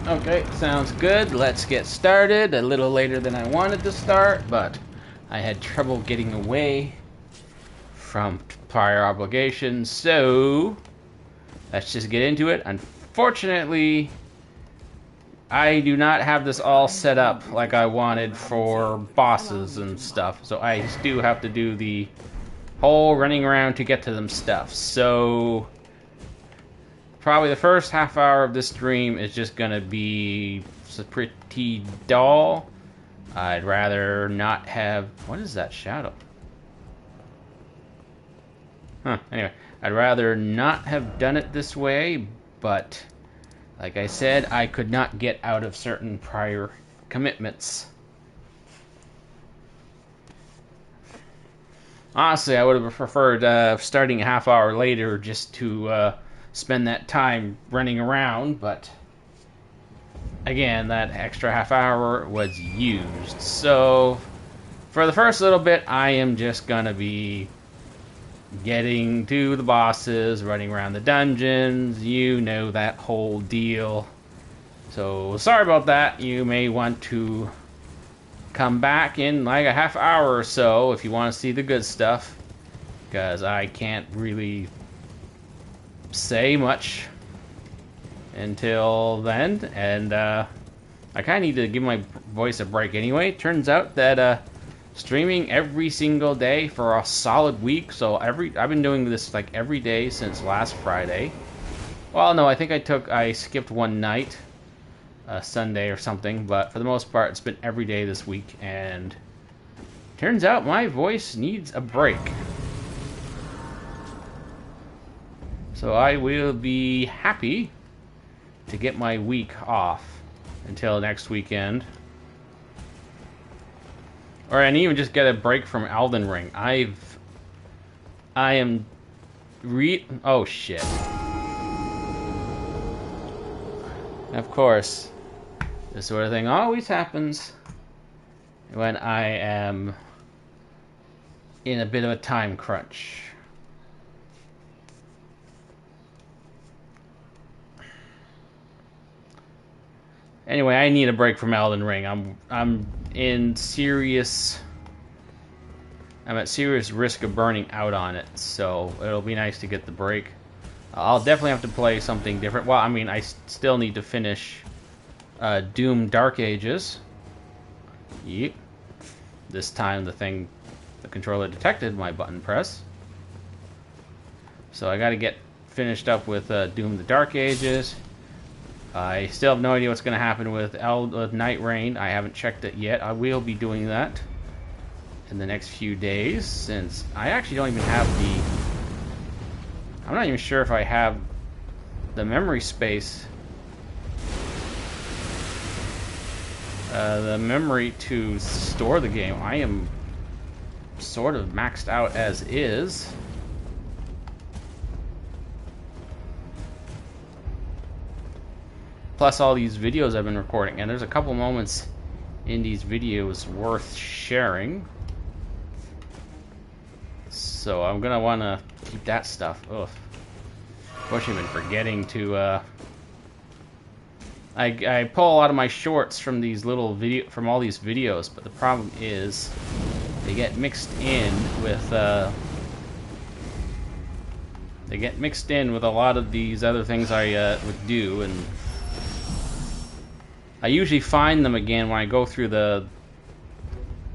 Okay, sounds good. Let's get started. A little later than I wanted to start, but I had trouble getting away from prior obligations, so let's just get into it. Unfortunately, I do not have this all set up like I wanted for bosses and stuff, so I do have to do the whole running around to get to them stuff. So probably the first half hour of this stream is just gonna be pretty dull. I'd rather not have... What is that shadow? Huh, anyway. I'd rather not have done it this way, but like I said, I could not get out of certain prior commitments. Honestly, I would have preferred starting a half hour later just to spend that time running around, but again, that extra half hour was used. So for the first little bit, I am just gonna be getting to the bosses, running around the dungeons, you know that whole deal. So sorry about that. You may want to come back in like a half hour or so if you want to see the good stuff, because I can't really say much until then, and I kind of need to give my voice a break anyway. Turns out that streaming every single day for a solid week, so I've been doing this like every day since last Friday. Well, no, I think I skipped one night, Sunday or something, but for the most part it's been every day this week, and turns out my voice needs a break. So I will be happy to get my week off until next weekend. Or and even just get a break from Elden Ring. Oh shit. Of course, this sort of thing always happens when I am in a bit of a time crunch. Anyway, I need a break from Elden Ring. I'm at serious risk of burning out on it, so it'll be nice to get the break. I'll definitely have to play something different. Well, I mean, I still need to finish Doom Dark Ages. Yep. This time the controller detected my button press. So I gotta get finished up with Doom the Dark Ages. I still have no idea what's going to happen with Night Rain. I haven't checked it yet. I will be doing that in the next few days, since I actually don't even have I'm not even sure if I have the memory space. The memory to store the game. I am sort of maxed out as is. Plus all these videos I've been recording, and there's a couple moments in these videos worth sharing, so I'm gonna want to keep that stuff. Ugh. Especially been forgetting to I pull a lot of my shorts from these little from all these videos, but the problem is they get mixed in with a lot of these other things I would do, and I usually find them again when I go through the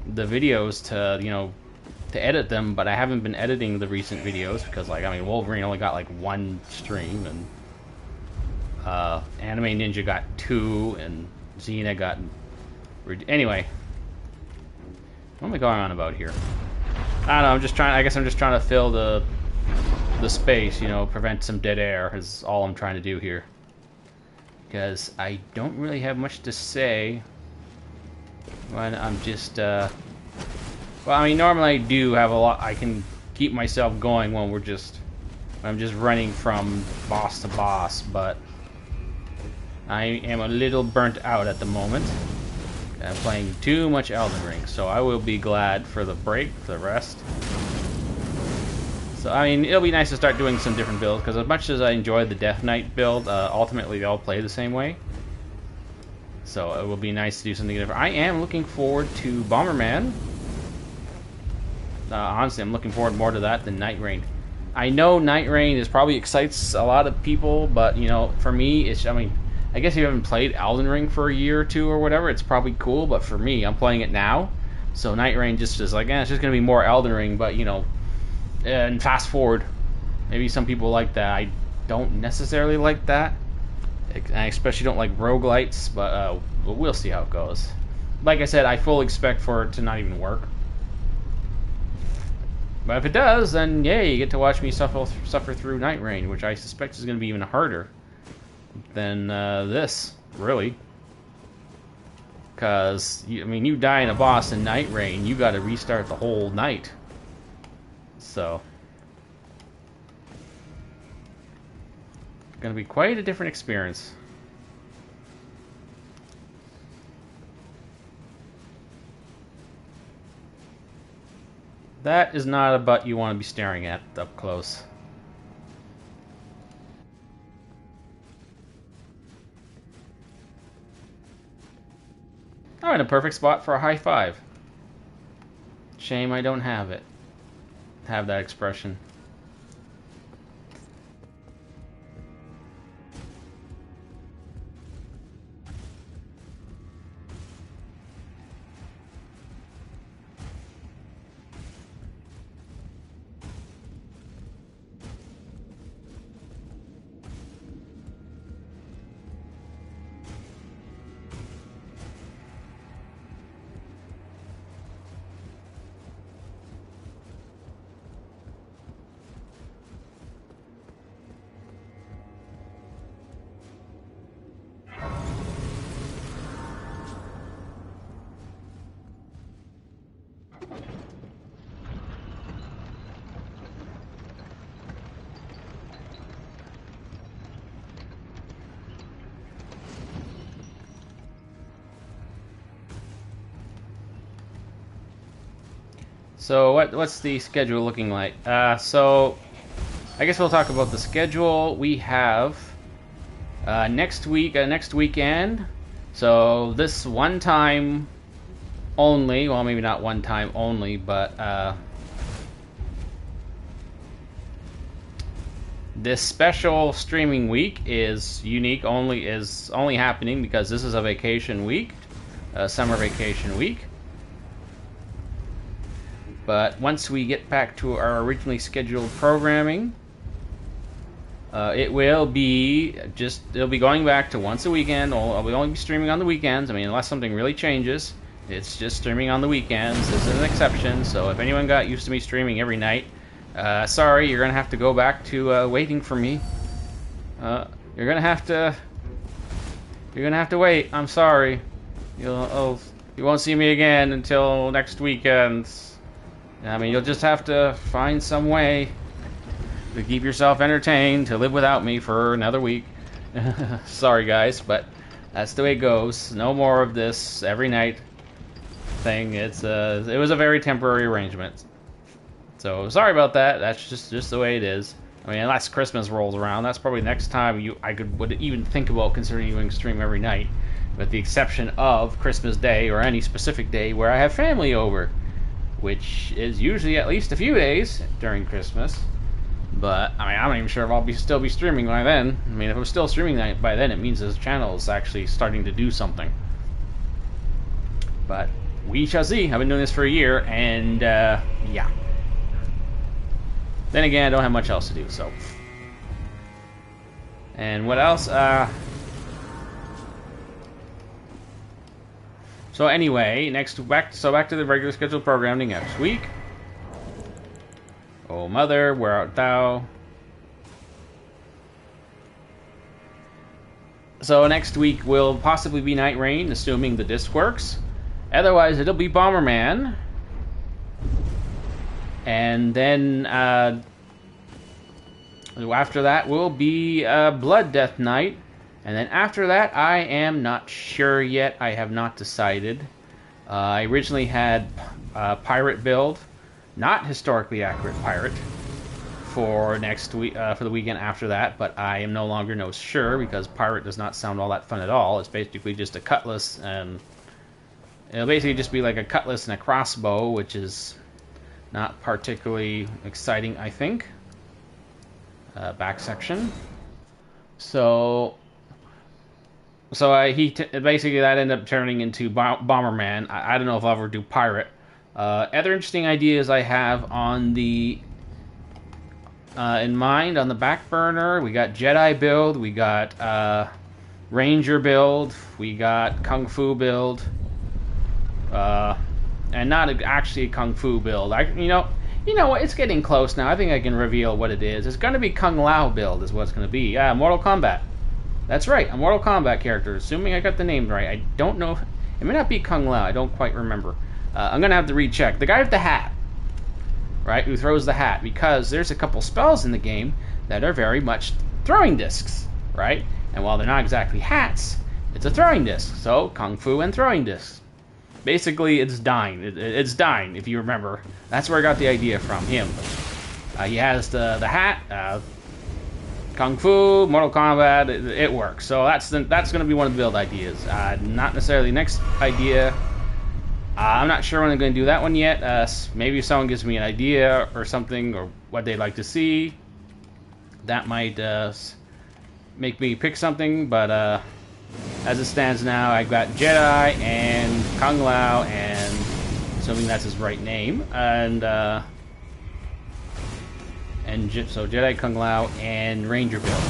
videos to edit them, but I haven't been editing the recent videos because, like, I mean, Wolverine only got like one stream, and Anime Ninja got 2, and Xena got... Anyway, what am I going on about here? I don't know, I guess I'm just trying to fill the space, prevent some dead air is all I'm trying to do here. Because I don't really have much to say when I'm just, well, I mean, normally I do have a lot, I can keep myself going when I'm just running from boss to boss, but I am a little burnt out at the moment. I'm playing too much Elden Ring, so I will be glad for the break, for the rest. So, I mean, it'll be nice to start doing some different builds, because as much as I enjoy the Death Knight build, ultimately they all play the same way. So it will be nice to do something different. I am looking forward to Bomberman. Honestly, I'm looking forward more to that than Night Rain. I know Night Rain is probably excites a lot of people, but you know, for me, it's, I mean, I guess if you haven't played Elden Ring for a year or two or whatever, it's probably cool. But for me, I'm playing it now, so Night Rain just is like, it's just gonna be more Elden Ring. But you know, and fast forward, maybe some people like that. I don't necessarily like that. I especially don't like roguelites, but we'll see how it goes. Like I said, I fully expect for it to not even work. But if it does, then yay, you get to watch me suffer through Night Rain, which I suspect is going to be even harder than this, really. Because, I mean, you die in a boss in Night Rain, you got to restart the whole night. So, going to be quite a different experience. That is not a butt you want to be staring at up close. I'm in a perfect spot for a high five. Shame I don't have it. Have that expression. So what's the schedule looking like? So I guess we'll talk about the schedule. We have next weekend. So this one time only. Well, maybe not one time only, but this special streaming week is unique. Is only happening because this is a vacation week, a summer vacation week. But once we get back to our originally scheduled programming, it will be it'll be going back to once a weekend. I'll only be streaming on the weekends. I mean, unless something really changes, it's just streaming on the weekends. This is an exception. So if anyone got used to me streaming every night, sorry, you're gonna have to go back to waiting for me. You're gonna have to wait. I'm sorry. You won't see me again until next weekend. I mean, you'll just have to find some way to keep yourself entertained, to live without me for another week. Sorry, guys, but that's the way it goes. No more of this every night thing. It was a very temporary arrangement. So sorry about that. That's just the way it is. I mean, unless Christmas rolls around, that's probably next time I would even think about considering doing stream every night, with the exception of Christmas Day or any specific day where I have family over, which is usually at least a few days during Christmas. But I mean, I'm not even sure if I'll still be streaming by then. I mean, if I'm still streaming by then, it means this channel is actually starting to do something. But we shall see. I've been doing this for a year, and yeah. Then again, I don't have much else to do, so. And what else? So anyway, back to the regular scheduled programming next week. Oh mother, where art thou? So next week will possibly be Night Rain, assuming the disc works. Otherwise, it'll be Bomberman. And then after that will be Blood Death Night. And then after that, I am not sure yet. I have not decided. I originally had pirate build, not historically accurate pirate, for next week, for the weekend after that, but I am no longer no sure because pirate does not sound all that fun at all. It's basically just a cutlass, and it'll basically just be like a cutlass and a crossbow, which is not particularly exciting, I think. Back section. So basically that ended up turning into Bomberman. I don't know if I'll ever do pirate. Other interesting ideas I have on the in mind on the back burner. We got Jedi build, we got Ranger build, we got Kung Fu build, and not actually a Kung Fu build. You know what? It's getting close now. I think I can reveal what it is. It's going to be Kung Lao build is what it's going to be. Mortal Kombat. That's right, a Mortal Kombat character. Assuming I got the name right. I don't know. It may not be Kung Lao. I don't quite remember. I'm going to have to recheck. The guy with the hat. Right, who throws the hat, because there's a couple spells in the game that are very much throwing discs, right? And while they're not exactly hats, it's a throwing disc. So Kung Fu and throwing discs. Basically, it's Dyne. It's Dyne, if you remember. That's where I got the idea from him. He has the hat, Kung Fu, Mortal Kombat. It works. So that's going to be one of the build ideas. Not necessarily the next idea. I'm not sure when I'm going to do that one yet. Maybe if someone gives me an idea or something, or what they'd like to see, that might make me pick something. But as it stands now, I've got Jedi and Kung Lao, and assuming that's his right name, and so Jedi, Kung Lao, and Ranger build.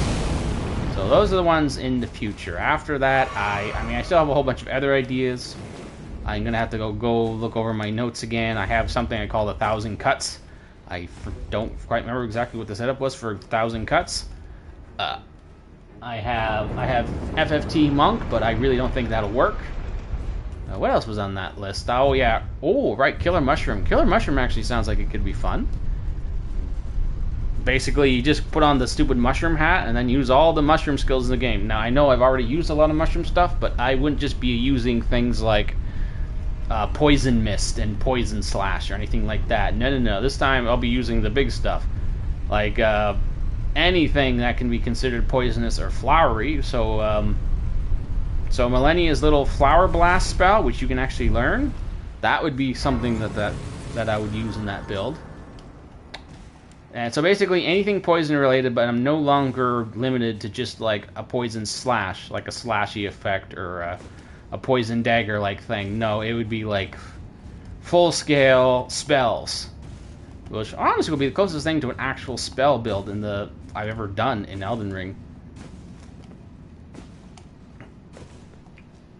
So those are the ones in the future. After that, I mean, I still have a whole bunch of other ideas. I'm going to have to go look over my notes again. I have something I call 1,000 cuts. I don't quite remember exactly what the setup was for 1,000 cuts. I have FFT Monk, but I really don't think that'll work. What else was on that list? Oh, yeah. Oh, right, Killer Mushroom. Killer Mushroom actually sounds like it could be fun. Basically, you just put on the stupid mushroom hat and then use all the mushroom skills in the game. Now, I know I've already used a lot of mushroom stuff, but I wouldn't just be using things like Poison Mist and Poison Slash or anything like that. No. This time I'll be using the big stuff. Like anything that can be considered poisonous or flowery. So Millennia's little Flower Blast spell, which you can actually learn, that would be something that I would use in that build. And so basically anything poison related, but I'm no longer limited to just like a Poison Slash, like a slashy effect, or a poison dagger like thing. No, it would be like full scale spells, which honestly would be the closest thing to an actual spell build I've ever done in Elden Ring.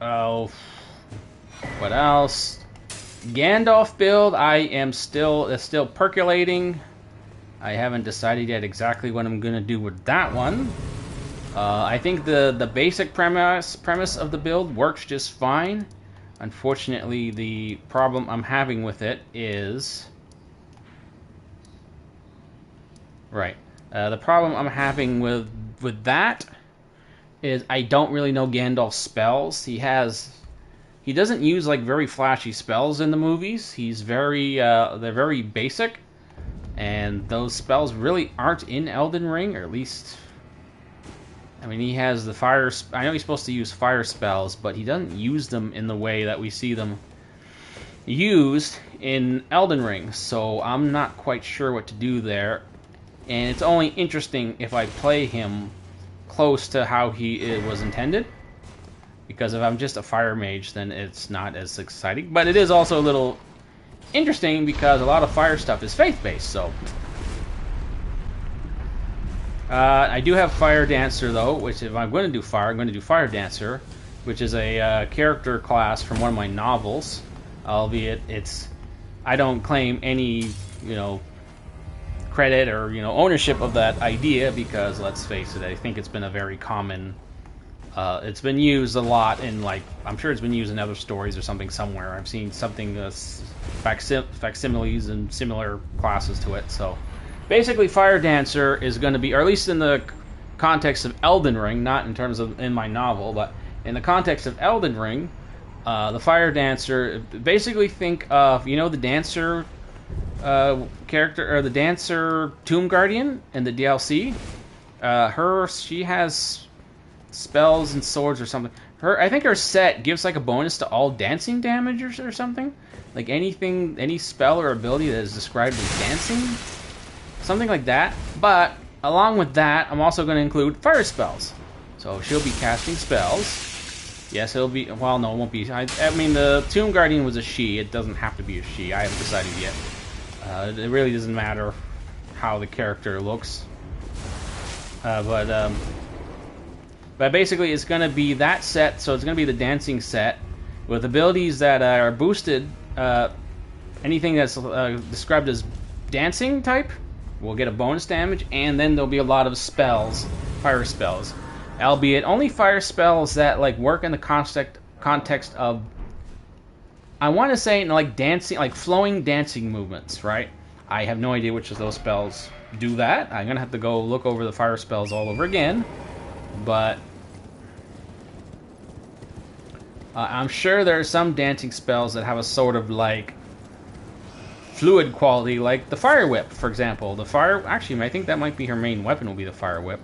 Oh, what else? Gandalf build. I am still percolating. I haven't decided yet exactly what I'm gonna do with that one. I think the basic premise of the build works just fine. Unfortunately, the problem I'm having with it is... Right. The problem I'm having with that is I don't really know Gandalf's spells. He doesn't use like very flashy spells in the movies. They're very basic. And those spells really aren't in Elden Ring, or at least... I mean, he has the fire... I know he's supposed to use fire spells, but he doesn't use them in the way that we see them used in Elden Ring. So I'm not quite sure what to do there. And it's only interesting if I play him close to how he was intended. Because if I'm just a fire mage, then it's not as exciting. But it is also a little interesting because a lot of fire stuff is faith-based, so... I do have Fire Dancer, though, which if I'm going to do fire, I'm going to do Fire Dancer, which is a character class from one of my novels, albeit I don't claim any, credit or, ownership of that idea, because, let's face it, I think it's been a very common... it's been used a lot in, I'm sure it's been used in other stories or something somewhere. I've seen something facsimiles and similar classes to it, so... Basically, Fire Dancer is going to be, or at least in the context of Elden Ring, not in terms of in my novel, but in the context of Elden Ring, the Fire Dancer, basically think of, the dancer character, or the dancer Tomb Guardian in the DLC. She has spells and swords or something. I think her set gives like a bonus to all dancing damage or something. Like any spell or ability that is described as dancing, something like that. But along with that, I'm also going to include fire spells. So she'll be casting spells. Yes, it'll be. Well, no, it won't be. I mean, the Tomb Guardian was a she. It doesn't have to be a she. I haven't decided yet. It really doesn't matter how the character looks. But basically, it's going to be that set. So it's going to be the dancing set with abilities that are boosted. Anything that's described as dancing type will get a bonus damage, and then there'll be a lot of spells, fire spells. Albeit only fire spells that like work in the context of, I want to say, like dancing, like flowing dancing movements, right? I have no idea which of those spells do that. I'm gonna have to go look over the fire spells all over again, but I'm sure there are some dancing spells that have a sort of like fluid quality, like the fire whip, for example. Actually, I think that might be her main weapon. Will be the fire whip,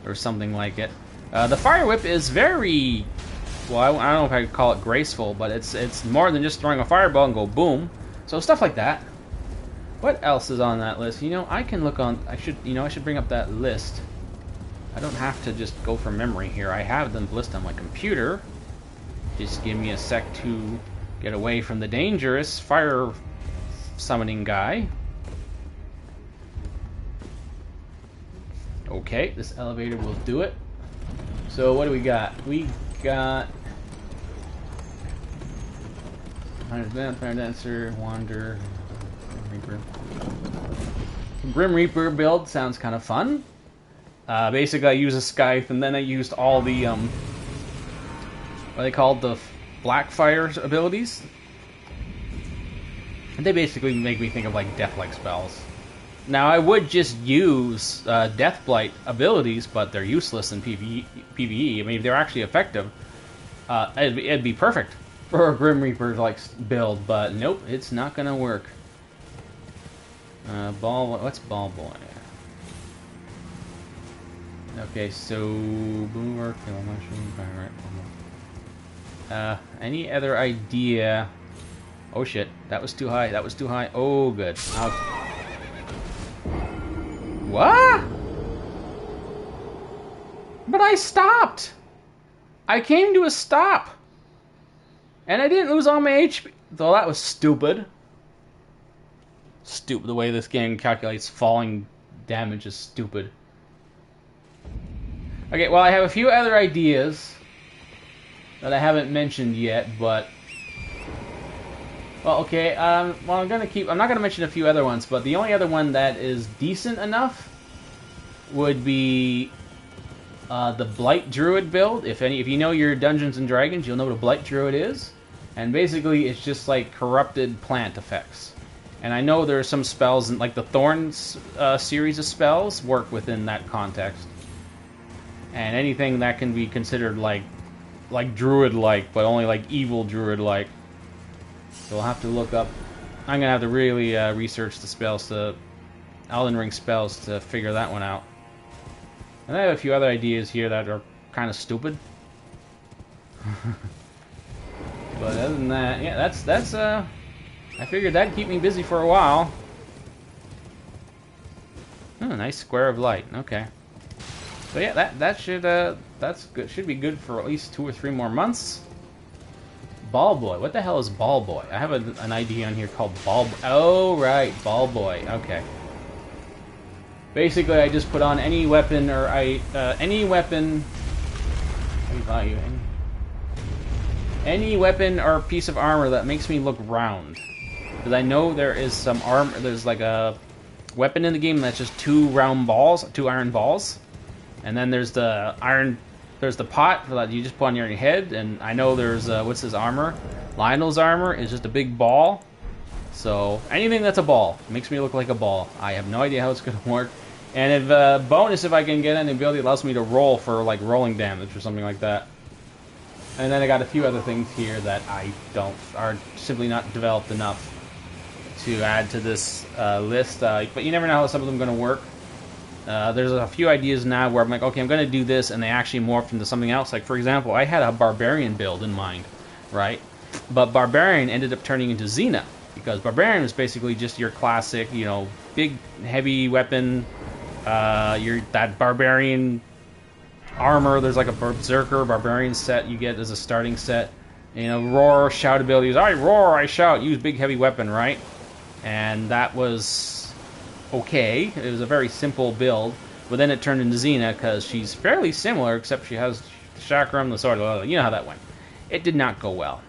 or something like it. The fire whip is very, well, I don't know if I could call it graceful, but it's more than just throwing a fireball and go boom. So stuff like that. What else is on that list? You know, I can look on. I should bring up that list. I don't have to just go from memory here. I have them listed on my computer. Just give me a sec to get away from the dangerous fire summoning guy. Okay, this elevator will do it. So what do we got? We got Fire Dancer, Wander, Grim Reaper. Grim Reaper build sounds kind of fun. Basically, I use a scythe, and then I used all the what are they called, the Blackfire abilities. And they basically make me think of like death-like spells. Now, I would just use Deathblight abilities, but they're useless in PvE. I mean, if they're actually effective, it'd be perfect for a Grim Reaper like build, but nope, it's not gonna work. What's Ball Boy? Okay, so Boomer, Kill Mushroom, Fire, any other idea? Oh shit, that was too high. That was too high. Oh, good. What? But I stopped. I came to a stop. And I didn't lose all my HP. Though that was stupid. Stupid. The way this game calculates falling damage is stupid. Okay, well, I have a few other ideas that I haven't mentioned yet, but... Well, okay, well, I'm not gonna mention a few other ones, but the only other one that is decent enough would be the Blight Druid build. If you know your Dungeons and Dragons, you'll know what a Blight Druid is. And basically, it's just like corrupted plant effects. And I know there are some spells, and like the Thorns series of spells work within that context. And anything that can be considered like Druid-like, but only like evil Druid-like. So we'll have to look up. I'm gonna have to really research the spells, the Elden Ring spells, to figure that one out. And I have a few other ideas here that are kind of stupid. But other than that, yeah, that's I figured that'd keep me busy for a while. Oh, nice square of light. Okay. So yeah, that's good. Should be good for at least 2 or 3 more months. Ball Boy. What the hell is Ball Boy? I have an idea on here called Ball Boy. Oh, right. Ball Boy. Okay. Basically, I just put on any weapon or any weapon... Any weapon or piece of armor that makes me look round. Because I know there is some armor... There's like a weapon in the game that's just 2 round balls, 2 iron balls. And then there's the iron... There's the pot that you just put on your head, and I know there's, what's his armor? Lionel's armor is just a big ball. So, anything that's a ball makes me look like a ball. I have no idea how it's going to work. And if, bonus if I can get any ability that allows me to roll for, like, rolling damage or something like that. And then I got a few other things here that are simply not developed enough. to add to this list, but you never know how some of them are going to work. There's a few ideas now where I'm like, okay, I'm going to do this, and they actually morphed into something else. Like, for example, I had a Barbarian build in mind, right? But Barbarian ended up turning into Xena, because Barbarian was basically just your classic, you know, big, heavy weapon, that Barbarian armor. There's like a Berserker Barbarian set you get as a starting set. You know, roar, shout abilities. I roar, I shout, use big, heavy weapon, right? And that was okay. It was a very simple build, but then it turned into Xena because she's fairly similar, except she has the chakram, the sword. You know how that went. It did not go well.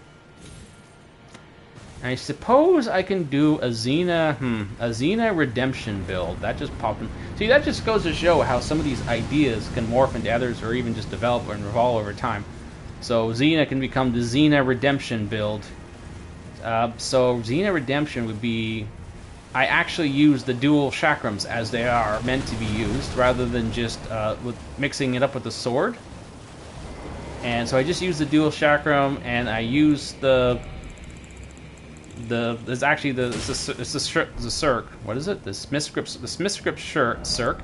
I suppose I can do a Xena redemption build. That just popped in. See, that just goes to show how some of these ideas can morph into others, or even just develop and evolve over time. So Xena can become the Xena redemption build. So Xena redemption would be, I actually use the dual chakrams as they are meant to be used, rather than just with mixing it up with the sword. And so I just use the dual chakram, and I use it's actually the Cirque. What is it? The Smith script Cirque.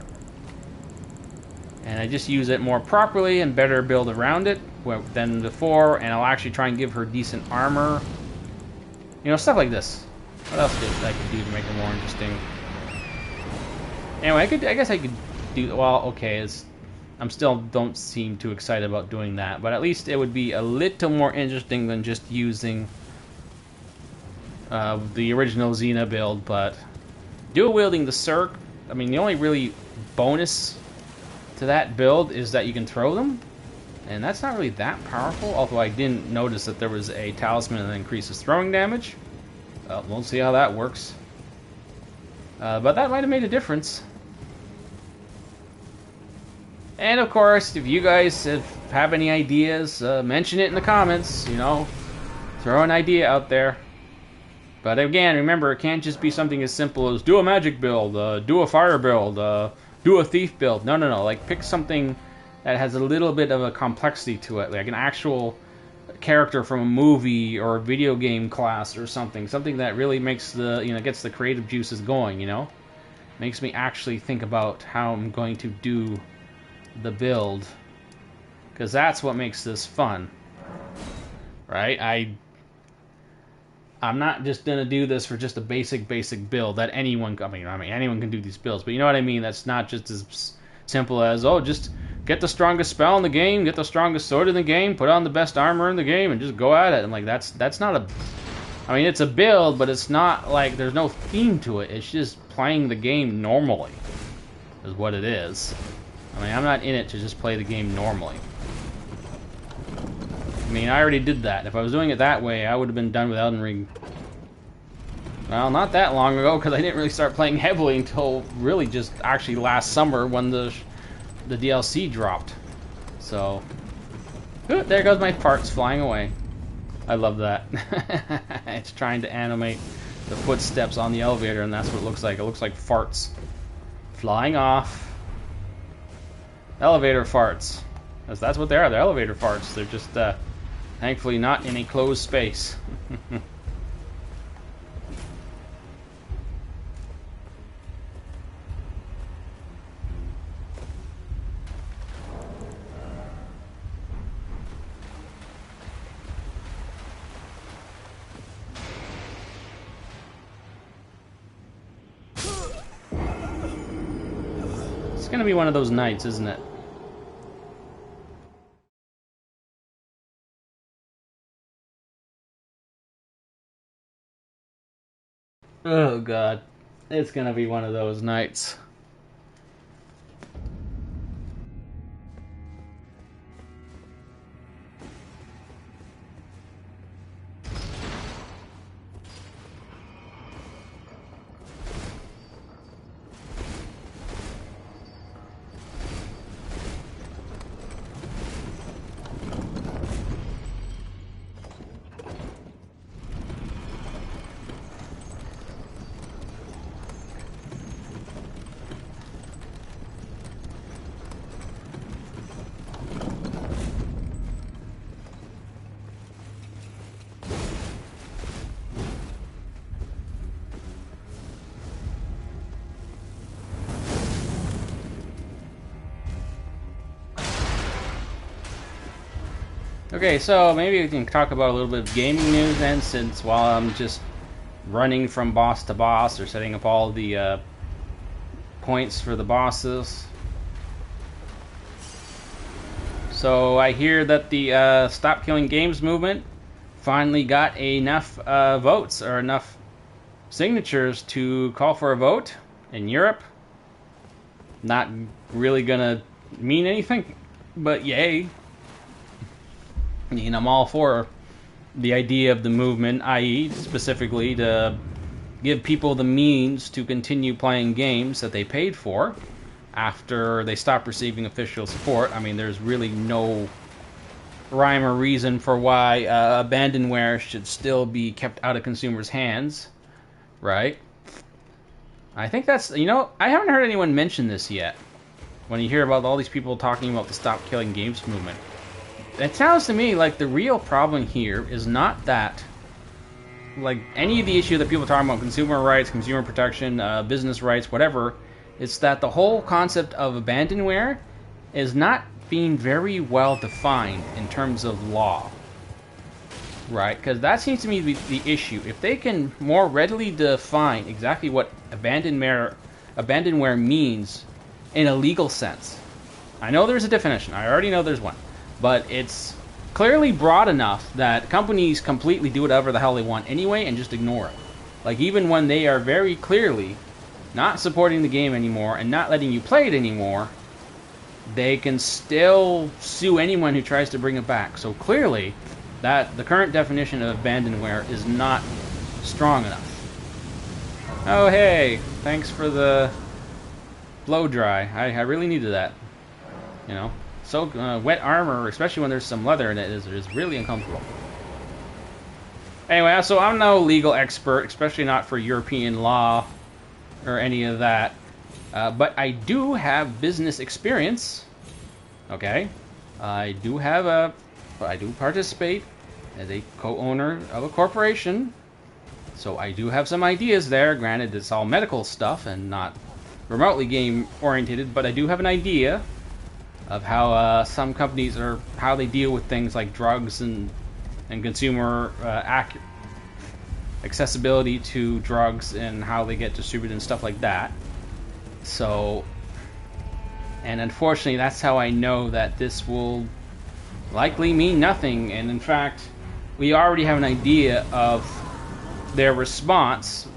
And I just use it more properly and better build around it than before, and I'll actually try and give her decent armor. You know, stuff like this. What else I could do to make it more interesting? Anyway, I guess I could do, well, okay, I'm still don't seem too excited about doing that, but at least it would be a little more interesting than just using the original Xena build. But dual wielding the Cirque, I mean, the only really bonus to that build is that you can throw them, and that's not really that powerful, although I didn't notice that there was a talisman that increases throwing damage. We'll see how that works. But that might have made a difference. And of course, if you guys have any ideas, mention it in the comments, you know. Throw an idea out there. But again, remember, it can't just be something as simple as do a magic build, do a fire build, do a thief build. No. Like, pick something that has a little bit of a complexity to it, like an actual character from a movie or a video game class or something that really makes gets the creative juices going, you know, makes me actually think about how I'm going to do the build, because that's what makes this fun, right? I'm not just gonna do this for just a basic build that anyone, I mean anyone can do these builds, but you know what I mean. That's not just as simple as, oh, just get the strongest spell in the game, get the strongest sword in the game, put on the best armor in the game, and just go at it. And like, that's not a, I mean, it's a build, but it's not like, there's no theme to it. It's just playing the game normally is what it is. I mean, I'm not in it to just play the game normally. I mean, I already did that. If I was doing it that way, I would have been done with Elden Ring, well, not that long ago, because I didn't really start playing heavily until really just actually last summer when the DLC dropped. So, ooh, there goes my farts flying away. I love that. It's trying to animate the footsteps on the elevator, and that's what it looks like. It looks like farts flying off. Elevator farts. That's what they are. They're elevator farts. They're just, thankfully, not in a closed space. It's gonna be one of those nights, isn't it? Oh god, it's gonna be one of those nights. Okay, so maybe we can talk about a little bit of gaming news then, since while I'm just running from boss to boss or setting up all the points for the bosses. So I hear that the Stop Killing Games movement finally got enough votes or enough signatures to call for a vote in Europe. Not really gonna mean anything, but yay. I mean, I'm all for the idea of the movement, i.e. specifically to give people the means to continue playing games that they paid for after they stop receiving official support. I mean, there's really no rhyme or reason for why abandonware should still be kept out of consumers' hands, right? I think that's, you know, I haven't heard anyone mention this yet. When you hear about all these people talking about the Stop Killing Games movement, it sounds to me like the real problem here is not that, like, any of the issue that people are talking about, consumer rights, consumer protection, business rights, whatever. It's that the whole concept of abandonware is not being very well defined in terms of law, right? Because that seems to me to be the issue. If they can more readily define exactly what abandonware means in a legal sense. I know there's a definition. I already know there's one. But it's clearly broad enough that companies completely do whatever the hell they want anyway and just ignore it. Like, even when they are very clearly not supporting the game anymore and not letting you play it anymore, they can still sue anyone who tries to bring it back. So clearly, that the current definition of abandonware is not strong enough. Oh hey, thanks for the blow dry. I really needed that. You know, so wet armor, especially when there's some leather in it, is really uncomfortable. Anyway, so I'm no legal expert, especially not for European law or any of that. But I do have business experience. Okay, I do participate as a co-owner of a corporation, so I do have some ideas there. Granted, it's all medical stuff and not remotely game oriented, but I do have an idea of how some companies are, how they deal with things like drugs and consumer accessibility to drugs and how they get distributed and stuff like that. So, and unfortunately, that's how I know that this will likely mean nothing. And in fact, we already have an idea of their response,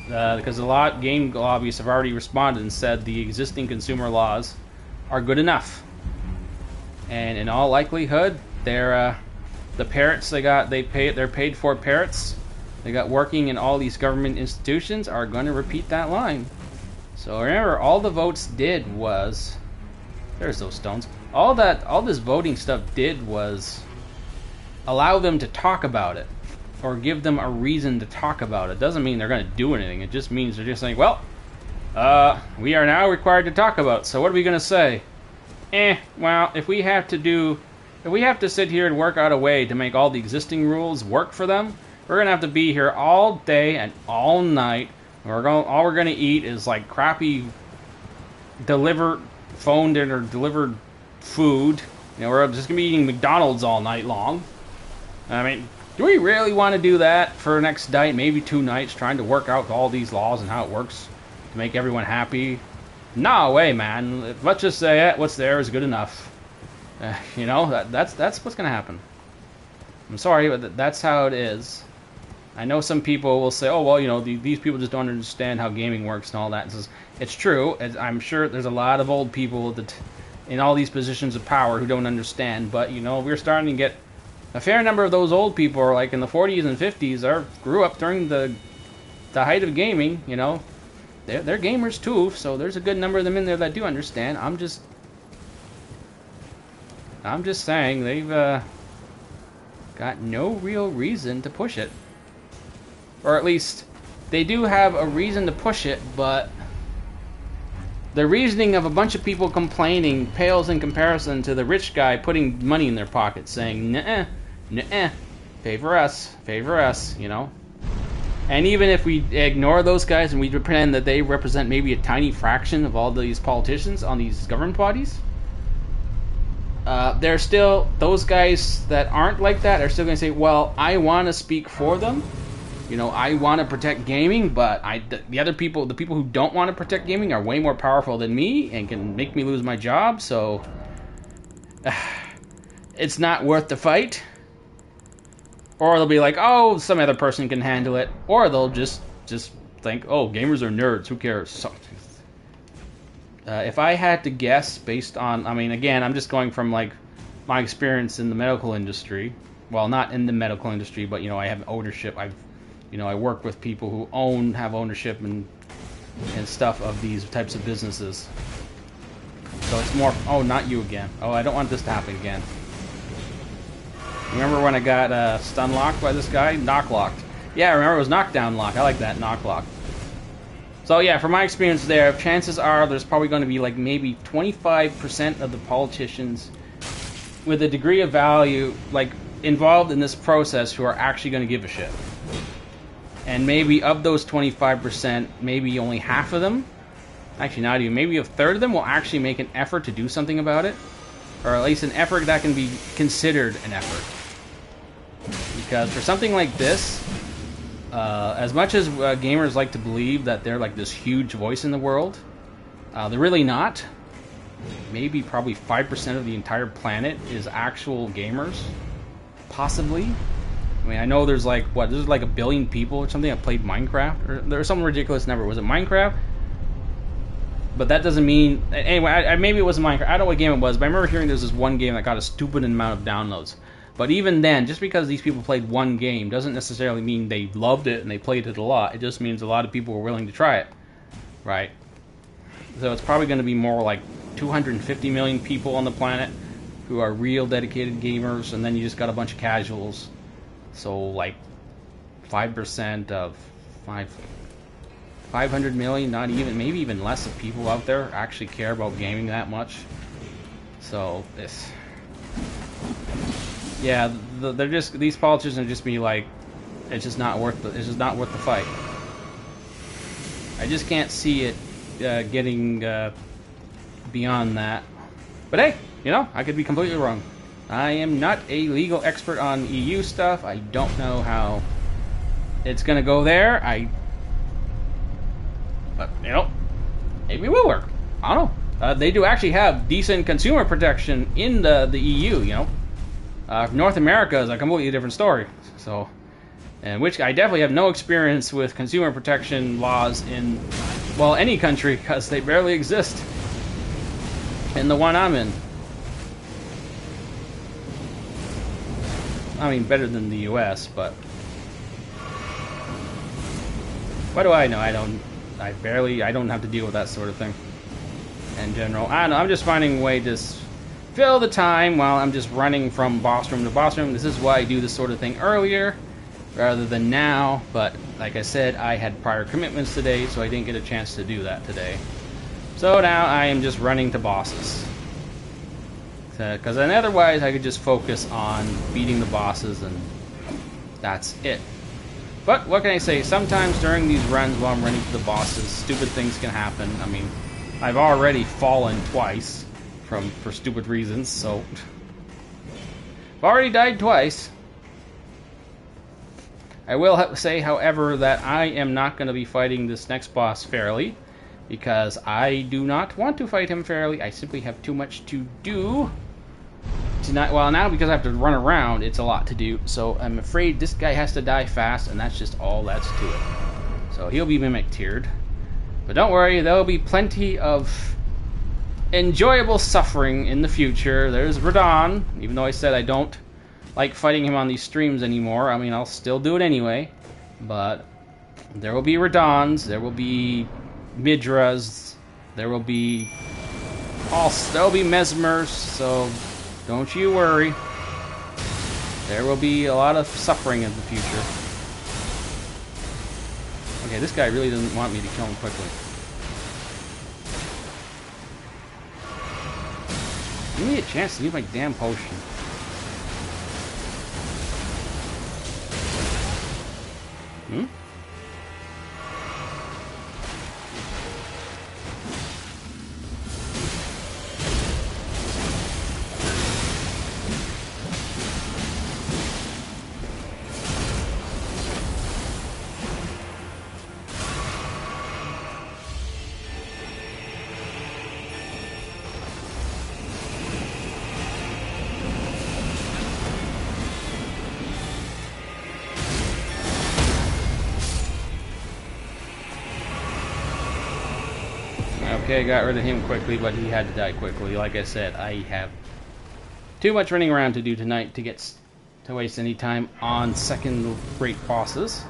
because a lot of game lobbyists have already responded and said the existing consumer laws are good enough. And in all likelihood, they're the parrots they're paid for parrots they got working in all these government institutions are going to repeat that line. So remember, all the votes did was, there's those stones. All this voting stuff did was allow them to talk about it, or give them a reason to talk about it. Doesn't mean they're going to do anything. It just means they're just saying, well, we are now required to talk about it, so what are we going to say? Well, if we have to sit here and work out a way to make all the existing rules work for them, we're going to have to be here all day and all night. All we're going to eat is like crappy phoned in or delivered food. You know, we're just going to be eating McDonald's all night long. I mean, do we really want to do that for the next night, maybe 2 nights, trying to work out all these laws and how it works to make everyone happy? No way, man. Let's just say what's there is good enough. You know, that's what's going to happen. I'm sorry, but that's how it is. I know some people will say, oh, well, you know, these people just don't understand how gaming works and all that. It's true. I'm sure there's a lot of old people in all these positions of power who don't understand. But, you know, we're starting to get a fair number of those old people, are like in the 40s and 50s, grew up during the height of gaming. You know, they're gamers too. So there's a good number of them in there that do understand. I'm just saying they've got no real reason to push it. Or at least, they do have a reason to push it, but the reasoning of a bunch of people complaining pales in comparison to the rich guy putting money in their pocket, saying, nuh-uh, nuh-uh, favor us, you know? And even if we ignore those guys and we pretend that they represent maybe a tiny fraction of all these politicians on these government bodies, They're still, those guys that aren't like that are still going to say, well, I want to speak for them. You know, I want to protect gaming, but the other people, the people who don't want to protect gaming are way more powerful than me and can make me lose my job, so it's not worth the fight. Or they'll be like, oh, some other person can handle it. Or they'll just think, oh, gamers are nerds, who cares? So, if I had to guess based on, I mean, again, I'm just going from like my experience in the medical industry. Well, not in the medical industry, but you know, I have ownership. I work with people who have ownership and stuff of these types of businesses. So it's more, oh, not you again. Oh, I don't want this to happen again. Remember when I got stun locked by this guy? Knock locked. Yeah, I remember it was knockdown lock. I like that, knock lock. So yeah, from my experience there, chances are there's probably going to be like maybe 25% of the politicians with a degree of value like involved in this process who are actually going to give a shit. And maybe of those 25%, maybe only half of them, actually not even, maybe a third of them will actually make an effort to do something about it. Or at least an effort that can be considered an effort. Because for something like this, as much as gamers like to believe that they're like this huge voice in the world, they're really not. Maybe probably 5% of the entire planet is actual gamers. Possibly. I mean, I know there's like, what, there's like 1 billion people or something that played Minecraft? Or there was some ridiculous number. Was it Minecraft? But that doesn't mean... Anyway, maybe it wasn't Minecraft. I don't know what game it was, but I remember hearing there's this one game that got a stupid amount of downloads. But even then, just because these people played one game doesn't necessarily mean they loved it and they played it a lot. It just means a lot of people were willing to try it. Right? So it's probably going to be more like 250 million people on the planet who are real dedicated gamers, and then you just got a bunch of casuals. So like 5% of 500 million, not even, maybe even less of people out there actually care about gaming that much. So this, yeah, they're just, these politicians are just be like, it's just not worth the fight. I just can't see it getting beyond that. But hey, you know, I could be completely wrong. I am not a legal expert on EU stuff. I don't know how it's gonna go there. But, you know, maybe it will work. I don't know. They do actually have decent consumer protection in the EU, you know. North America is a completely different story. So, and which I definitely have no experience with consumer protection laws in, well, any country, because they barely exist in the one I'm in. I mean, better than the US, but what do I know? I don't have to deal with that sort of thing in general. I don't know, I'm just finding a way to fill the time while I'm just running from boss room to boss room. This is why I do this sort of thing earlier rather than now, but like I said, I had prior commitments today, so I didn't get a chance to do that today. So now I am just running to bosses. Because then otherwise I could just focus on beating the bosses and that's it. But what can I say? Sometimes during these runs while I'm running to the bosses, stupid things can happen. I mean, I've already fallen twice for stupid reasons, so I've already died twice. I will say, however, that I am not going to be fighting this next boss fairly, because I do not want to fight him fairly. I simply have too much to do. Well, now because I have to run around, it's a lot to do. So I'm afraid this guy has to die fast, and that's just all that's to it. So he'll be mimic tiered. But don't worry, there'll be plenty of enjoyable suffering in the future. There's Radon, even though I said I don't like fighting him on these streams anymore. I mean, I'll still do it anyway. But there will be Radons, there will be Midras, there will be Mesmers, so don't you worry. There will be a lot of suffering in the future. Okay, this guy really doesn't want me to kill him quickly. Give me a chance to use my damn potion. Okay, got rid of him quickly, but he had to die quickly. Like I said, I have too much running around to do tonight to waste any time on second-rate bosses.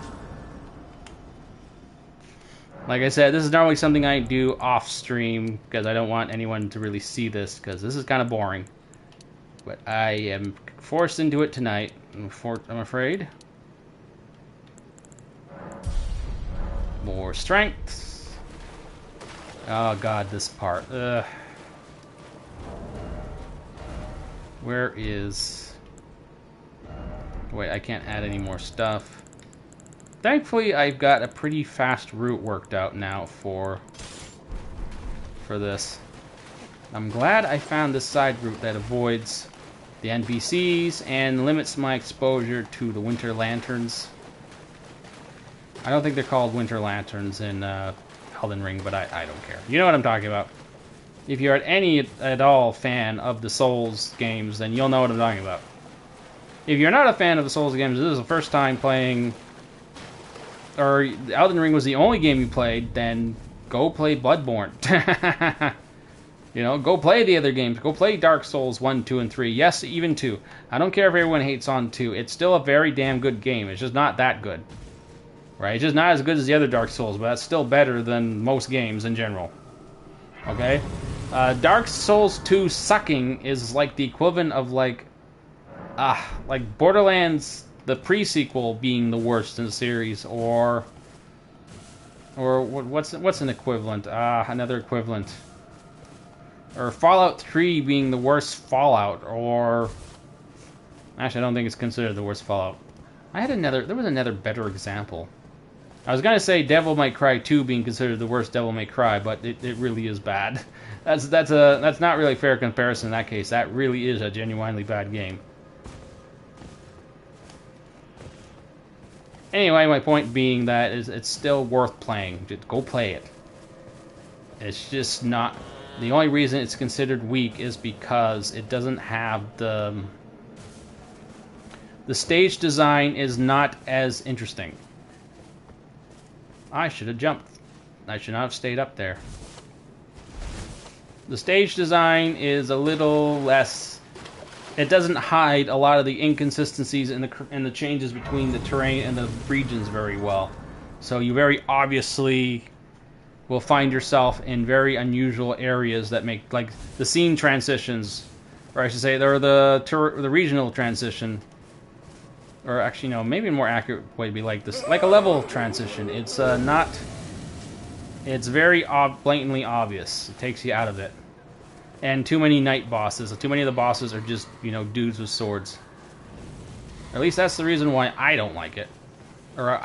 Like I said, this is normally something I do off-stream, because I don't want anyone to really see this, because this is kind of boring. But I am forced into it tonight, I'm afraid. More strength. Oh god, this part. Ugh. Where is... Wait, I can't add any more stuff. Thankfully, I've got a pretty fast route worked out now for this. I'm glad I found this side route that avoids the NPCs and limits my exposure to the winter lanterns. I don't think they're called winter lanterns in Elden Ring, but I don't care. You know what I'm talking about. If you're at all fan of the Souls games, then you'll know what I'm talking about. If you're not a fan of the Souls games, this is the first time playing, or Elden Ring was the only game you played, then go play Bloodborne. You know, go play the other games. Go play Dark Souls 1, 2, and 3. Yes, even 2. I don't care if everyone hates on 2. It's still a very damn good game. It's just not that good. Right? It's just not as good as the other Dark Souls, but that's still better than most games in general. Okay? Dark Souls 2 sucking is like the equivalent of like Borderlands, the pre-sequel, being the worst in the series, or what's an equivalent? Another equivalent. Or Fallout 3 being the worst Fallout, or actually I don't think it's considered the worst Fallout. There was another better example. I was gonna say Devil May Cry 2 being considered the worst Devil May Cry, but it really is bad. That's not really a fair comparison in that case. That really is a genuinely bad game. Anyway, my point being that it's still worth playing. Just go play it. It's just not... The only reason it's considered weak is because it doesn't have the stage design is not as interesting. I should have jumped. I should not have stayed up there. The stage design is a little less... It doesn't hide a lot of the inconsistencies in the changes between the terrain and the regions very well. So you very obviously will find yourself in very unusual areas that make, like, the scene transitions, or I should say, they're the regional transition, or actually, no, maybe a more accurate way to be like this, like a level transition. It's not. It's very blatantly obvious. It takes you out of it. And too many night bosses. Too many of the bosses are just, you know, dudes with swords. Or at least that's the reason why I don't like it. Or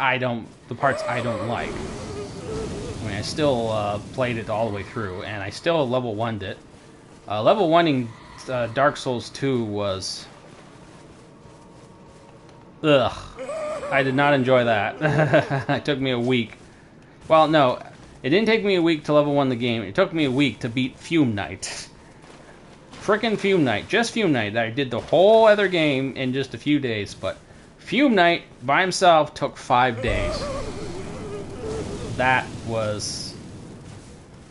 the parts I don't like. I mean, I still played it all the way through, and I still level 1'd it. Level 1ing Dark Souls 2 was... Ugh. I did not enjoy that. It took me a week. Well, no. It didn't take me a week to level 1 the game. It took me a week to beat Fume Knight. Frickin' Fume Knight. Just Fume Knight. I did the whole other game in just a few days, but Fume Knight by himself took 5 days. That was...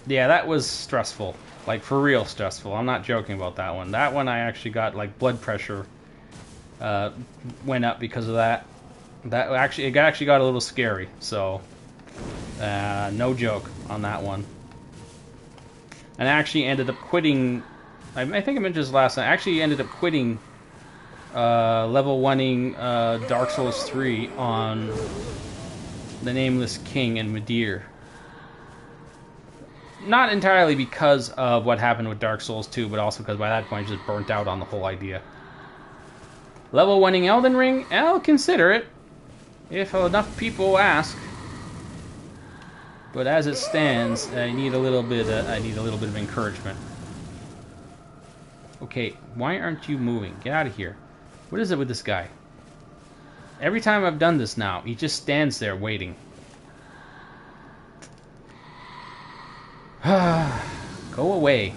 Yeah, that was stressful. Like, for real stressful. I'm not joking about that one. That one I actually got, like, blood pressure went up because of that. It actually got a little scary, so... no joke on that one. And I actually ended up quitting... I think I mentioned this last night. I actually ended up quitting level 1ing Dark Souls 3 on the Nameless King and Midir. Not entirely because of what happened with Dark Souls 2, but also because by that point I just burnt out on the whole idea. Level 1ing Elden Ring? I'll consider it. If enough people ask. But as it stands, I need a little bit of encouragement. Okay, why aren't you moving? Get out of here. What is it with this guy? Every time I've done this now, he just stands there waiting. Go away.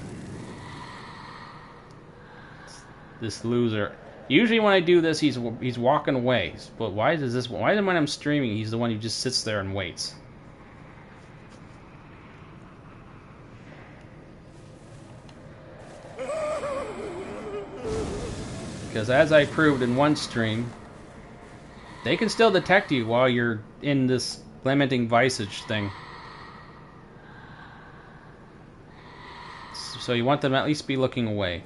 This loser. Usually when I do this, he's walking away. But why when I'm streaming, he's the one who just sits there and waits? because as I proved in one stream, they can still detect you while you're in this lamenting visage thing. So you want them to at least be looking away.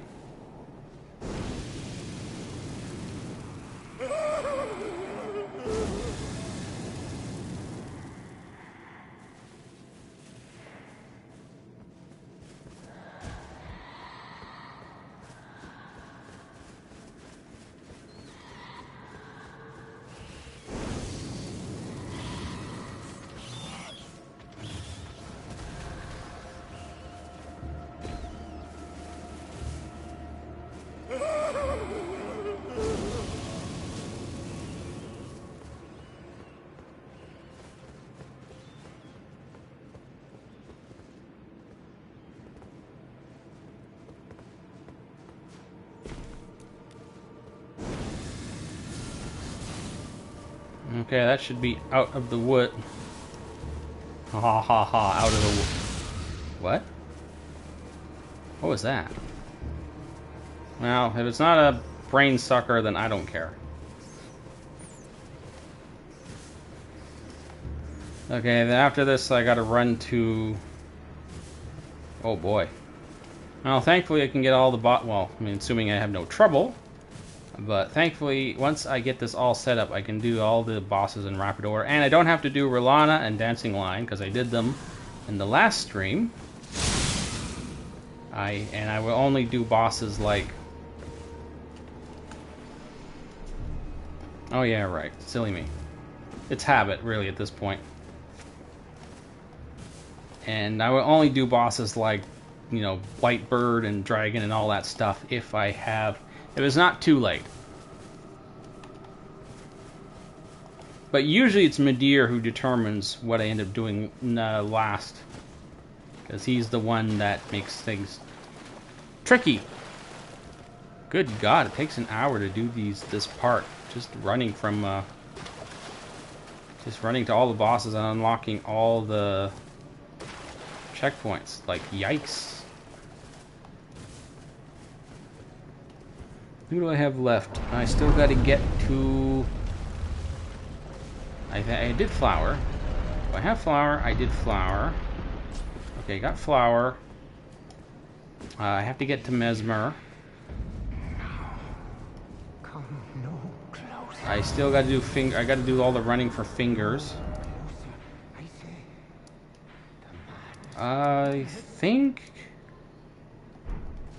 Okay, that should be out of the wood. Ha ha ha ha, out of the wood. What? What was that? Well, if it's not a brain sucker, then I don't care. Okay, then after this I gotta run to... Oh boy. Well, thankfully I can get all the well, I mean, assuming I have no trouble. But thankfully, once I get this all set up, I can do all the bosses in rapid order. And I don't have to do Rolana and Dancing Lion, because I did them in the last stream. And I will only do bosses like... Oh yeah, right. Silly me. It's habit, really, at this point. And I will only do bosses like, you know, White Bird and Dragon and all that stuff if I have... If it's not too late. But usually it's Midir who determines what I end up doing last. Because he's the one that makes things tricky. Good God, it takes an hour to do this part. Just running from... just running to all the bosses and unlocking all the checkpoints. Like, yikes. Who do I have left? I still got to get to... I did Flower. Do I have Flower? I did Flower. Okay, got Flower. I have to get to Mesmer. Come no closer. I still got to do Finger. I got to do all the running for Fingers. I think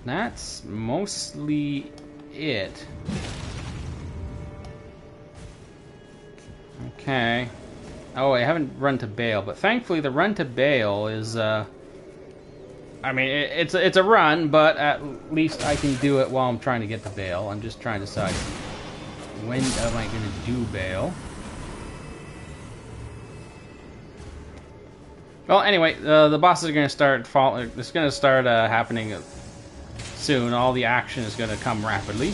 that's mostly it. Okay. Oh, I haven't run to Bale, but thankfully the run to Bale is, I mean, it's a run, but at least I can do it while I'm trying to get to Bale. I'm just trying to decide when am I going to do Bale. Well, anyway, the bosses are going to start falling. It's going to start happening soon. All the action is going to come rapidly.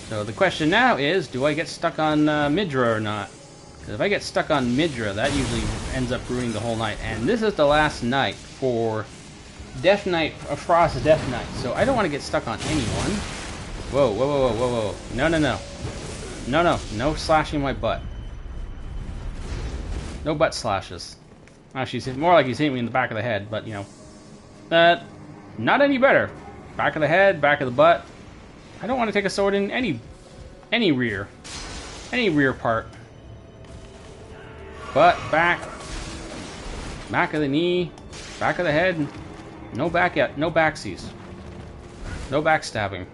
So the question now is, do I get stuck on Midra or not? Because if I get stuck on Midra, that usually ends up ruining the whole night. And this is the last night for Death Knight, Frost Death Knight. So I don't want to get stuck on anyone. Whoa, whoa, whoa, whoa, whoa, whoa. No, no, no. No, no. No slashing my butt. No butt slashes. Actually, it's more like he's hitting me in the back of the head, but, you know. Not any better. Back of the head, back of the butt. I don't want to take a sword in any rear part. Butt, back of the knee, back of the head. No backsies. No backstabbing.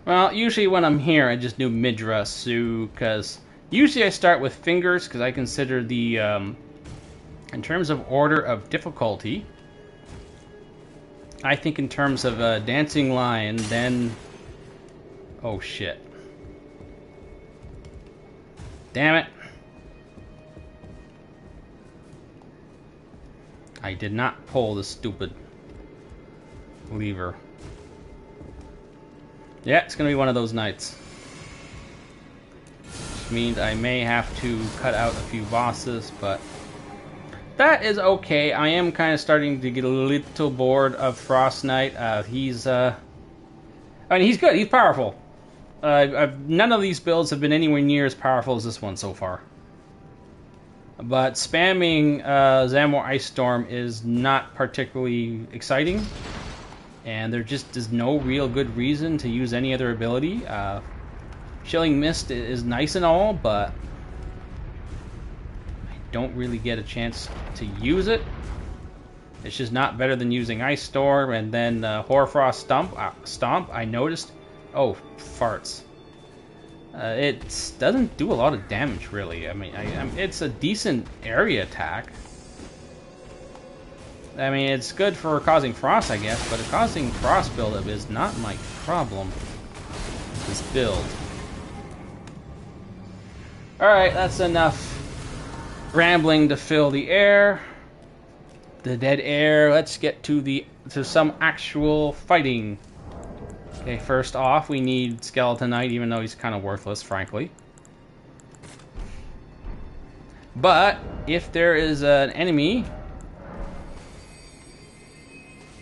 Well, usually when I'm here, I just do Midra, Su, because usually I start with fingers, because I consider the, in terms of order of difficulty, I think in terms of Dancing Lion, then... Oh, shit. Damn it. I did not pull the stupid lever. Yeah, it's gonna be one of those nights. Which means I may have to cut out a few bosses, but that is okay. I am kind of starting to get a little bored of Frost Knight. I mean, he's good. He's powerful. None of these builds have been anywhere near as powerful as this one so far. But spamming Zamor Ice Storm is not particularly exciting. And there just is no real good reason to use any other ability. Chilling Mist is nice and all, but I don't really get a chance to use it. It's just not better than using Ice Storm. And then Hoarfrost Stomp, I noticed. Oh, farts. It doesn't do a lot of damage, really. I mean, it's a decent area attack. I mean, it's good for causing frost, I guess, but a causing frost buildup is not my problem with this build. Alright, that's enough rambling to fill the air. The dead air. Let's get to some actual fighting. Okay, first off, we need Skeleton Knight, even though he's kind of worthless, frankly. But if there is an enemy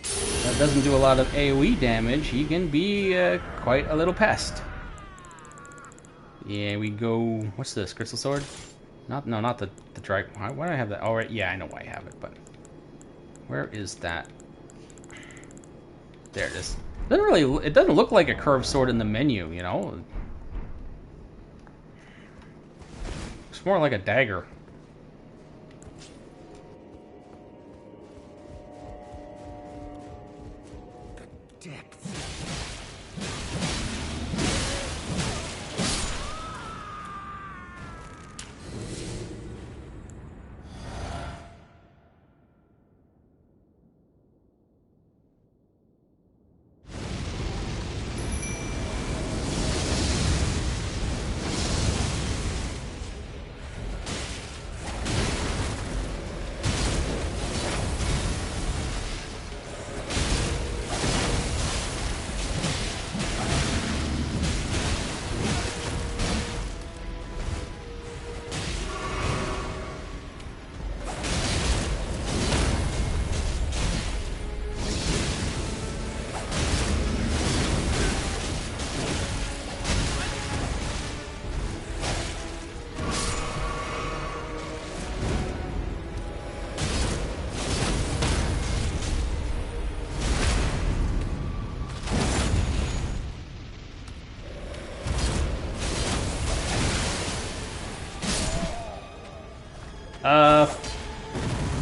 that doesn't do a lot of AoE damage, he can be quite a little pest. Yeah, we go... What's this? Crystal Sword? Not the Dragon. Why do I have that? Oh, right. Yeah, I know why I have it, but... Where is that? There it is. It doesn't look like a curved sword in the menu, you know? It's more like a dagger.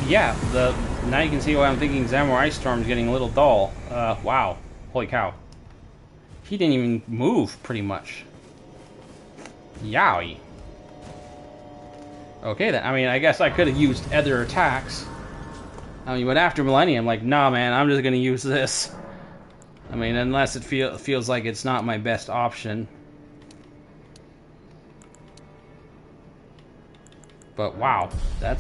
Yeah, now you can see why I'm thinking Zamor Ice Storm is getting a little dull. Wow. Holy cow. He didn't even move, pretty much. Yowie. Okay, then. I mean, I guess I could have used other attacks. I mean, but after Millennium, like, nah, man, I'm just gonna use this. I mean, unless it feels like it's not my best option. But wow, that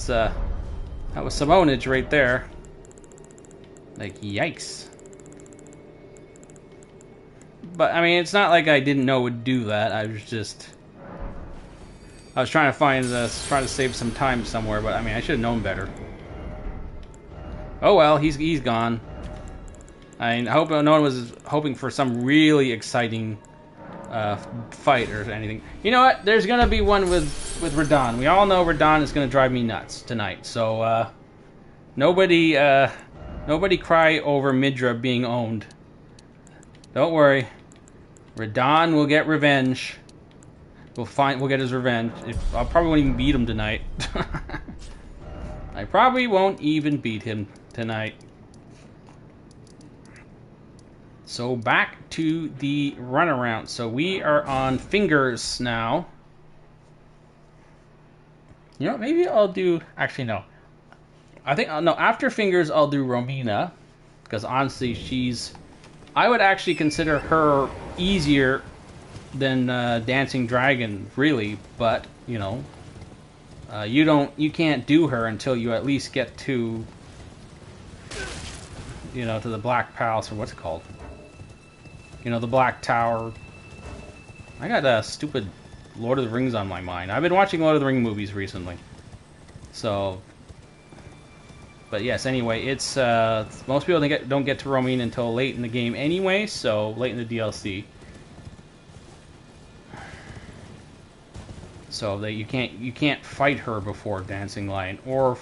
was some ownage right there. Like, yikes. But I mean, it's not like I didn't know it would do that. I was trying to save some time somewhere, but I mean, I should have known better. Oh well, he's gone. I mean, I hope no one was hoping for some really exciting fight or anything. You know what? There's gonna be one with Radahn. We all know Radahn is gonna drive me nuts tonight. So nobody cry over Midra being owned. Don't worry. Radahn will get revenge. We'll get his revenge. I probably won't even beat him tonight. I probably won't even beat him tonight. So back to the runaround. So we are on Fingers now. You know what, maybe I'll do... Actually, no. I think... No, after Fingers, I'll do Romina. Because honestly, she's... I would actually consider her easier than Dancing Dragon, really. But, you know... you can't do her until you at least get to... You know, to the Black Palace, or what's it called? You know, the Black Tower. I got stupid Lord of the Rings on my mind. I've been watching Lord of the Ring movies recently. So... But yes, anyway, it's... most people don't get to Romine until late in the game anyway, so late in the DLC. So that you can't fight her before Dancing Lion, or...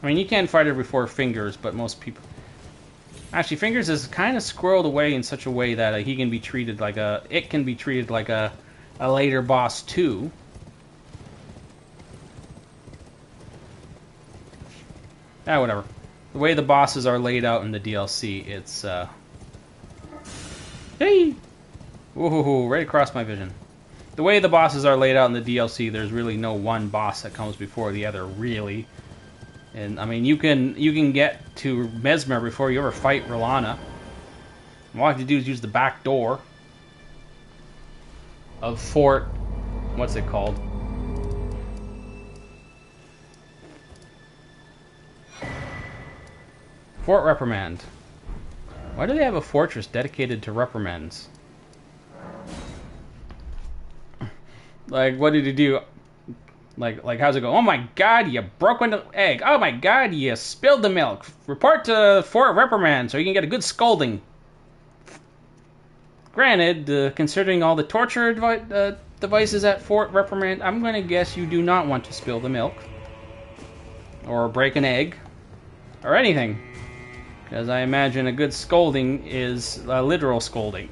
I mean, you can fight her before Fingers, but most people... Actually, Fingers is kind of squirreled away in such a way that he can be treated like a... It can be treated like a later boss, too. Ah, whatever. The way the bosses are laid out in the DLC, it's... Hey! Woohoo, right across my vision. The way the bosses are laid out in the DLC, there's really no one boss that comes before the other, really. And, I mean, you can get to Mesmer before you ever fight Rolana. And all you have to do is use the back door of Fort... What's it called? Fort Reprimand. Why do they have a fortress dedicated to reprimands? Like, what did he do? Like, how's it go? Oh my god, you broke into egg. Oh my god, you spilled the milk. Report to Fort Reprimand so you can get a good scolding. Granted, considering all the torture devices at Fort Reprimand, I'm going to guess you do not want to spill the milk. Or break an egg. Or anything. Because I imagine a good scolding is a literal scolding.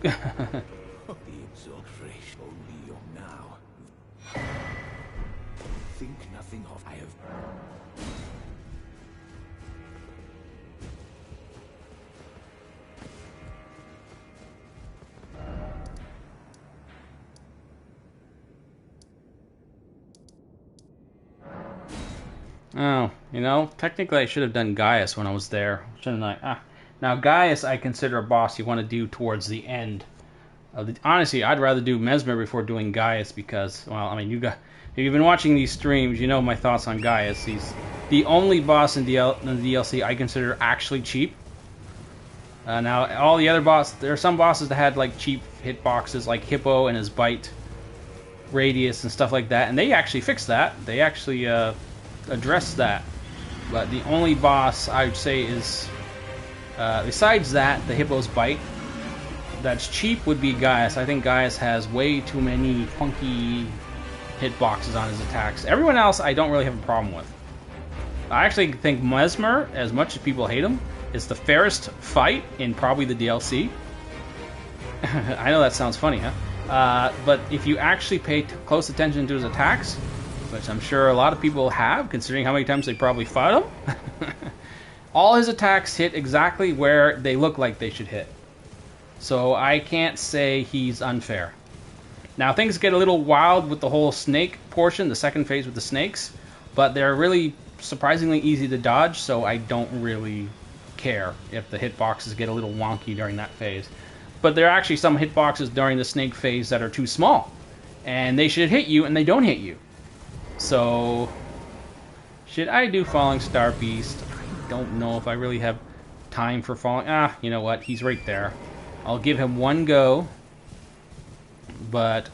Oh, you know, technically I should have done Gaius when I was there. Shouldn't I? Now, Gaius I consider a boss you want to do towards the end. Honestly, I'd rather do Mesmer before doing Gaius because, well, I mean, if you've been watching these streams, you know my thoughts on Gaius. He's the only boss in the DLC I consider actually cheap. Now, all the other bosses, there are some bosses that had, like, cheap hitboxes, like Hippo and his bite radius and stuff like that, and they actually fixed that. They actually, address that. But the only boss I would say is, besides that, the Hippo's bite, that's cheap would be Gaius. I think Gaius has way too many funky hitboxes on his attacks. Everyone else I don't really have a problem with. I actually think Mesmer, as much as people hate him, is the fairest fight in probably the DLC. I know that sounds funny, huh? But if you actually pay close attention to his attacks, which I'm sure a lot of people have, considering how many times they probably fought him. All his attacks hit exactly where they look like they should hit. So I can't say he's unfair. Now things get a little wild with the whole snake portion, the second phase with the snakes, but they're really surprisingly easy to dodge, so I don't really care if the hitboxes get a little wonky during that phase. But there are actually some hitboxes during the snake phase that are too small, and they should hit you, and they don't hit you. So, should I do Falling Star Beast? I don't know if I really have time for Falling... you know what? He's right there. I'll give him one go. But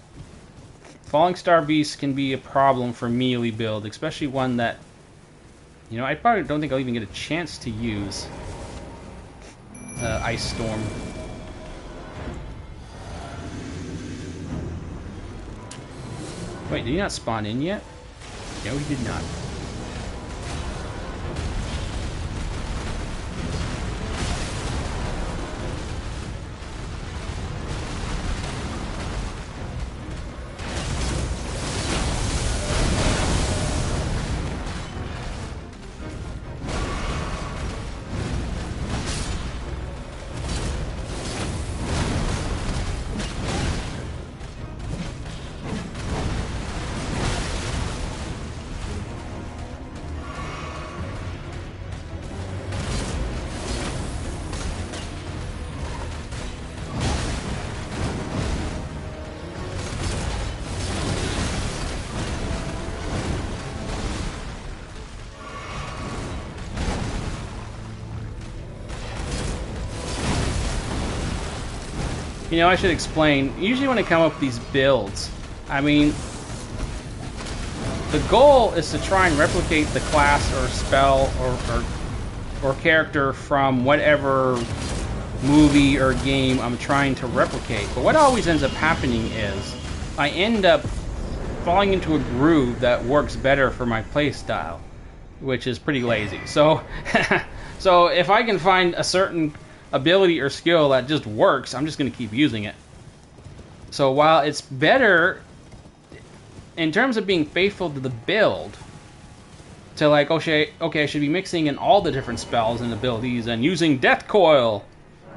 Falling Star Beast can be a problem for melee build, especially one that... You know, I probably don't think I'll even get a chance to use Ice Storm. Wait, did he not spawn in yet? No, he did not. You know, I should explain. Usually when I come up with these builds, I mean, the goal is to try and replicate the class or spell or character from whatever movie or game I'm trying to replicate. But what always ends up happening is I end up falling into a groove that works better for my playstyle, which is pretty lazy. So, so if I can find a certain ability or skill that just works, I'm just going to keep using it. So while it's better in terms of being faithful to the build, to like, okay, I should be mixing in all the different spells and abilities and using Death Coil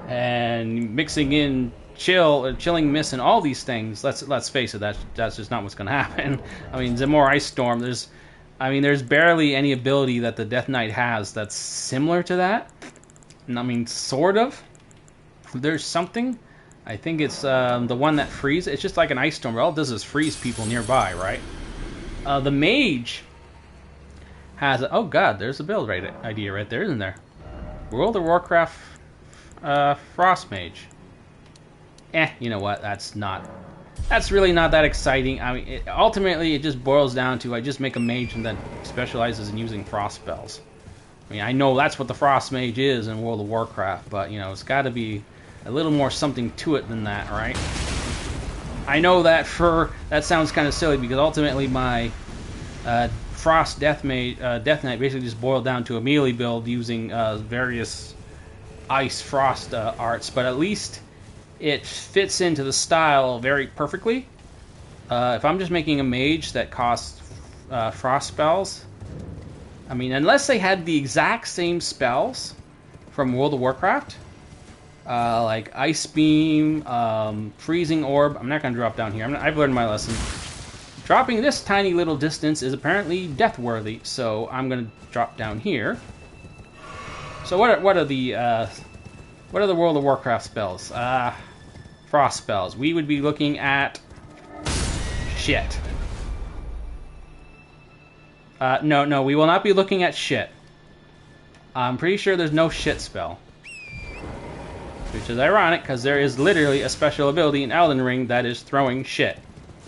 and mixing in Chilling Mist and all these things. Let's face it, that's just not what's going to happen. I mean, Zamor Ice Storm, there's barely any ability that the Death Knight has that's similar to that. I mean, sort of. There's something. I think it's the one that freezes. It's just like an ice storm. All it does is freeze people nearby, right? The mage has... oh god, there's a build idea right there, isn't there? World of Warcraft Frost Mage. You know what? That's really not that exciting. I mean, ultimately, it just boils down to I just make a mage and that specializes in using frost spells. I mean, I know that's what the Frost Mage is in World of Warcraft, but, you know, it's got to be a little more something to it than that, right? I know that that sounds kind of silly, because ultimately my Frost Death Knight basically just boiled down to a melee build using various Ice Frost arts, but at least it fits into the style very perfectly. If I'm just making a mage that costs Frost spells, I mean, unless they had the exact same spells from World of Warcraft, like Ice Beam, Freezing Orb. I'm not going to drop down here. I've learned my lesson. Dropping this tiny little distance is apparently death-worthy, so I'm going to drop down here. So what are the World of Warcraft spells? Frost spells. We would be looking at shit. No, we will not be looking at shit. I'm pretty sure there's no shit spell. Which is ironic, because there is literally a special ability in Elden Ring that is throwing shit.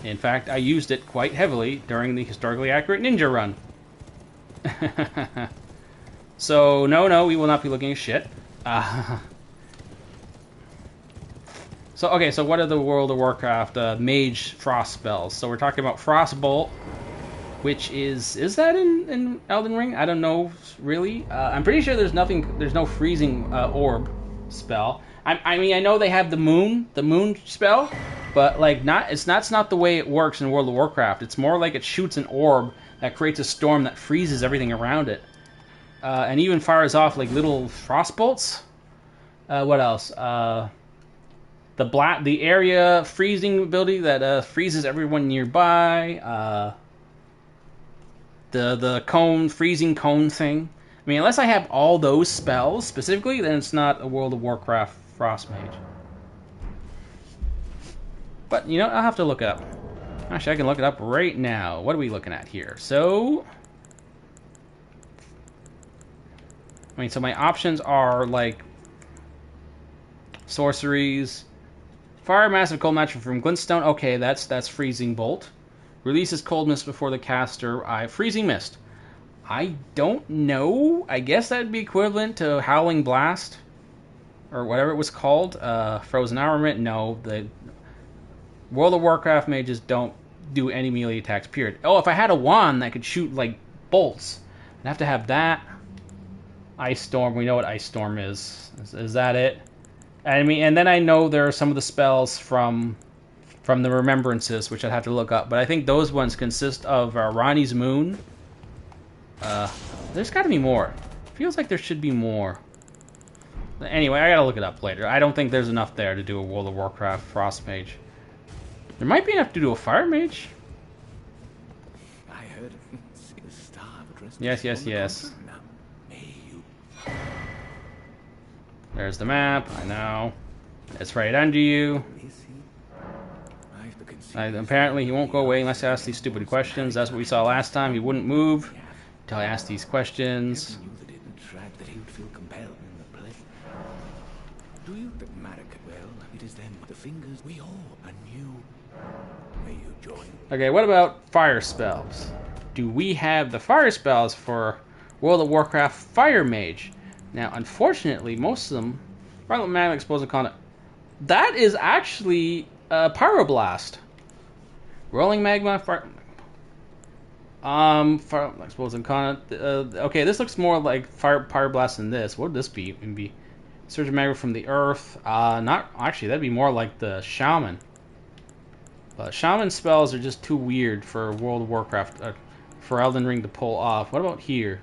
In fact, I used it quite heavily during the Historically Accurate Ninja run. So, no, we will not be looking at shit. So what are the World of Warcraft mage frost spells? So we're talking about Frostbolt, which is that in Elden Ring? I don't know, really. I'm pretty sure there's no freezing orb spell. I mean, I know they have the moon spell, but like that's not the way it works in World of Warcraft. It's more like it shoots an orb that creates a storm that freezes everything around it, and even fires off like little frost bolts. What else? The area freezing ability that freezes everyone nearby. The freezing cone thing. I mean, unless I have all those spells specifically, then it's not a World of Warcraft Frost Mage. But, you know, I'll have to look it up. Actually, I can look it up right now. What are we looking at here? So, I mean, so my options are, like, sorceries. Fire Massive Cold Match from Glintstone. Okay, that's Freezing Bolt. Releases coldness before the caster. Freezing Mist. I don't know. I guess that'd be equivalent to Howling Blast, or whatever it was called. Frozen Armament. No, the World of Warcraft mages don't do any melee attacks, period. Oh, if I had a wand that could shoot, like, bolts, I'd have to have that. Ice Storm. We know what Ice Storm is. Is that it? I mean, and then I know there are some of the spells from the Remembrances, which I'd have to look up. But I think those ones consist of Rani's Moon. There's got to be more. Feels like there should be more. Anyway, I gotta look it up later. I don't think there's enough there to do a World of Warcraft Frost Mage. There might be enough to do a Fire Mage. I heard the star addressed. Yes. There's the map. I know. It's right under you. Apparently, he won't go away unless I ask these stupid questions. That's what we saw last time. He wouldn't move until I asked these questions. Do you? But Marika, well, it is then the fingers. We all anew. May you join. Okay, what about fire spells? Do we have the fire spells for World of Warcraft Fire Mage? Now, unfortunately, most of them... Violent Magma Explosive Conduct. That is actually Pyroblast. Rolling Magma... Fire Explosive Conduct. Okay, this looks more like Pyroblast than this. What would this be? It'd be Surge of Magma from the Earth. Not... Actually, that'd be more like the Shaman. But Shaman spells are just too weird for World of Warcraft, for Elden Ring to pull off. What about here?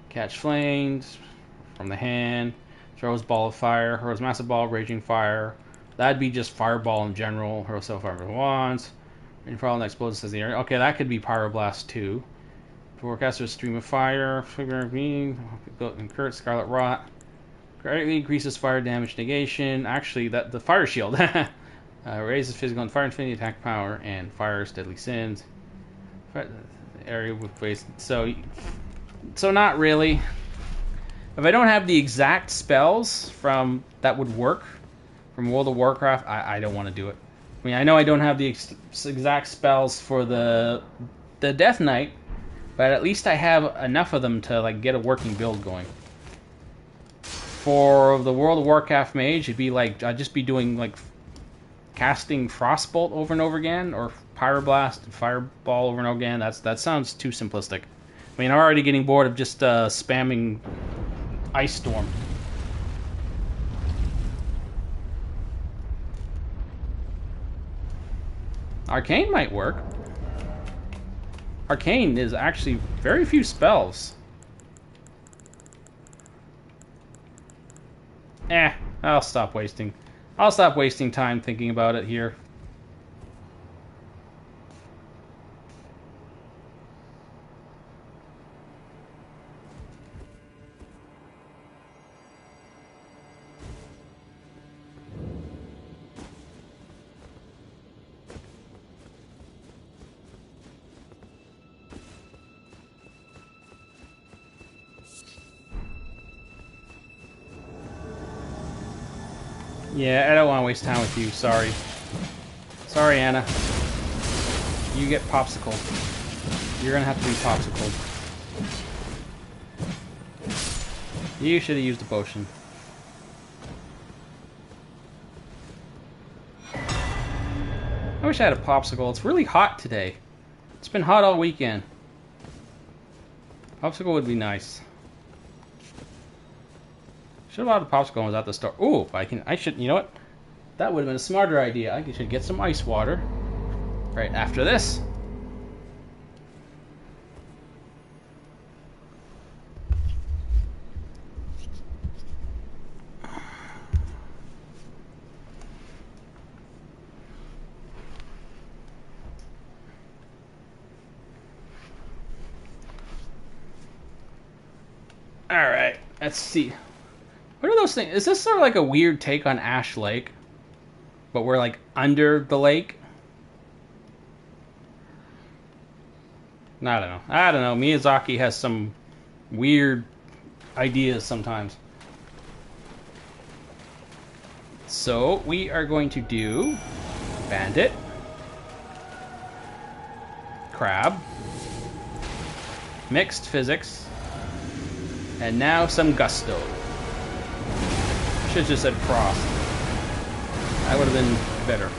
Catch Flames from the hand, throws Ball of Fire, hurls Massive Ball, Raging Fire. That'd be just Fireball in general. Hurls Self Fire once. And Fireball that explodes as the area. Okay, that could be Pyroblast too. Forecaster's Stream of Fire, Figure of Being, Incurred Scarlet Rot. Greatly increases fire damage negation. Actually, the Fire Shield. Raises physical and fire infinity attack power and fires deadly sins. Area with waste. So not really. If I don't have the exact spells from that would work from World of Warcraft, I don't want to do it. I mean, I know I don't have the exact spells for the Death Knight, but at least I have enough of them to like get a working build going. For the World of Warcraft Mage, it'd be like I'd just be doing like casting Frostbolt over and over again, or Pyroblast and Fireball over and over again. That sounds too simplistic. I mean, I'm already getting bored of just spamming Ice Storm. Arcane might work. Arcane is actually very few spells. I'll stop wasting time thinking about it here. Yeah, I don't want to waste time with you. Sorry. Sorry, Anna. You get popsicle. You're gonna have to be popsicle. You should have used a potion. I wish I had a popsicle. It's really hot today. It's been hot all weekend. Popsicle would be nice. Should have bought a popsicle when I was at the store. Ooh, I should, you know what? That would have been a smarter idea. I should get some ice water right after this. Alright, let's see. What are those things? Is this sort of like a weird take on Ash Lake? But we're like under the lake? I don't know. I don't know. Miyazaki has some weird ideas sometimes. So we are going to do Bandit, Crab, Mixed Physics, and now some Gusto. Should have just said Frost. That would have been better.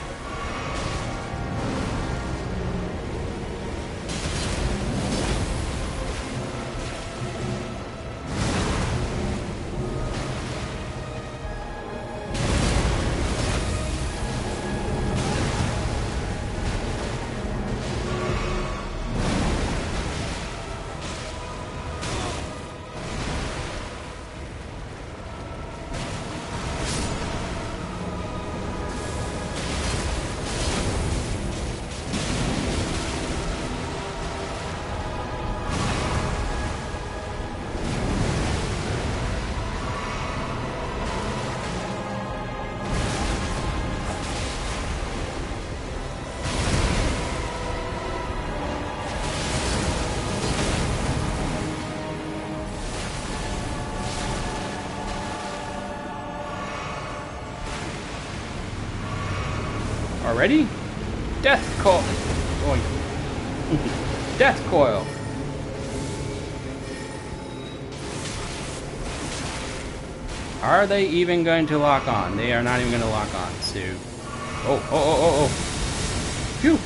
Already? Death coil. Oh. Death coil. Are they even going to lock on? They are not even going to lock on. So, oh. Phew.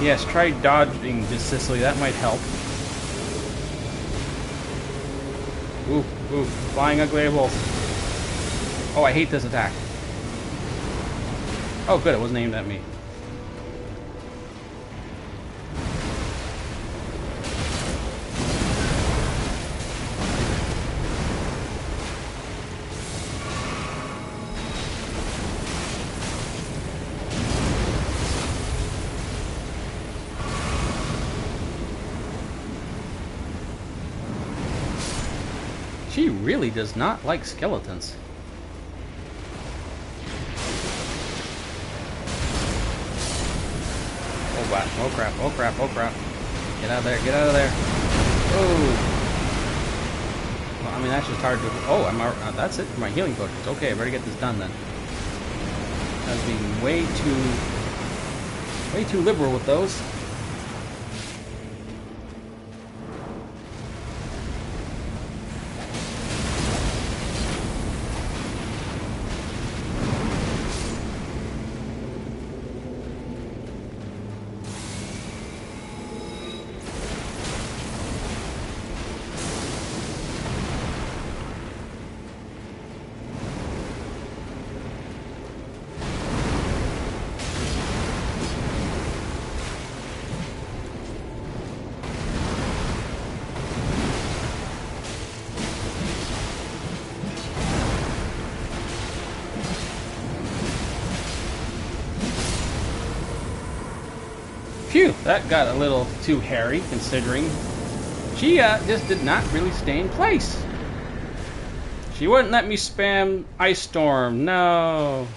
Yes, try dodging this, Sicily. That might help. Ooh, flying ugly wolf. Oh, I hate this attack. Oh, good, it wasn't aimed at me. She really does not like skeletons. Oh crap. Get out of there, Oh! Well, I mean, that's just hard to... Oh, that's it for my healing potions. Okay, I better get this done then. I was being way too liberal with those. Phew, that got a little too hairy, considering she just did not really stay in place. She wouldn't let me spam Ice Storm, no.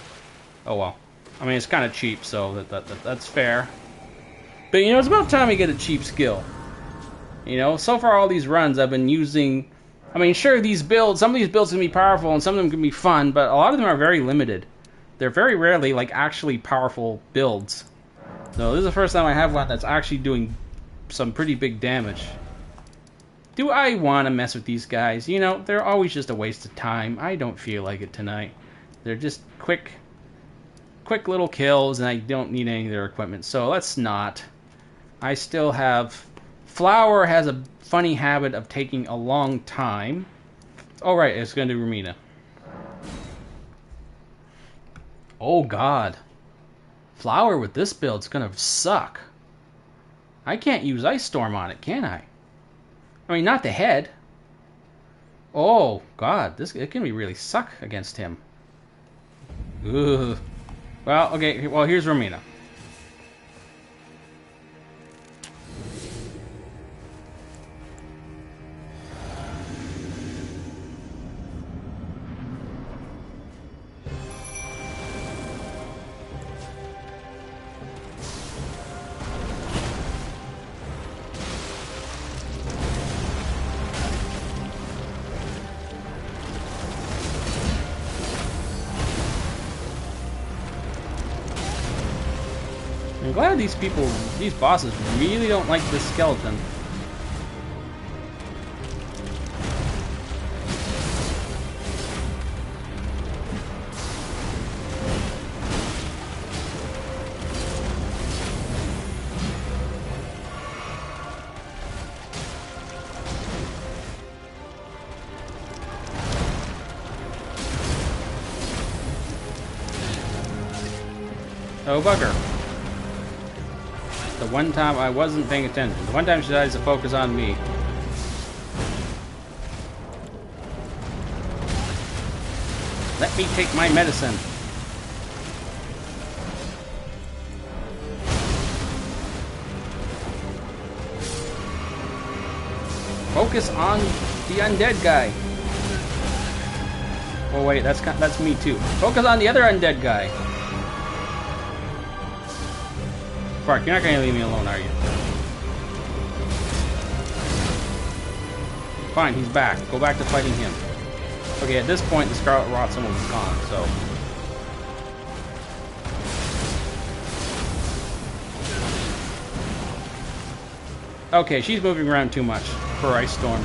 Oh well. I mean, it's kind of cheap, so that's fair. But you know, it's about time we get a cheap skill. You know, so far all these runs I've been using... I mean, sure, these builds, some of these builds can be powerful and some of them can be fun, but a lot of them are very limited. They're very rarely, like, actually powerful builds. So this is the first time I have one that's actually doing some pretty big damage. Do I want to mess with these guys? You know, they're always just a waste of time. I don't feel like it tonight. They're just quick little kills, and I don't need any of their equipment. So let's not. I still have... Flower has a funny habit of taking a long time. Oh, right, it's going to do Romina. Oh, God. Flower with this build's gonna suck. I can't use Ice Storm on it, can I? I mean, not the head. Oh, God, it can really suck against him. Ugh. Well, okay, well, here's Romina. I'm glad these bosses really don't like this skeleton. Oh, bugger. The one time I wasn't paying attention. The one time she decides to focus on me. Let me take my medicine. Focus on the undead guy. Oh wait, that's me too. Focus on the other undead guy. Bark, you're not gonna leave me alone, are you? Fine, he's back. Go back to fighting him. Okay, at this point, the Scarlet Rot symbol is gone, so... Okay, she's moving around too much for Ice Storm.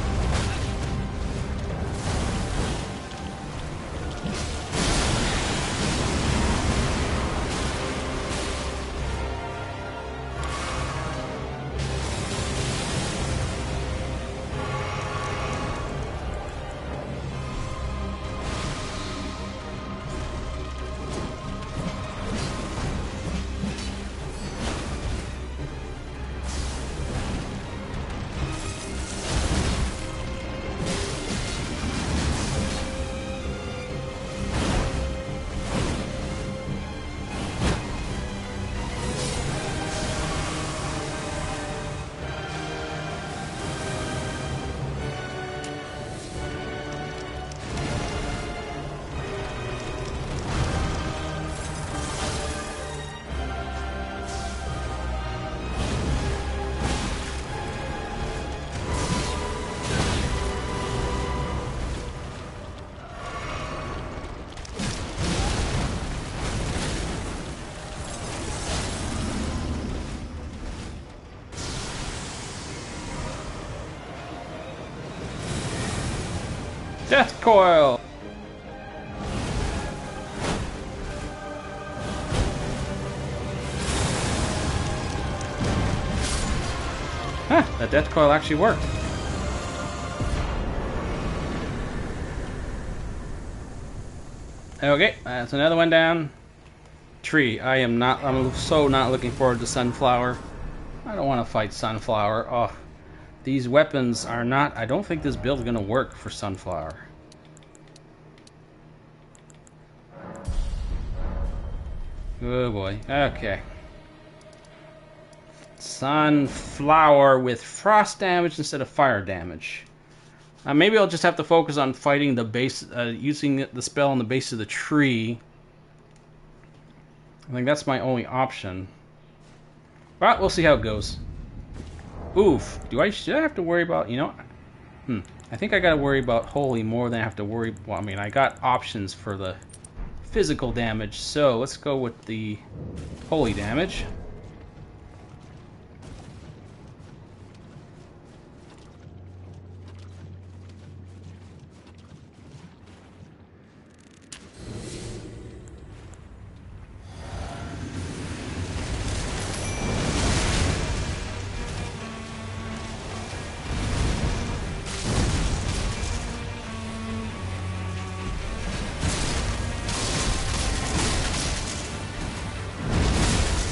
Death Coil! Huh, that Death Coil actually worked. Okay, that's another one down. Tree. I'm so not looking forward to Sunflower. I don't want to fight Sunflower. Oh, these weapons are not... I don't think this build is going to work for Sunflower. Oh boy. Okay. Sunflower with frost damage instead of fire damage. Maybe I'll just have to focus on fighting the base, using the spell on the base of the tree. I think that's my only option. But we'll see how it goes. Oof. Should I have to worry about, you know... I think I gotta worry about Holy more than I have to worry... Well, I mean, I got options for the physical damage, so let's go with the Holy damage.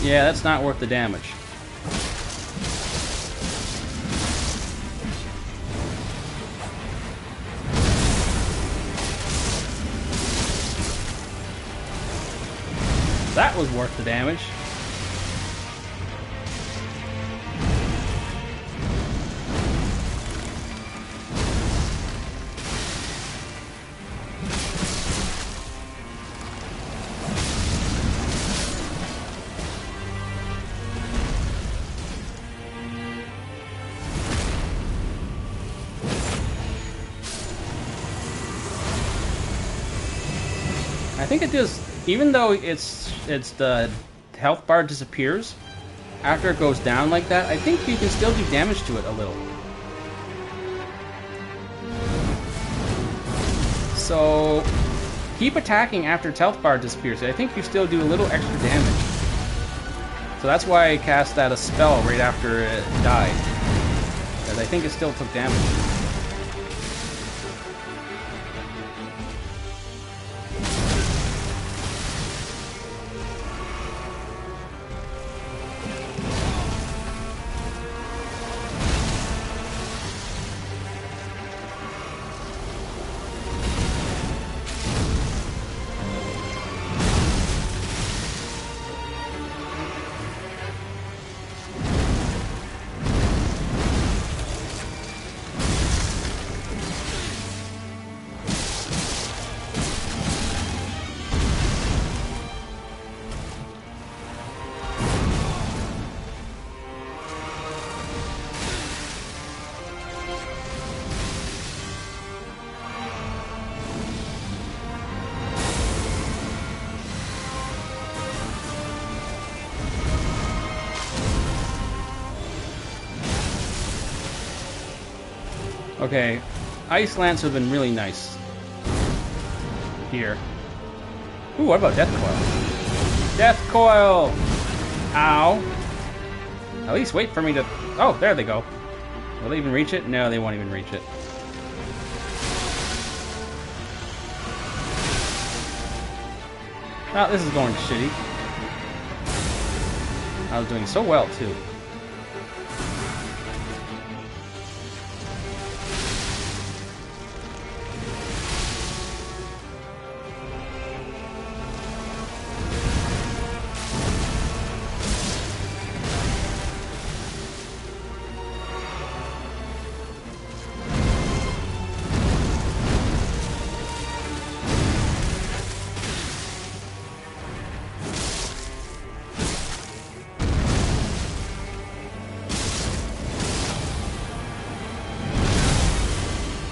Yeah, that's not worth the damage. That was worth the damage. I think it does, even though it's the health bar disappears after it goes down like that, I think you can still do damage to it a little. So keep attacking after its health bar disappears. I think you still do a little extra damage. So that's why I cast that a spell right after it died, because I think it still took damage. Okay, Ice Lance would have been really nice here. Ooh, what about Death Coil? Death Coil! Ow. At least wait for me to... Oh, there they go. Will they even reach it? No, they won't even reach it. Oh, this is going shitty. I was doing so well, too.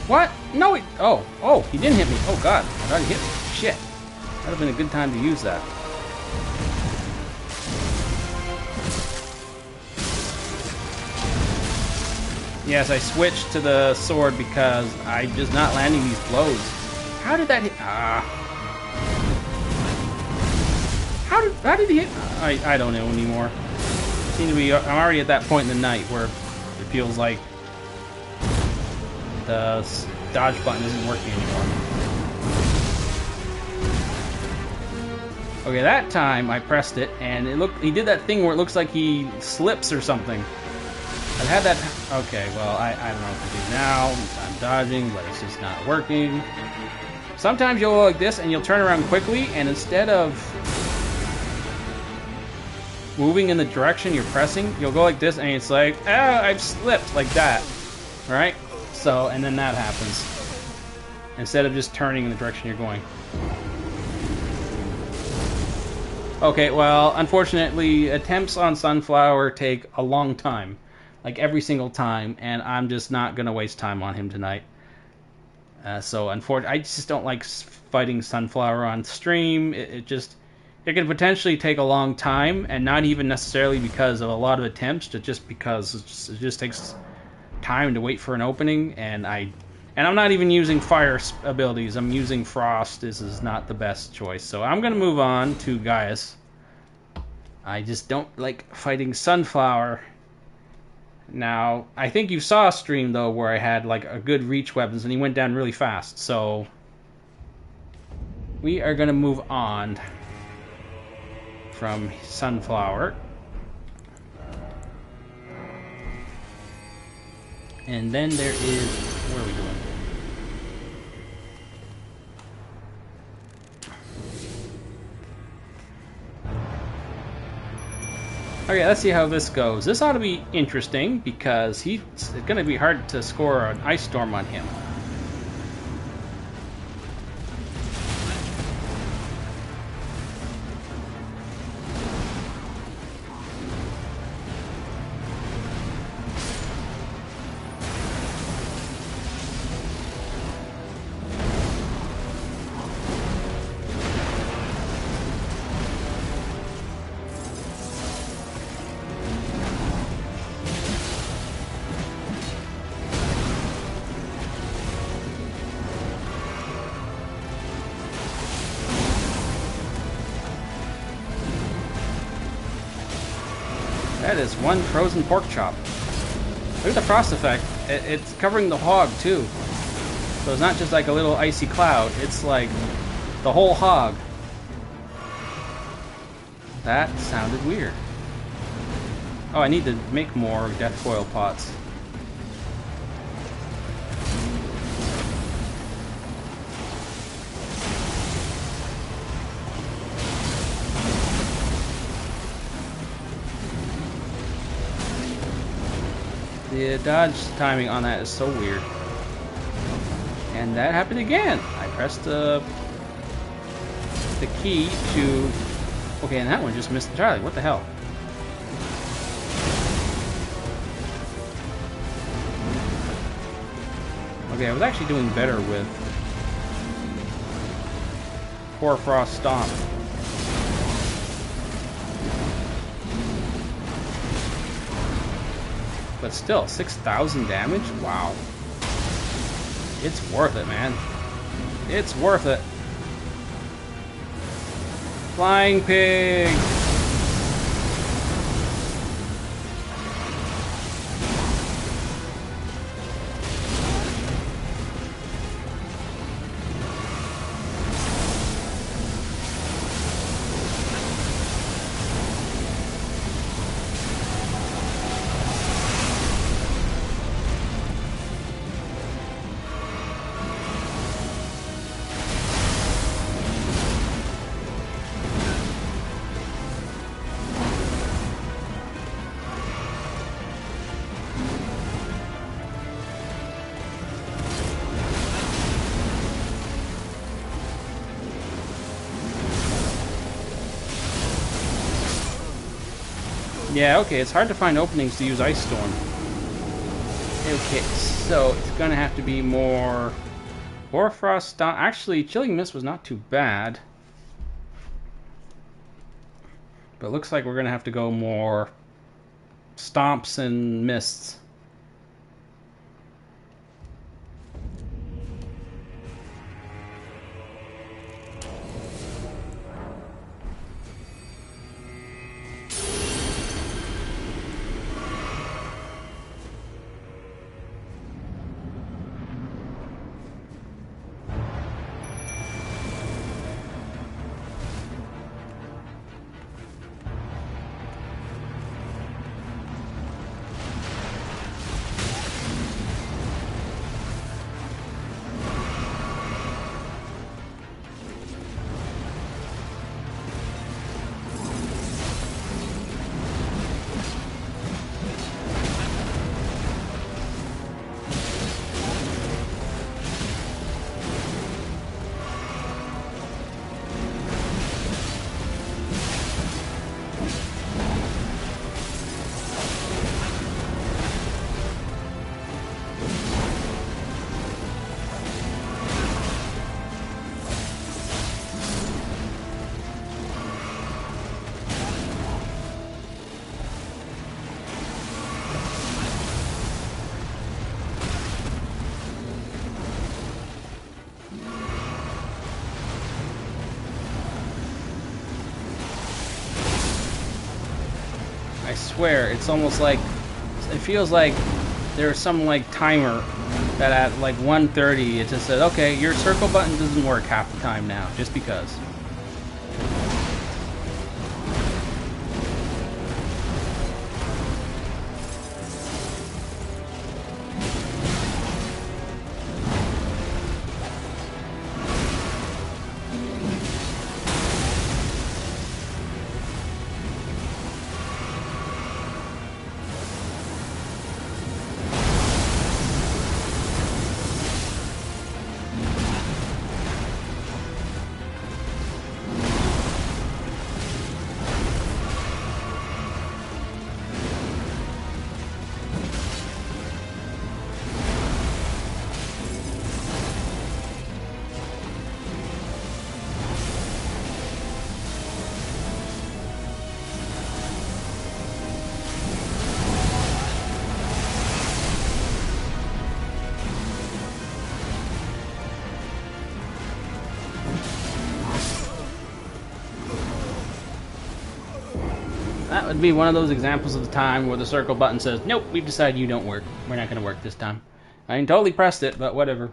What? No, oh, he didn't hit me. Oh, God. I thought he hit me. Shit. That would have been a good time to use that. Yes, I switched to the sword because I'm just not landing these blows. How did that hit? How did he hit? I don't know anymore. Seem to be. I'm already at that point in the night where it feels like the dodge button isn't working anymore. Okay, that time I pressed it, and he did that thing where it looks like he slips or something. I've had that... Okay, well, I don't know what to do now. I'm dodging, but it's just not working. Sometimes you'll go like this, and you'll turn around quickly, and instead of moving in the direction you're pressing, you'll go like this, and it's like, oh, I've slipped, like that. Alright? So, and then that happens. Instead of just turning in the direction you're going. Okay, well, unfortunately, attempts on Sunflower take a long time. Like, every single time, and I'm just not going to waste time on him tonight. So, unfortunately, I just don't like fighting Sunflower on stream. It can potentially take a long time, and not even necessarily because of a lot of attempts, but just because it just takes time to wait for an opening, and I'm not even using fire abilities. I'm using frost. This is not the best choice. So I'm going to move on to Gaius. I just don't like fighting Sunflower. Now, I think you saw a stream, though, where I had like a good reach weapons, and he went down really fast. So we are going to move on from Sunflower. And then there is... What are we doing? Okay, let's see how this goes. This ought to be interesting because it's going to be hard to score an Ice Storm on him. That is one frozen pork chop. Look at the frost effect. It's covering the hog, too. So it's not just like a little icy cloud. It's like the whole hog. That sounded weird. Oh, I need to make more death foil pots. The dodge timing on that is so weird. And that happened again. I pressed the key to... Okay, and that one just missed entirely. What the hell? Okay, I was actually doing better with Hoarfrost Stomp. But still, 6,000 damage? Wow. It's worth it, man. It's worth it. Flying pig! Yeah, okay, it's hard to find openings to use Ice Storm. Okay, so it's gonna have to be more... Warfrost... Actually, Chilling Mist was not too bad. But it looks like we're gonna have to go more... Stomps and Mists. I swear, it's almost like... It feels like there's some, like, timer that at, like, 1:30 it just says, okay, your circle button doesn't work half the time now, just because. That would be one of those examples of the time where the circle button says, nope, we've decided you don't work. We're not going to work this time. I totally pressed it, but whatever.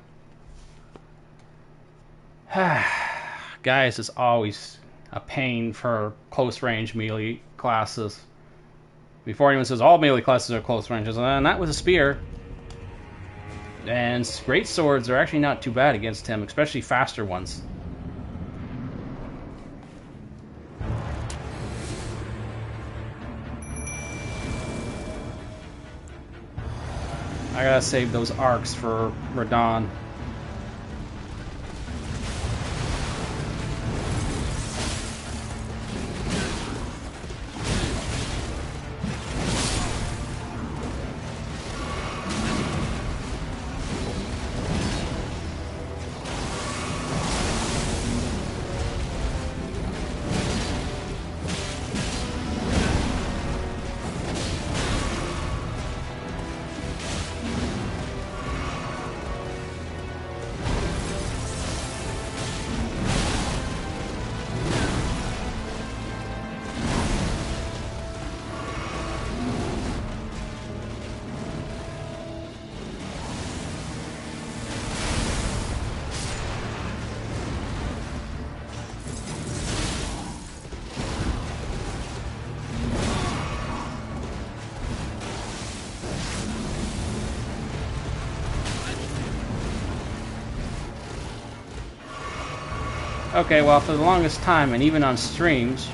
Guys, it's always a pain for close range melee classes. Before anyone says all melee classes are close ranges, and that was a spear. And great swords are actually not too bad against him, especially faster ones. I gotta save those arcs for Radon. Okay, well, for the longest time, and even on streams,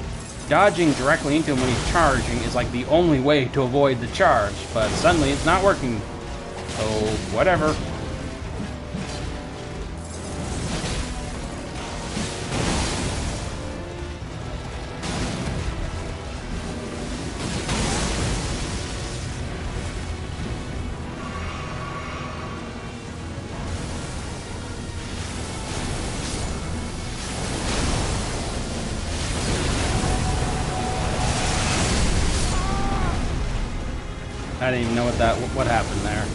dodging directly into him when he's charging is like the only way to avoid the charge, but suddenly it's not working. So, whatever. I didn't even know what happened there.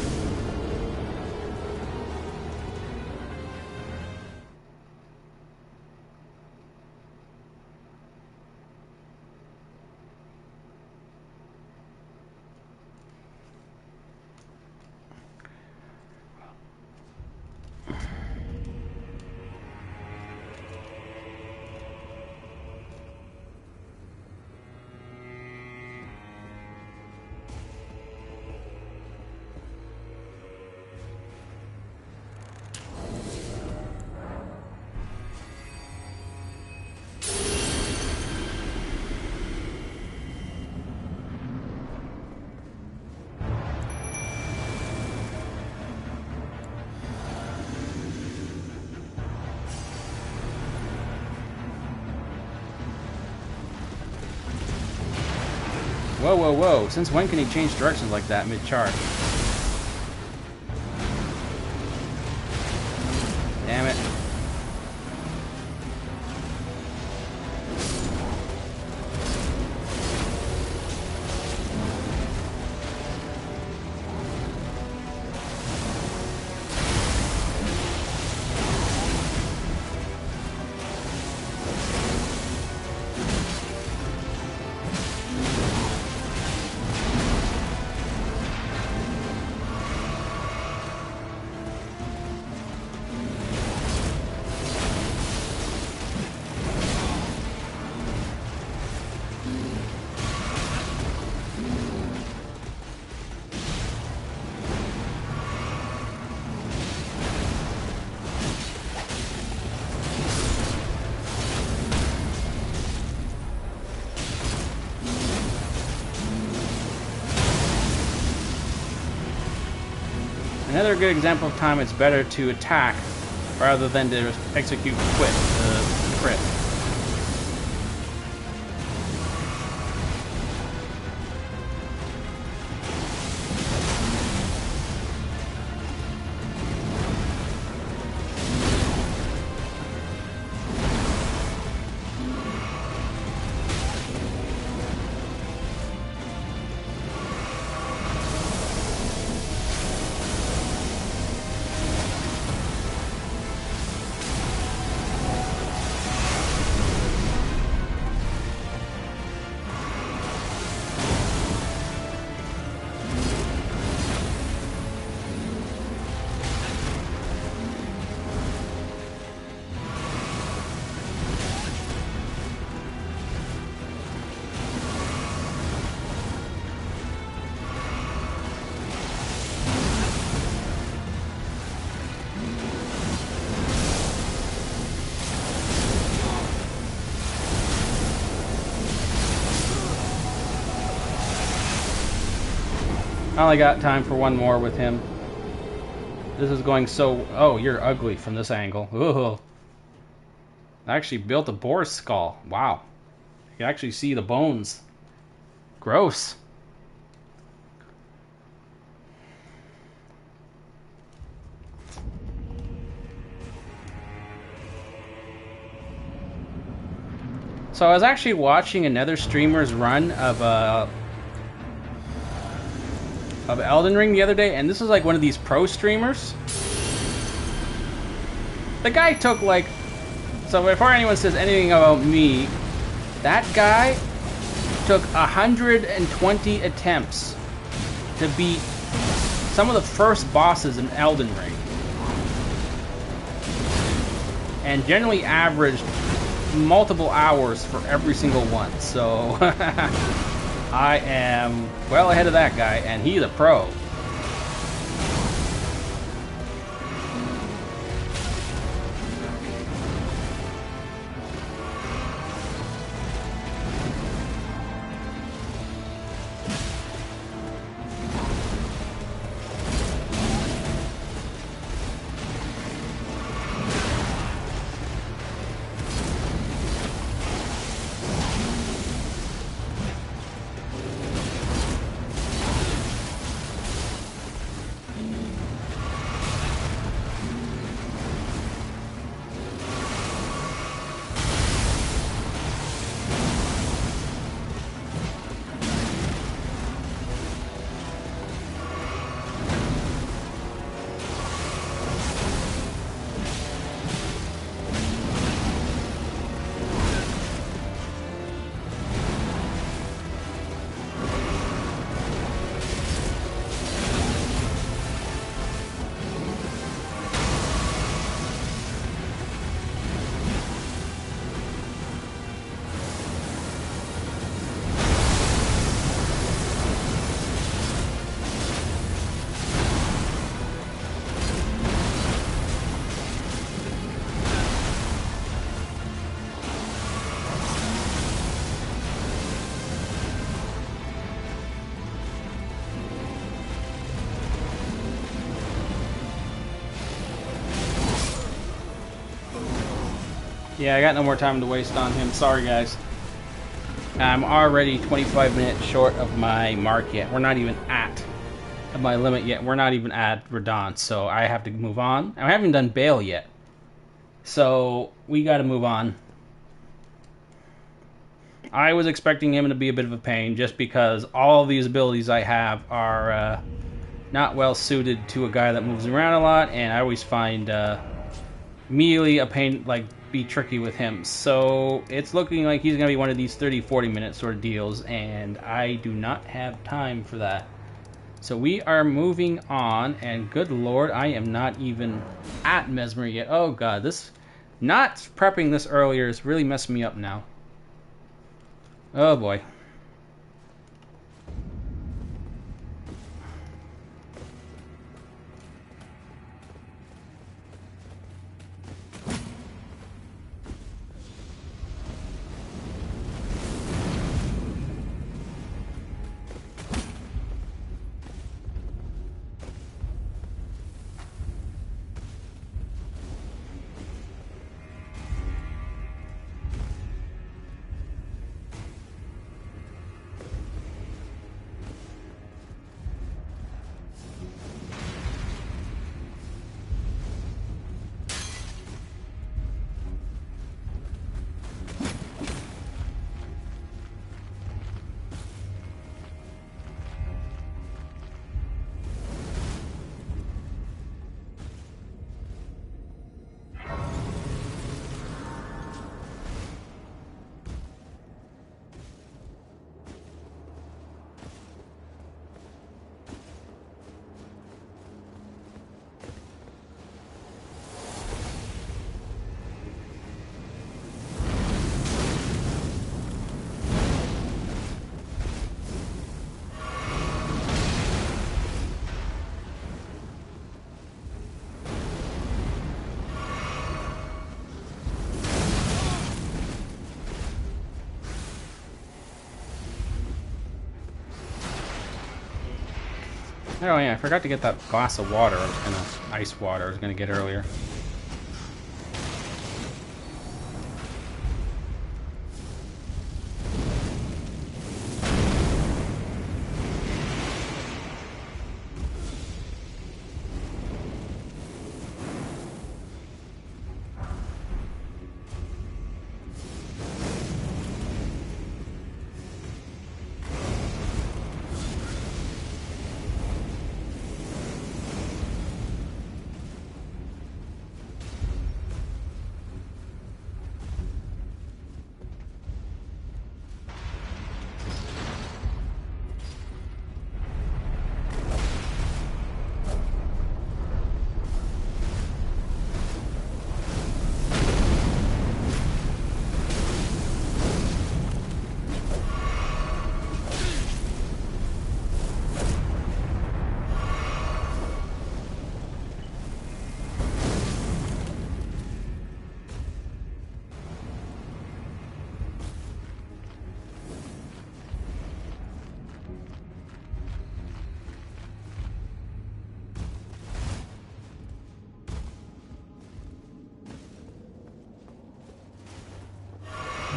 Whoa, whoa, whoa. Since when can he change directions like that mid-charge? Damn it. Another good example of time it's better to attack rather than to execute crit. I only got time for one more with him. This is going so... Oh, you're ugly from this angle. Ugh. I actually built a boar skull. Wow. You can actually see the bones. Gross. So I was actually watching another streamer's run of Elden Ring the other day, and this was like one of these pro streamers. The guy took like... So before anyone says anything about me, that guy took 120 attempts to beat some of the first bosses in Elden Ring. And generally averaged multiple hours for every single one. So I am well ahead of that guy, and he's a pro. Yeah, I got no more time to waste on him. Sorry, guys. I'm already 25 minutes short of my mark yet. We're not even at my limit yet. We're not even at Radon, so I have to move on. I haven't done Bale yet. So, we gotta move on. I was expecting him to be a bit of a pain just because all of these abilities I have are not well suited to a guy that moves around a lot, and I always find melee a pain, like, be tricky with him. So it's looking like he's going to be one of these 30-40 minute sort of deals, and I do not have time for that. So we are moving on, and good lord, I am not even at Mesmer yet. Oh god, this... Not prepping this earlier is really messing me up now. Oh boy. Oh yeah, I forgot to get that glass of water. I was gonna... ice water I was gonna get earlier.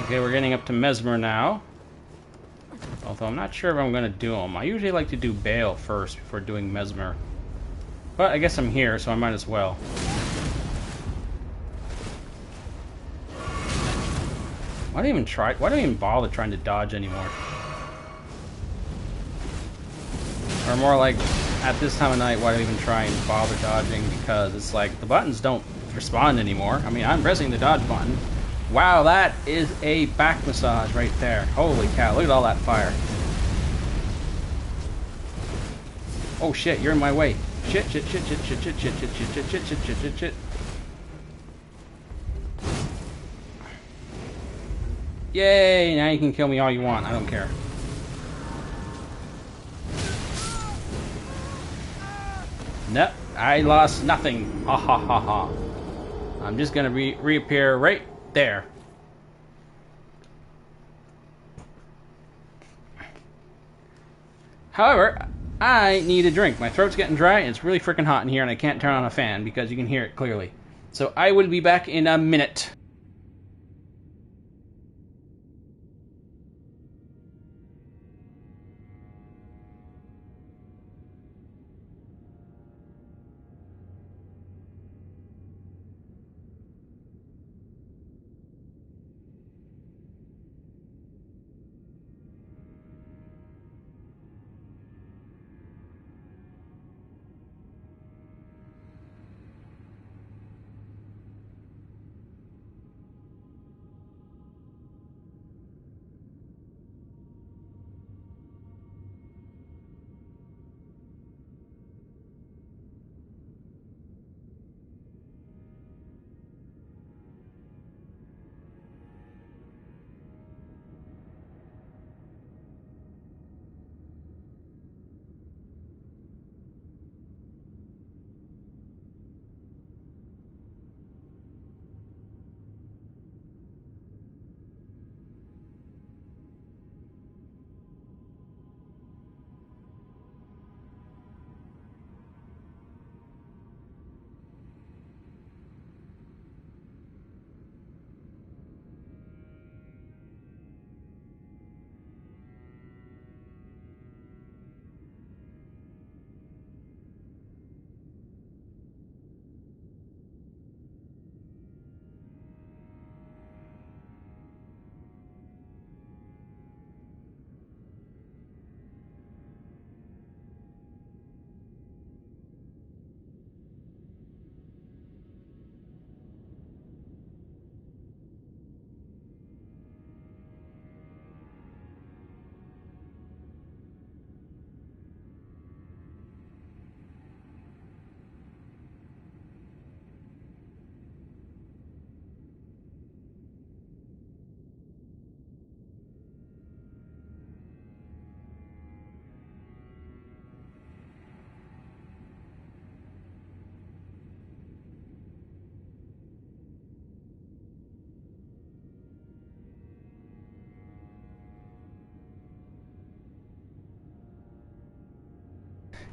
Okay, we're getting up to Mesmer now. Although I'm not sure if I'm going to do them. I usually like to do Bale first before doing Mesmer. But I guess I'm here, so I might as well. Why do I even try? Why do I even bother trying to dodge anymore? Or more like, at this time of night, why do I even try and bother dodging? Because it's like, the buttons don't respond anymore. I mean, I'm pressing the dodge button. Wow, that is a back massage right there. Holy cow, look at all that fire. Oh shit, you're in my way. Shit, shit, shit, shit, shit, shit, shit, shit, shit, shit, shit, shit, shit, shit, shit. Yay, now you can kill me all you want, I don't care. Nope, I lost nothing. Ha ha ha ha. I'm just gonna reappear right there. However, I need a drink. My throat's getting dry and it's really freaking hot in here and I can't turn on a fan because you can hear it clearly. So I will be back in a minute.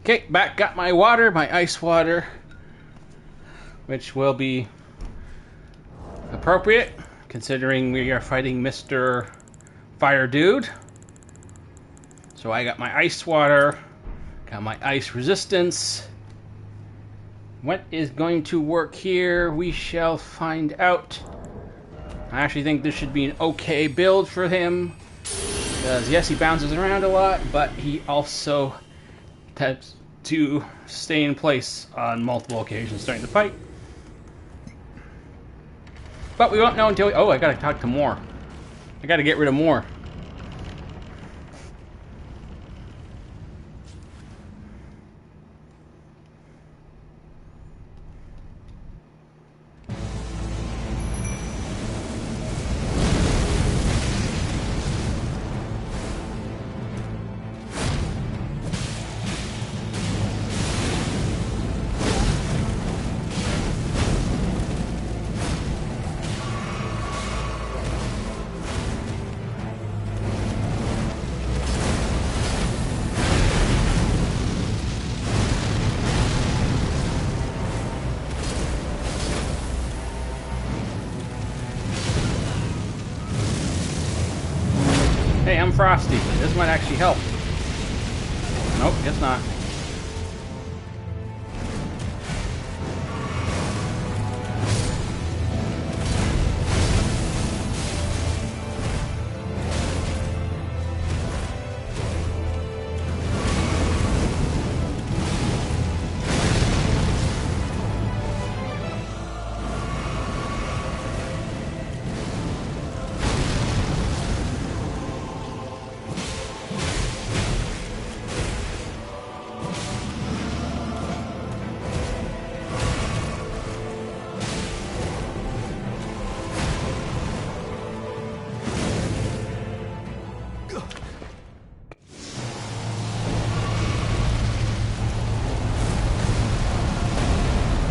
Okay, back got my water, my ice water, which will be appropriate considering we are fighting Mr. Fire Dude. So I got my ice water, got my ice resistance. What is going to work here? We shall find out. I actually think this should be an okay build for him. Because yes, he bounces around a lot, but he also tends to stay in place on multiple occasions during the fight. But we won't know until... Oh, I gotta talk to Moore. I gotta get rid of Moore. Hey, I'm Frosty. This might actually help. Nope, guess not.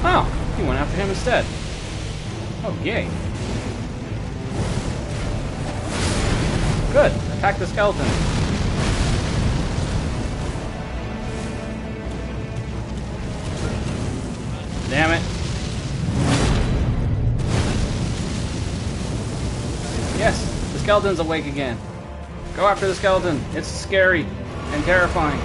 Oh, he went after him instead. Oh, yay. Good. Attack the skeleton. Damn it. Yes, the skeleton's awake again. Go after the skeleton. It's scary and terrifying.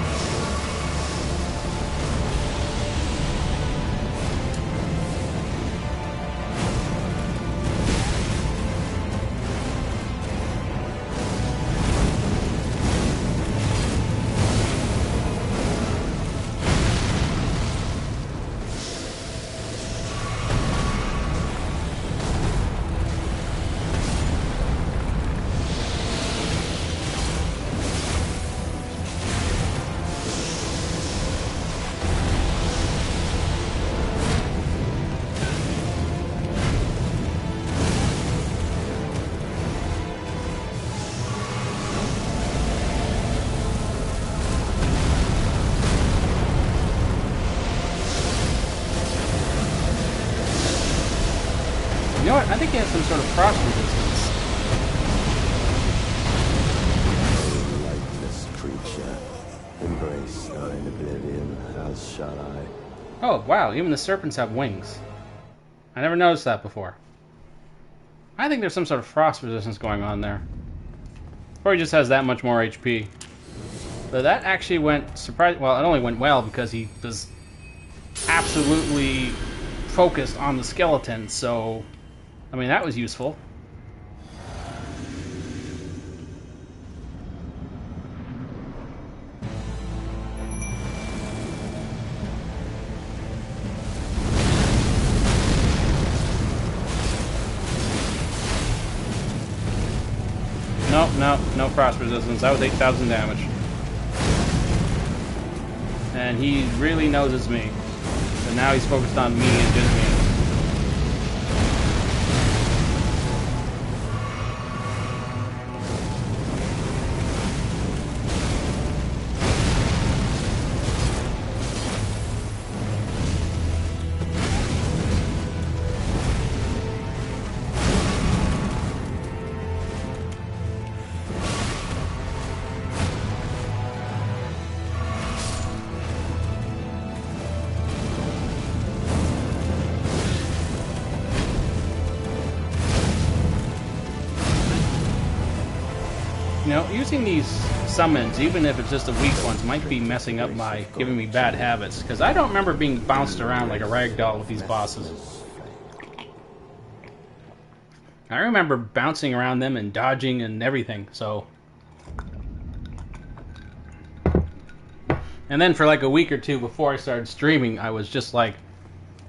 You know what? I think he has some sort of frost resistance. Lightless creature, embrace thine oblivion, as shall I. Oh, wow. Even the serpents have wings. I never noticed that before. I think there's some sort of frost resistance going on there. Or he just has that much more HP. But that actually went surprising. Well, it only went well because he was absolutely focused on the skeleton, so... I mean, that was useful. No frost resistance. That was 8,000 damage. And he really knows it's me. So now he's focused on me and just me. You know, using these summons, even if it's just the weak ones, might be messing up my, giving me bad habits. Because I don't remember being bounced around like a ragdoll with these bosses. I remember bouncing around them and dodging and everything, so... And then for like a week or two before I started streaming, I was just like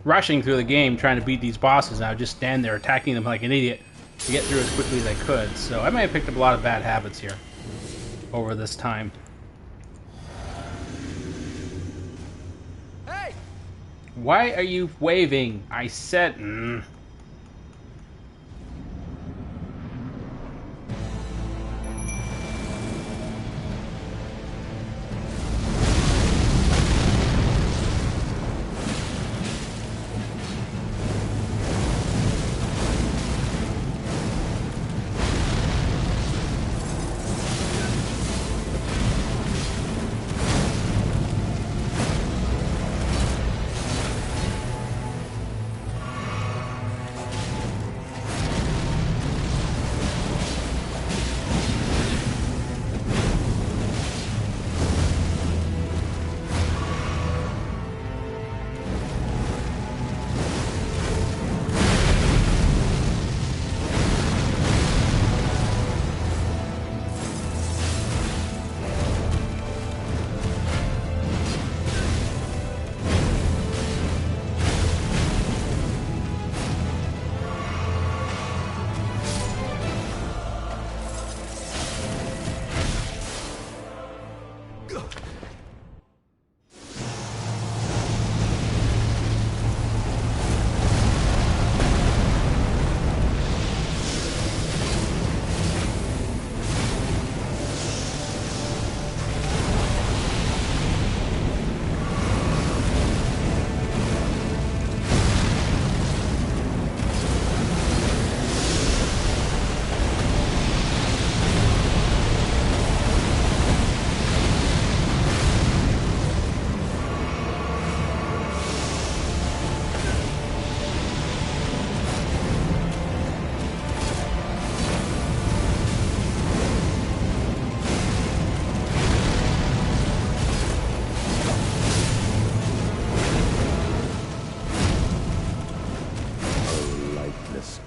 rushing through the game trying to beat these bosses, and I would just stand there attacking them like an idiot to get through as quickly as I could. So I may have picked up a lot of bad habits here over this time. Hey! Why are you waving? I said...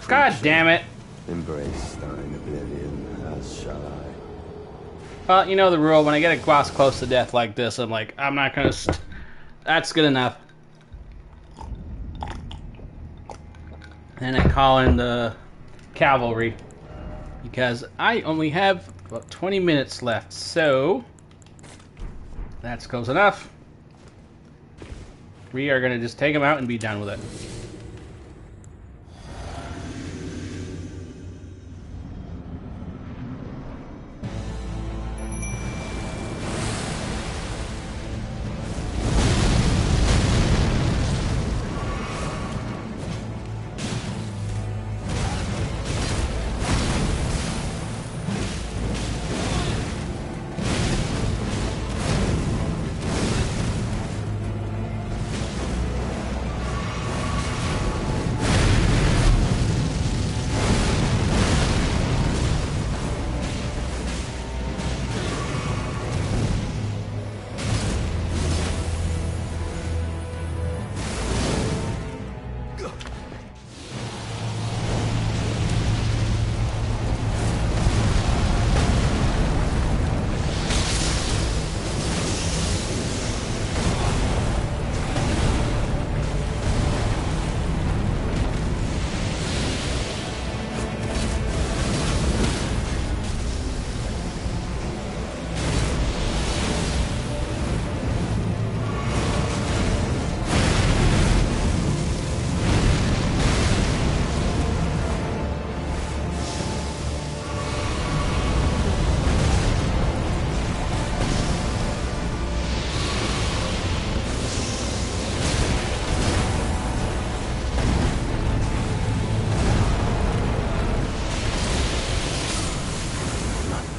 God damn it. Embrace thine oblivion, as shall I. Well, you know the rule. When I get a boss close to death like this, I'm like, I'm not gonna... That's good enough. And I call in the cavalry. Because I only have about 20 minutes left, so... That's close enough. We are gonna just take him out and be done with it.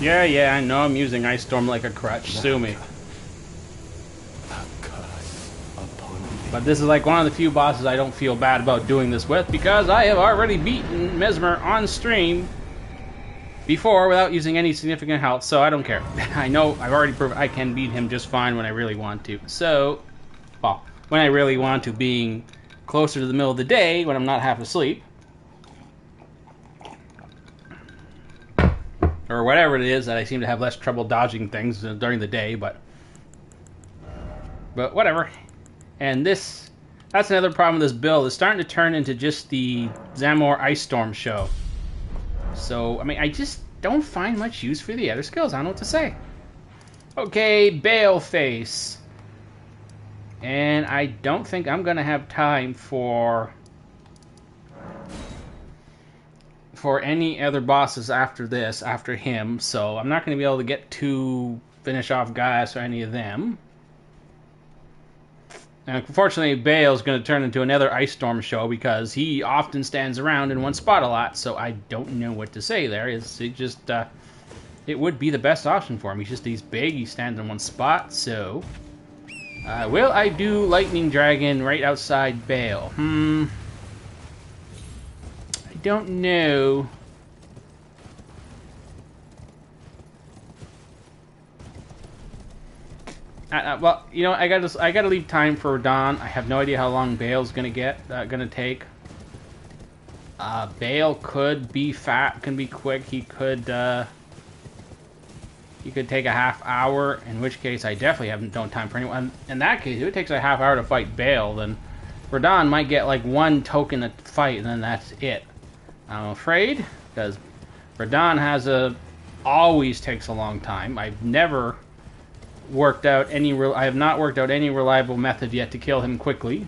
Yeah, I know I'm using Ice Storm like a crutch. Sue me. But this is like one of the few bosses I don't feel bad about doing this with, because I have already beaten Mesmer on stream before without using any significant health, so I don't care. I know I've already proven I can beat him just fine when I really want to. So, well, when I really want to, being closer to the middle of the day when I'm not half asleep. Or whatever it is that I seem to have less trouble dodging things during the day, but whatever. And that's another problem with this build. It's starting to turn into just the Zamor Ice Storm show. So, I mean, I just don't find much use for the other skills. I don't know what to say. Okay, Baleface. And I don't think I'm going to have time for any other bosses after this, after him. So I'm not going to be able to get to finish off Gaius or any of them. And unfortunately, Bale's going to turn into another Ice Storm show because he often stands around in one spot a lot, so I don't know what to say there. It would be the best option for him. He's big, he stands in one spot, so... will I do Lightning Dragon right outside Bale? I don't know. Well, you know, I gotta leave time for Radahn. I have no idea how long Bale's gonna take. Bale could be can be quick. He could take a half hour. In which case, I definitely don't time for anyone. In that case, if it takes a half hour to fight Bale, then Radahn might get like one token to fight, and then that's it. I'm afraid, because Radahn always takes a long time. I have not worked out any reliable method yet to kill him quickly.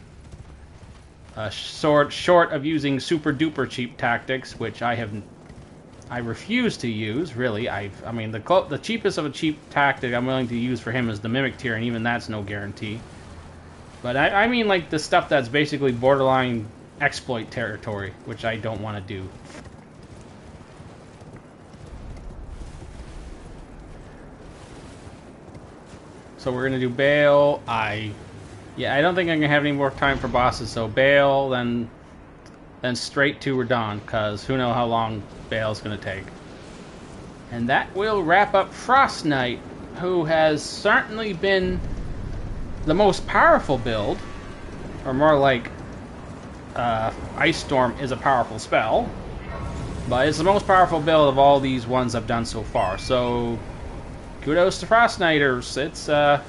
Short of using super duper cheap tactics, which I refuse to use. Really, I mean the cheapest of a cheap tactic I'm willing to use for him is the Mimic Tier, and even that's no guarantee. But I mean like the stuff that's basically borderline exploit territory, which I don't want to do. So we're gonna do Bale. I don't think I'm gonna have any more time for bosses. So Bale, then straight to Radahn, because who knows how long Bale's gonna take. And that will wrap up Frost Knight, who has certainly been the most powerful build, or more like Ice Storm is a powerful spell, but it's the most powerful build of all these ones I've done so far. So kudos to Frost Knighters. It's I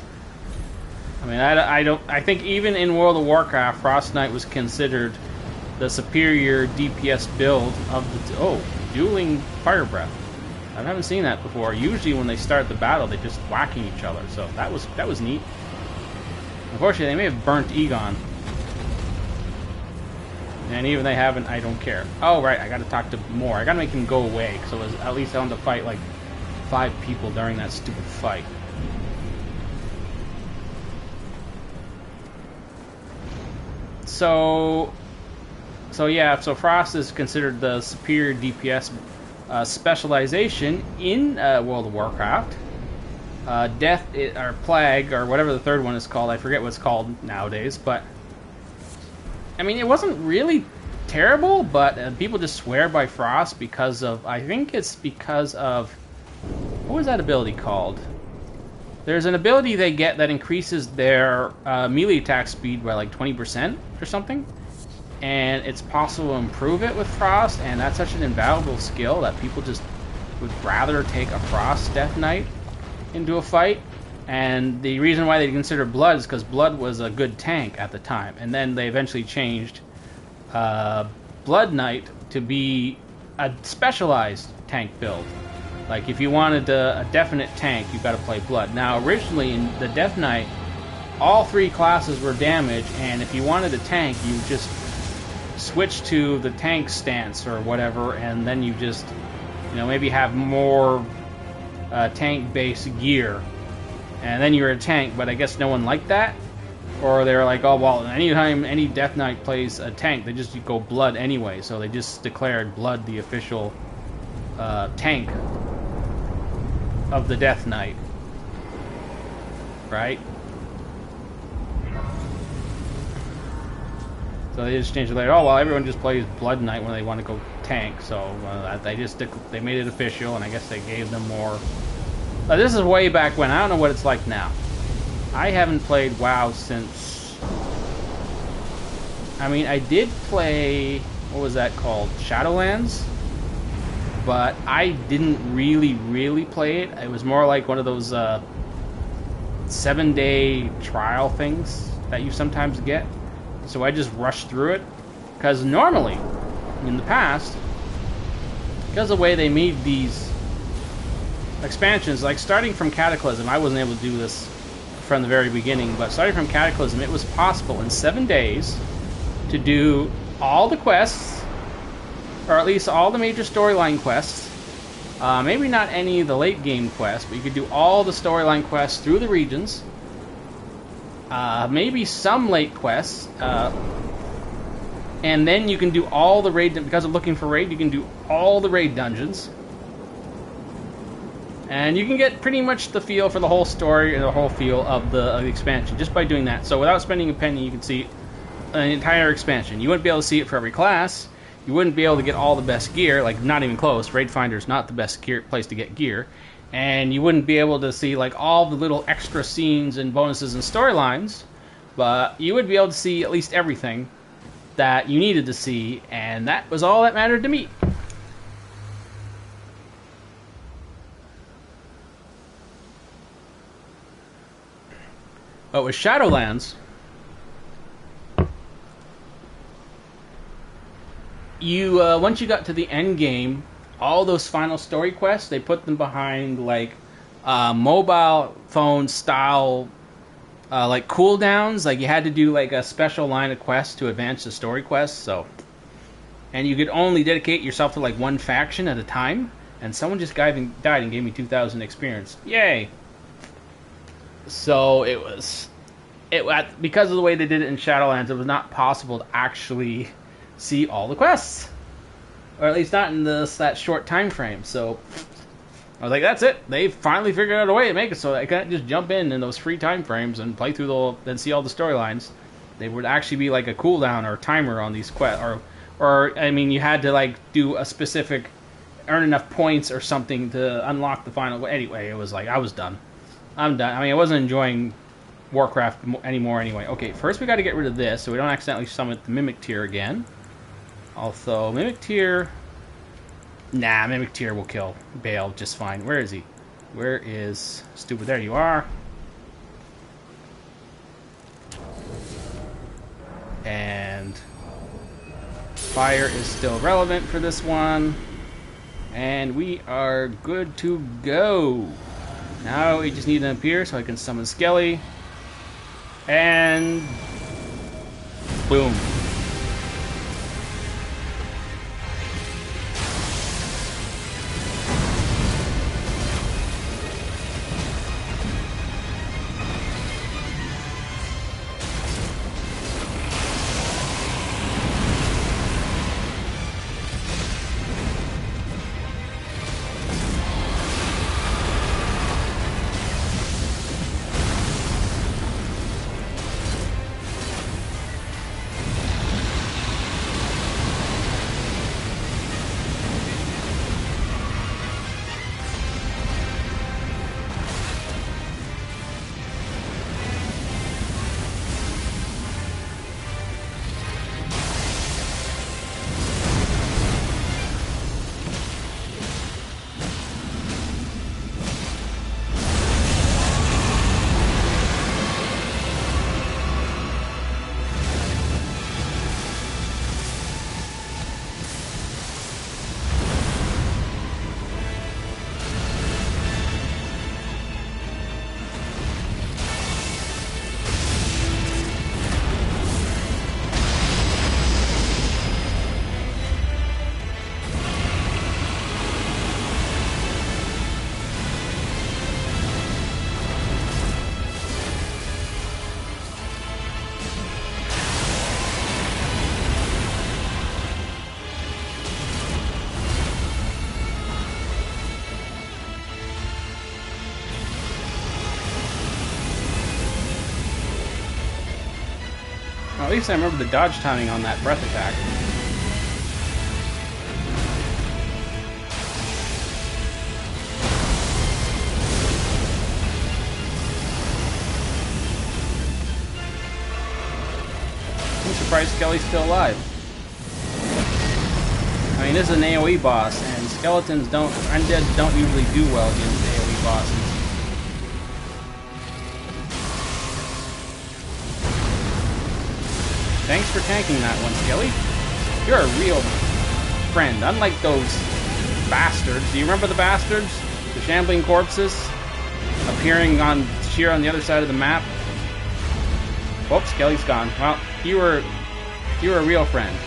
think even in World of Warcraft, Frost Knight was considered the superior DPS build of the dueling fire breath. I haven't seen that before. Usually when they start the battle, they're just whacking each other. So that was neat. Unfortunately, they may have burnt Egon. And even they haven't, I don't care. Oh, right, I gotta talk to more. I gotta make him go away, so at least I don't have to fight like 5 people during that stupid fight. So Frost is considered the superior DPS specialization in World of Warcraft. Death or Plague, or whatever the third one is called, I forget what it's called nowadays, but I mean, it wasn't really terrible, but people just swear by Frost because of, I think it's because of, what was that ability called? There's an ability they get that increases their melee attack speed by like 20% or something, and it's possible to improve it with Frost, and that's such an invaluable skill that people just would rather take a Frost Death Knight into a fight. And the reason why they consider Blood is because Blood was a good tank at the time, and then they eventually changed Blood Knight to be a specialized tank build. Like, if you wanted a definite tank, you got to play Blood. Now, originally in the Death Knight, all 3 classes were damaged, and if you wanted a tank, you just switch to the tank stance or whatever, and then you just, maybe have more tank-based gear, and then you're a tank. But I guess no one liked that, or they were like, oh well, anytime any Death Knight plays a tank, they just go Blood anyway, so they just declared Blood the official tank of the Death Knight, right? So they just changed it later. Oh well, everyone just plays Blood Knight when they want to go tank, so they made it official, and I guess they gave them more. This is way back when. I don't know what it's like now. I haven't played WoW since. I mean, I did play. What was that called? Shadowlands. But I didn't really play it. It was more like one of those 7-day trial things that you sometimes get. So I just rushed through it. Because normally, in the past, because of the way they made these expansions, like starting from Cataclysm, I wasn't able to do this from the very beginning, but starting from Cataclysm, it was possible in 7 days to do all the quests, or at least all the major storyline quests. Maybe not any of the late game quests, but you could do all the storyline quests through the regions. Maybe some late quests. And then you can do all the raid, because of looking for raid, you can do all the raid dungeons. And you can get pretty much the feel for the whole story and the whole feel of the expansion just by doing that. So without spending a penny, you can see an entire expansion. You wouldn't be able to see it for every class. You wouldn't be able to get all the best gear, like not even close. Raid Finder's not the best place to get gear. And you wouldn't be able to see like all the little extra scenes and bonuses and storylines. But you would be able to see at least everything that you needed to see, and that was all that mattered to me. But with Shadowlands, you once you got to the end game, all those final story quests, they put them behind like mobile phone style like cooldowns. Like you had to do like a special line of quests to advance the story quests. So, and you could only dedicate yourself to like one faction at a time. And someone just died and gave me 2,000 experience. Yay! So because of the way they did it in Shadowlands, it was not possible to actually see all the quests, or at least not in that short time frame. So I was like, that's it. They finally figured out a way to make it so that I can't just jump in those free time frames and play through and see all the storylines. They would actually be like a cooldown or timer on these quests, or I mean, you had to like do a specific, earn enough points or something to unlock the final. Anyway, it was like I was done. I'm done. I mean, I wasn't enjoying Warcraft anymore anyway. Okay, first we got to get rid of this so we don't accidentally summon the Mimic Tier again. Also, Mimic Tier... Nah, Mimic Tier will kill Bale just fine. Where is he? Where is... Stupid, there you are. And... Fire is still relevant for this one. And we are good to go. Now we just need to appear so I can summon Skelly. And... Boom. At least I remember the dodge timing on that breath attack. surprised Skelly's still alive. I mean, this is an AoE boss, and skeletons don't, undead don't usually do well against AoE bosses. Thanks for tanking that one, Skelly. You're a real friend, unlike those bastards. Do you remember the bastards? The shambling corpses appearing on sheer on the other side of the map? Whoops, Skelly's gone. Well, you were a real friend.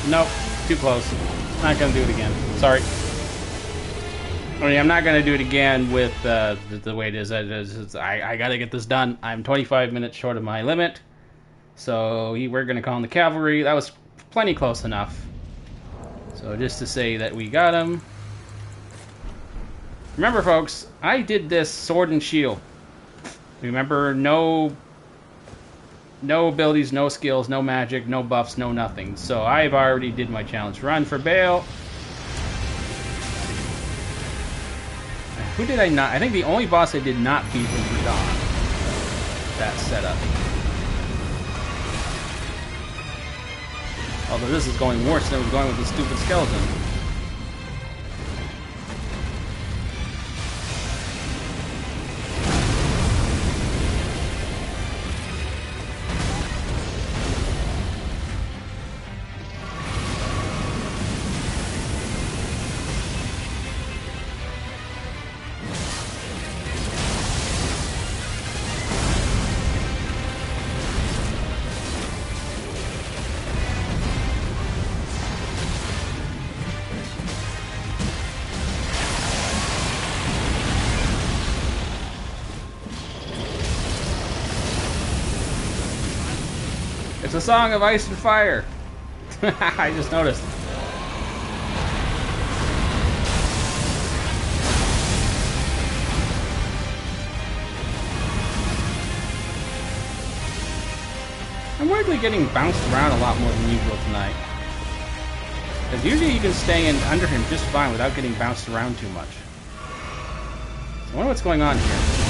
Nope, too close. Not gonna do it again. Sorry. I mean, I'm not gonna do it again with the way it is. I gotta get this done. I'm 25 minutes short of my limit, so we're gonna call in the cavalry. That was plenty close enough. So just to say that we got him. Remember, folks, I did this sword and shield. Remember, no abilities, no skills, no magic, no buffs, no nothing. So I've already did my challenge run for Bale. Who did I not? I think the only boss I did not beat was Radon. That setup. Although this is going worse than it was going with the stupid skeleton. It's a song of ice and fire. I just noticed. I'm weirdly getting bounced around a lot more than usual tonight. Because usually you can stay in under him just fine without getting bounced around too much. I wonder what's going on here.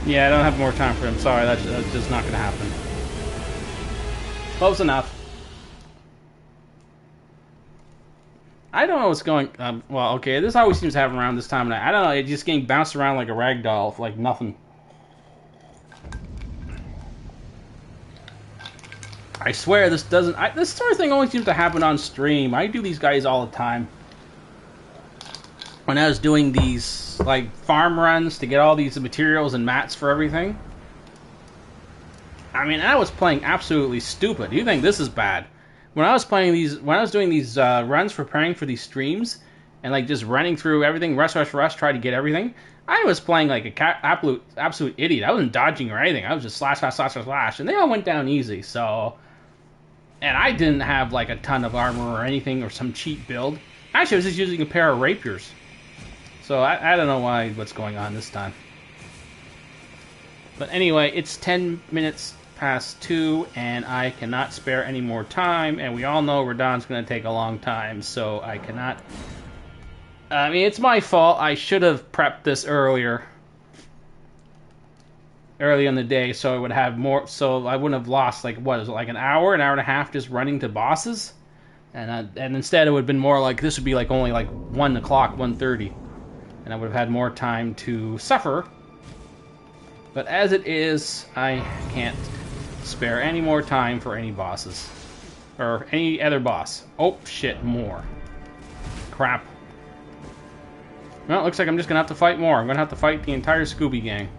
Yeah, I don't have more time for him. Sorry, that's just not going to happen. Close enough. I don't know what's going... well, okay, this always seems to happen around this time of night. I don't know, it's just getting bounced around like a rag doll, like nothing. I swear this doesn't... this sort of thing only seems to happen on stream. I do these guys all the time. When I was doing these, like, farm runs to get all these materials and mats for everything. I mean, I was playing absolutely stupid. You think this is bad? When I was playing these, when I was doing these runs preparing for these streams, and like just running through everything, rush, try to get everything, I was playing like a absolute idiot. I wasn't dodging or anything. I was just slash, and they all went down easy. So, and I didn't have like a ton of armor or anything or some cheap build. Actually, I was just using a pair of rapiers. So I don't know what's going on this time. But anyway, it's 10 minutes past 2, and I cannot spare any more time, and we all know Radahn's going to take a long time, so I cannot... I mean, it's my fault. I should have prepped this early in the day, so I would have more... So I wouldn't have lost, like, what is it, like an hour and a half just running to bosses? And instead it would have been more like, this would be like only like 1 o'clock, 1:30. And I would have had more time to suffer. But as it is, I can't spare any more time for any bosses. Or any other boss. Oh, shit, more. Crap. Well, it looks like I'm just going to have to fight more. I'm going to have to fight the entire Scooby Gang.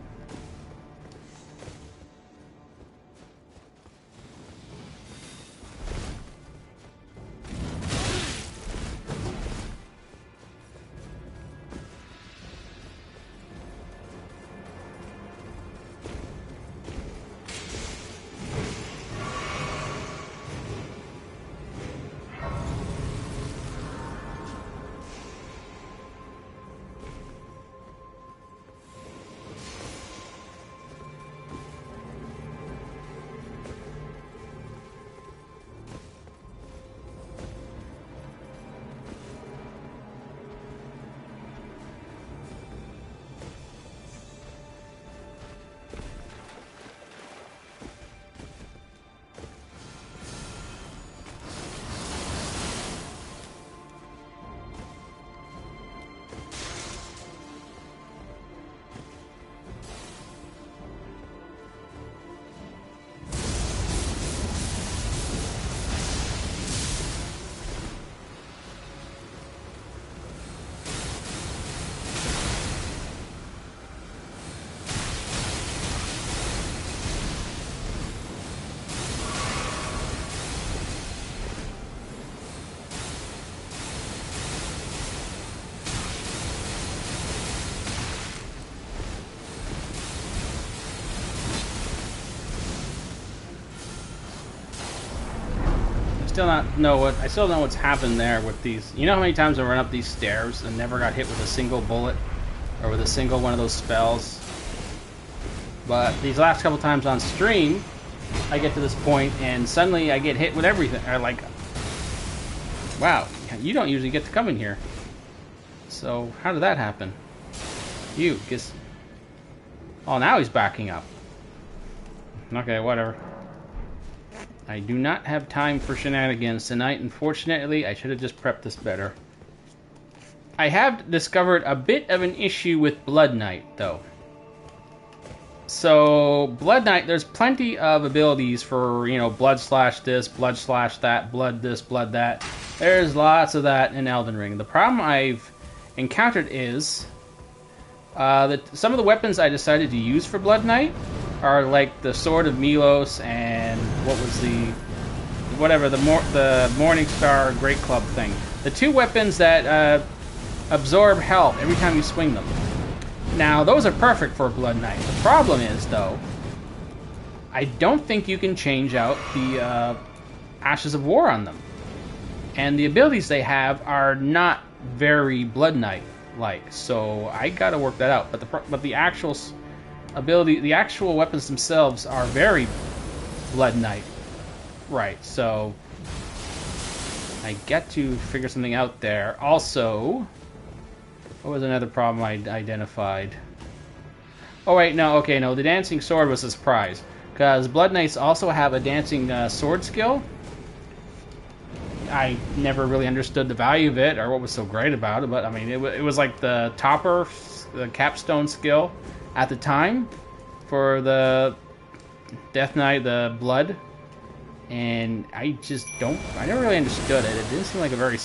I still don't know what's happened there with these. You know how many times I run up these stairs and never got hit with a single bullet or with a single one of those spells? But these last couple times on stream, I get to this point and suddenly I get hit with everything. Or like, wow, you don't usually get to come in here. So how did that happen? You, guess. Oh, now he's backing up. Okay, whatever. I do not have time for shenanigans tonight. Unfortunately, I should have just prepped this better. I have discovered a bit of an issue with Blood Knight, though. So, Blood Knight, there's plenty of abilities for, you know, blood slash this, blood slash that, blood this, blood that. There's lots of that in Elden Ring. The problem I've encountered is that some of the weapons I decided to use for Blood Knight are like the Sword of Milos and what was the Morning Star Great Club thing. The two weapons that absorb health every time you swing them. Now those are perfect for Blood Knight. The problem is though, I don't think you can change out the Ashes of War on them, and the abilities they have are not very Blood Knight like. So I got to work that out. But the actual ability, the actual weapons themselves are very Blood Knight. Right, so I get to figure something out there. Also, what was another problem I identified? Oh wait, no, okay, no. The dancing sword was a surprise because Blood Knights also have a dancing sword skill. I never really understood the value of it or what was so great about it, but I mean, it was like the topper, the capstone skill at the time for the Death Knight, the Blood, and I never really understood it. It didn't seem like a very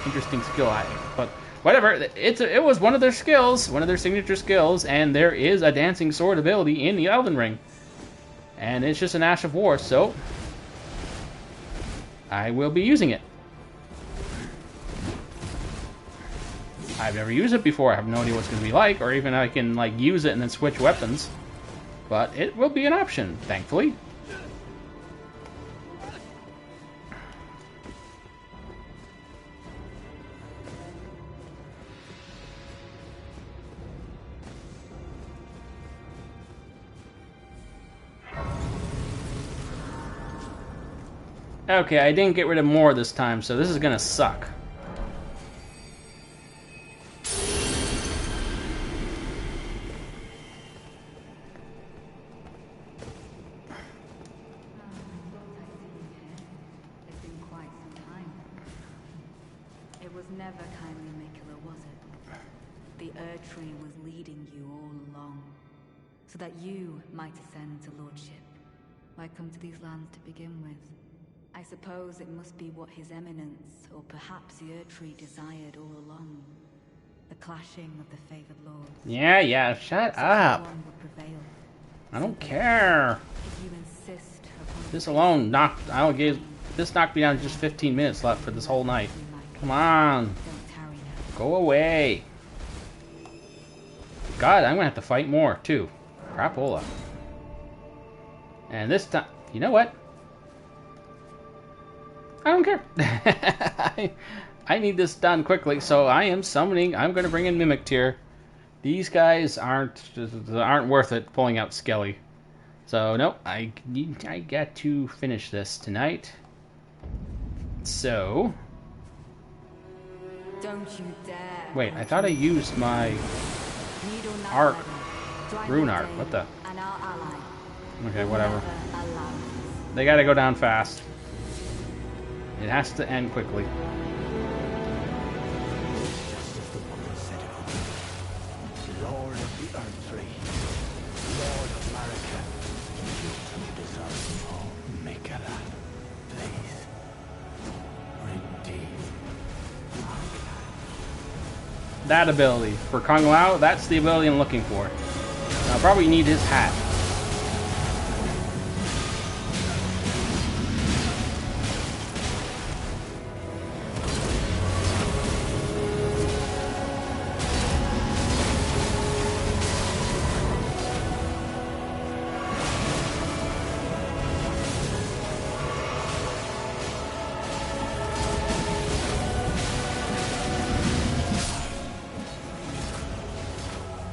interesting skill, but whatever. It was one of their skills, one of their signature skills, and there is a dancing sword ability in the Elden Ring, and it's just an Ash of War, so I will be using it. I've never used it before. I have no idea what it's going to be like, or even I can like use it and then switch weapons. But it will be an option, thankfully. Okay, I didn't get rid of more this time, so this is going to suck. Never kindly Mikula, was it? The Erdtree was leading you all along, so that you might ascend to lordship. Why come to these lands to begin with? I suppose it must be what His Eminence, or perhaps the Erdtree desired all along. The clashing of the favored lords. Yeah, shut up. One would prevail. I don't care. If you insist upon This alone this knocked me down to just 15 minutes left for this whole night. Come on. Go away. God, I'm gonna have to fight more, too. Crapola. And this time, you know what? I don't care. I need this done quickly, so I am summoning. I'm gonna bring in Mimic Tier. These guys aren't worth it pulling out Skelly. So, nope, I got to finish this tonight. So... Don't you dare. Wait, I thought I used my arc, rune arc. What the? Okay, whatever. They gotta go down fast. It has to end quickly. Lord of the Erdtree, Lord of Marika, you deserve all. Mikula, please. Redeem. That ability. For Kung Lao, that's the ability I'm looking for. I'll probably need his hat.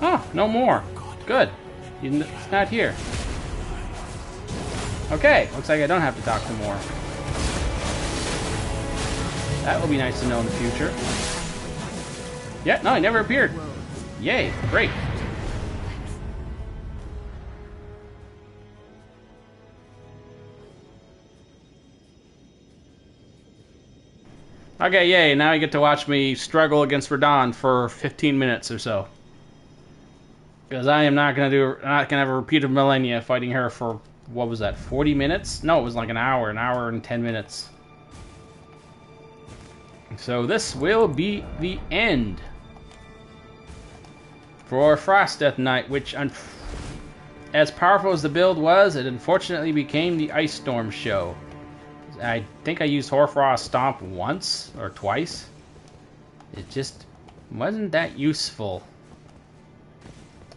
Oh, no more. Good. It's not here. Okay, looks like I don't have to talk to more. That will be nice to know in the future. Yeah, no, it never appeared. Yay, great. Okay, yay, now you get to watch me struggle against Radahn for 15 minutes or so. Because I am not gonna have a repeat of Millennia fighting her for, what was that, 40 minutes? No, it was like an hour and 10 minutes. So this will be the end for Frost Death Knight, which, as powerful as the build was, it unfortunately became the Ice Storm show. I think I used Hoarfrost Stomp once or twice. It just wasn't that useful.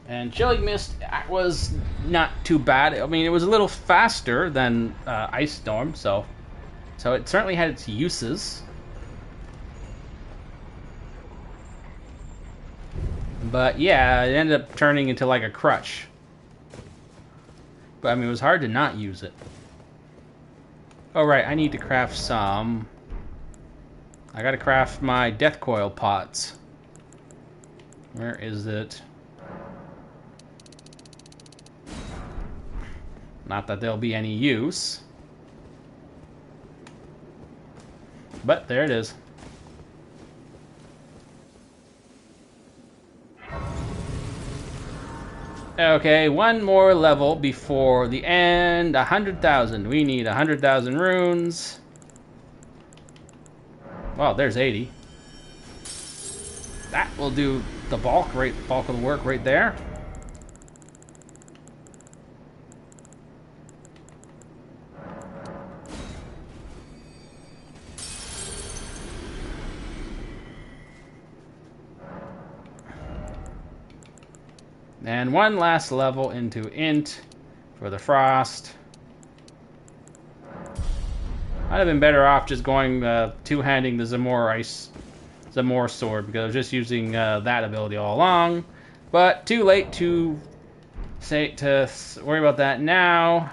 And Chilling Mist was not too bad. I mean, it was a little faster than Ice Storm, so it certainly had its uses. But yeah, it ended up turning into like a crutch. But I mean, it was hard to not use it. Oh right, I need to craft some. I gotta craft my death coil pots. Where is it? Not that there'll be any use. But there it is. Okay, one more level before the end. 100,000. We need 100,000 runes. Well, there's 80. That will do the bulk of the work right there. And one last level into Int for the Frost. I'd have been better off just going two-handing the Zamor sword, because I was just using that ability all along. But too late to worry about that now.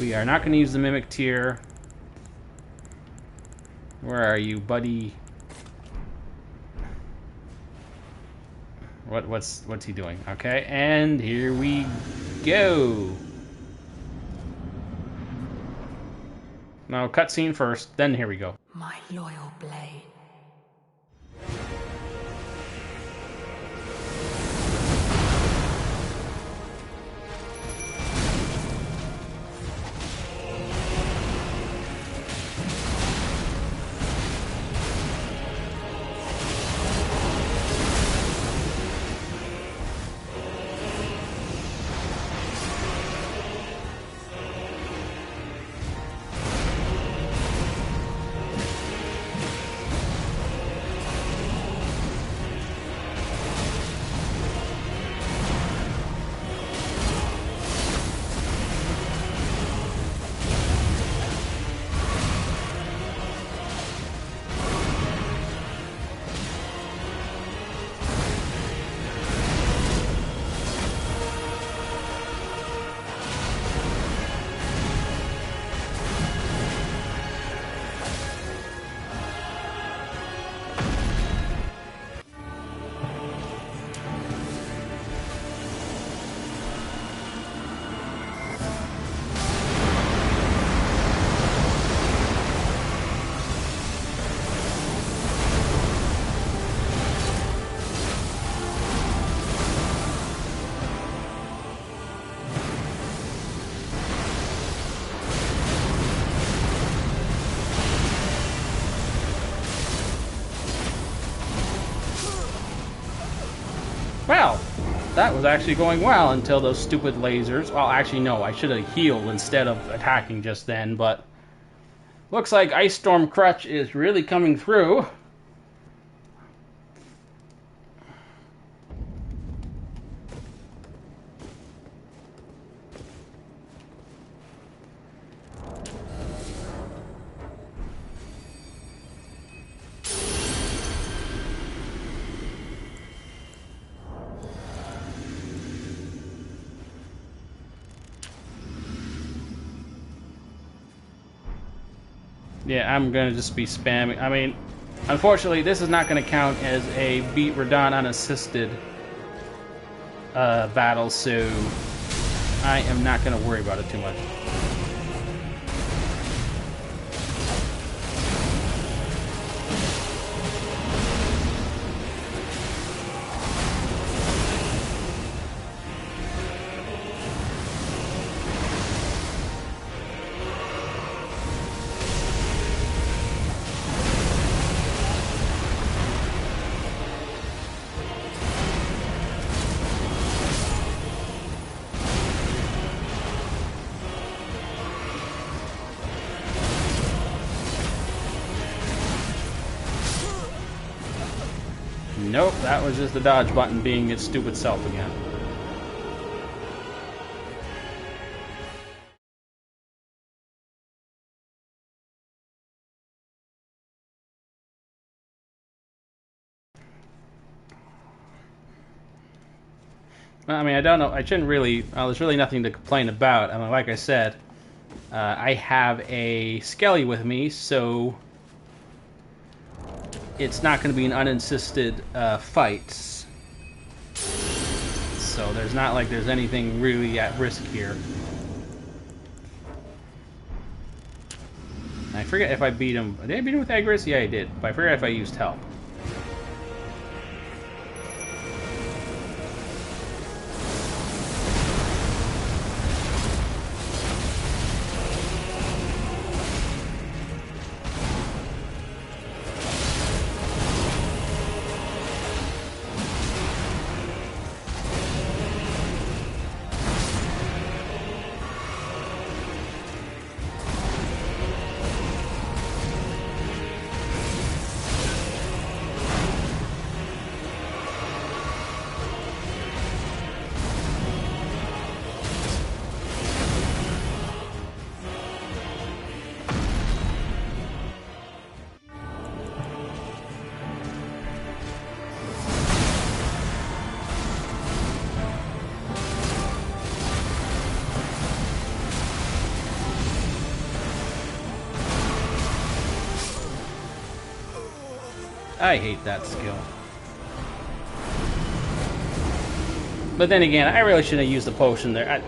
We are not going to use the Mimic Tier. Where are you, buddy? What's he doing? Okay, and here we go. No, cutscene first, then here we go. My loyal blade. Well, that was actually going well until those stupid lasers. Well, actually, no, I should have healed instead of attacking just then, but looks like Ice Storm Crutch is really coming through. Yeah, I'm going to just be spamming. I mean, unfortunately, this is not going to count as a beat Radahn unassisted battle, so I am not going to worry about it too much. Nope, that was just the dodge button being its stupid self again. I mean, I don't know. I shouldn't really... Well, there's really nothing to complain about. I mean, like I said, I have a Skelly with me, so it's not going to be an unassisted fight. So there's not like there's anything really at risk here. I forget if I beat him. Did I beat him with Agris? Yeah, I did. But I forget if I used help. I hate that skill. But then again, I really shouldn't have used the potion there.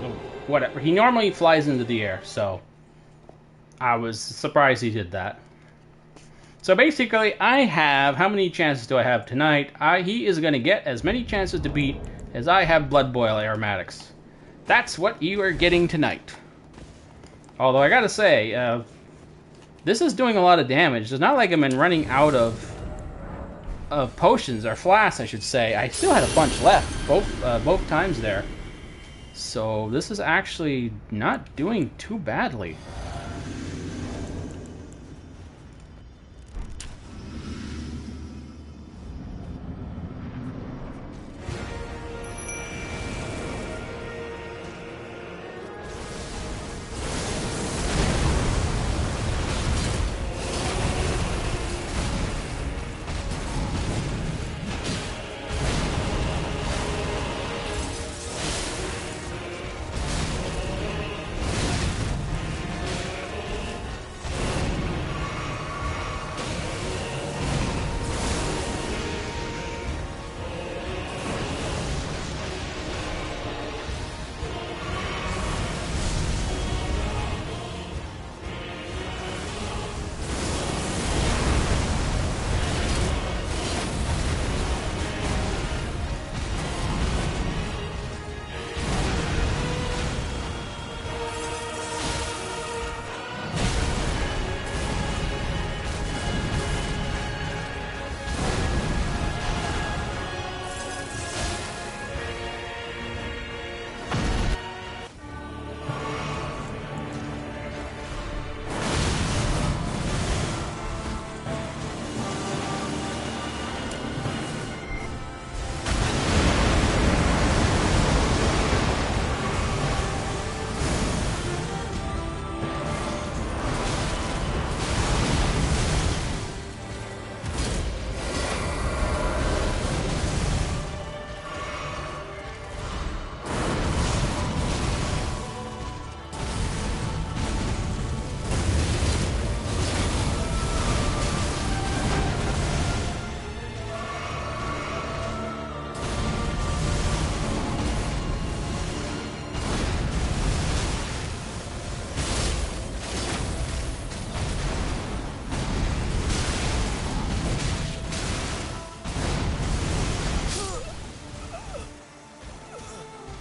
Whatever. He normally flies into the air, so I was surprised he did that. So basically, I have... How many chances do I have tonight? He is going to get as many chances to beat as I have Blood Boil aromatics. That's what you are getting tonight. Although I gotta say, this is doing a lot of damage. It's not like I've been running out of potions, or flasks, I should say. I still had a bunch left, both times there. So this is actually not doing too badly.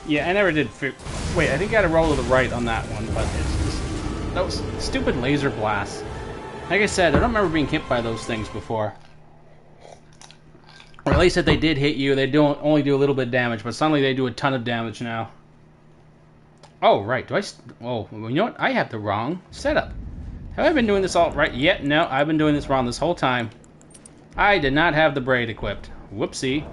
Yeah, I never did... Wait, I think I got to roll to the right on that one, but it's just... Those stupid laser blasts. Like I said, I don't remember being hit by those things before. Or at least if they did hit you, they only do a little bit of damage, but suddenly they do a ton of damage now. Oh, right. Oh, you know what? I have the wrong setup. Have I been doing this all right yet? No, I've been doing this wrong this whole time. I did not have the braid equipped. Whoopsie.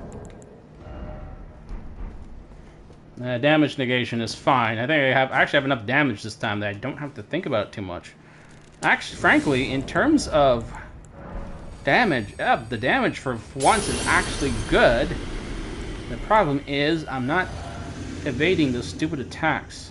Damage negation is fine. I think I actually have enough damage this time that I don't have to think about it too much. Actually, frankly, in terms of damage, the damage for once is actually good. The problem is I'm not evading those stupid attacks.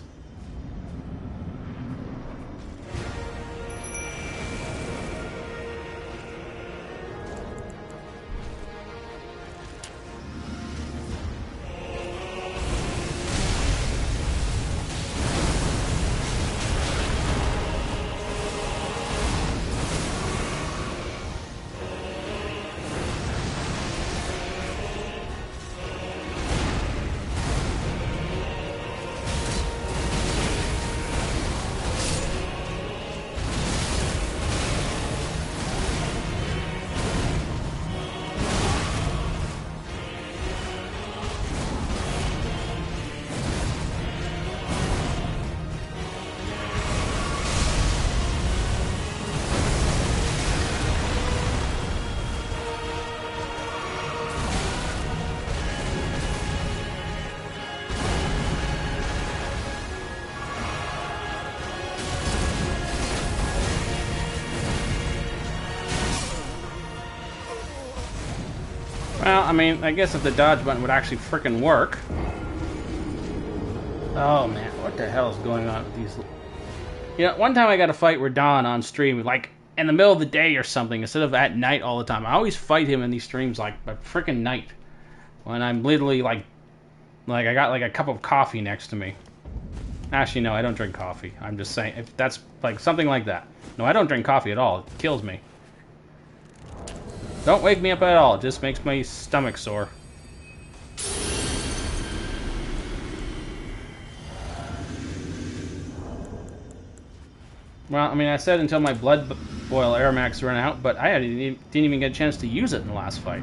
Well, I mean, I guess if the dodge button would actually frickin' work. Oh man, what the hell is going on with these? You know, one time I got a fight with Don on stream, like in the middle of the day or something, instead of at night all the time. I always fight him in these streams like at frickin' night, when I'm literally like I got like a cup of coffee next to me. Actually, no, I don't drink coffee. I'm just saying, if that's like something like that. No, I don't drink coffee at all. It kills me. Don't wake me up at all. It just makes my stomach sore. Well, I mean, I said until my blood boil aromax run out, but I didn't even get a chance to use it in the last fight.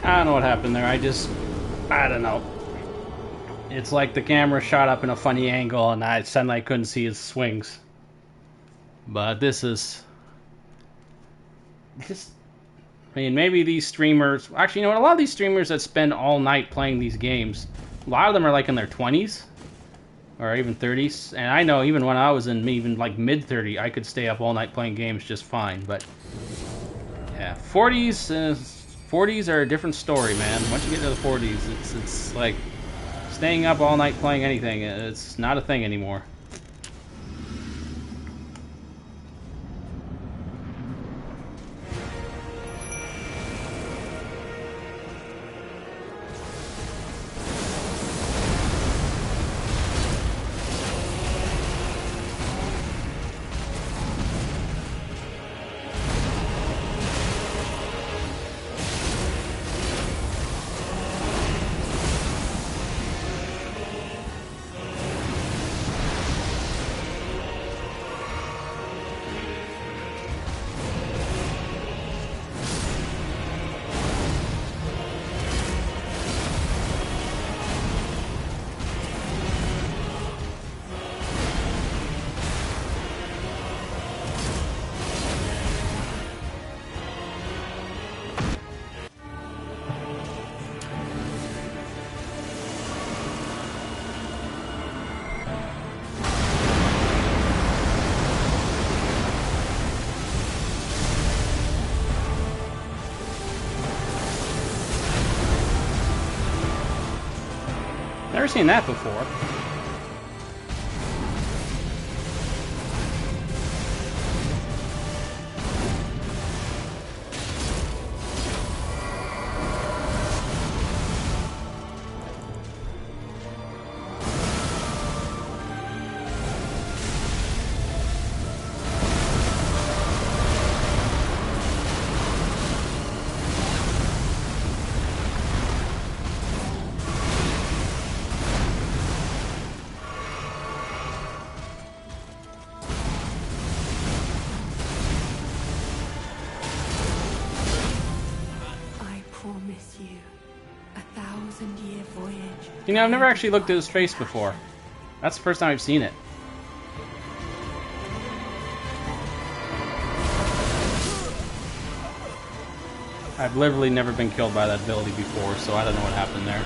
I don't know what happened there. I don't know. It's like the camera shot up in a funny angle and I suddenly couldn't see his swings. But this is... I mean, maybe these streamers... Actually, you know what? A lot of these streamers that spend all night playing these games, a lot of them are like in their 20s. Or even 30s. And I know even when I was in even like mid-30, I could stay up all night playing games just fine. But yeah, 40s are a different story, man. Once you get to the 40s, it's like staying up all night playing anything. It's not a thing anymore. Never seen that before. You know, I've never actually looked at his face before. That's the first time I've seen it. I've literally never been killed by that ability before, so I don't know what happened there.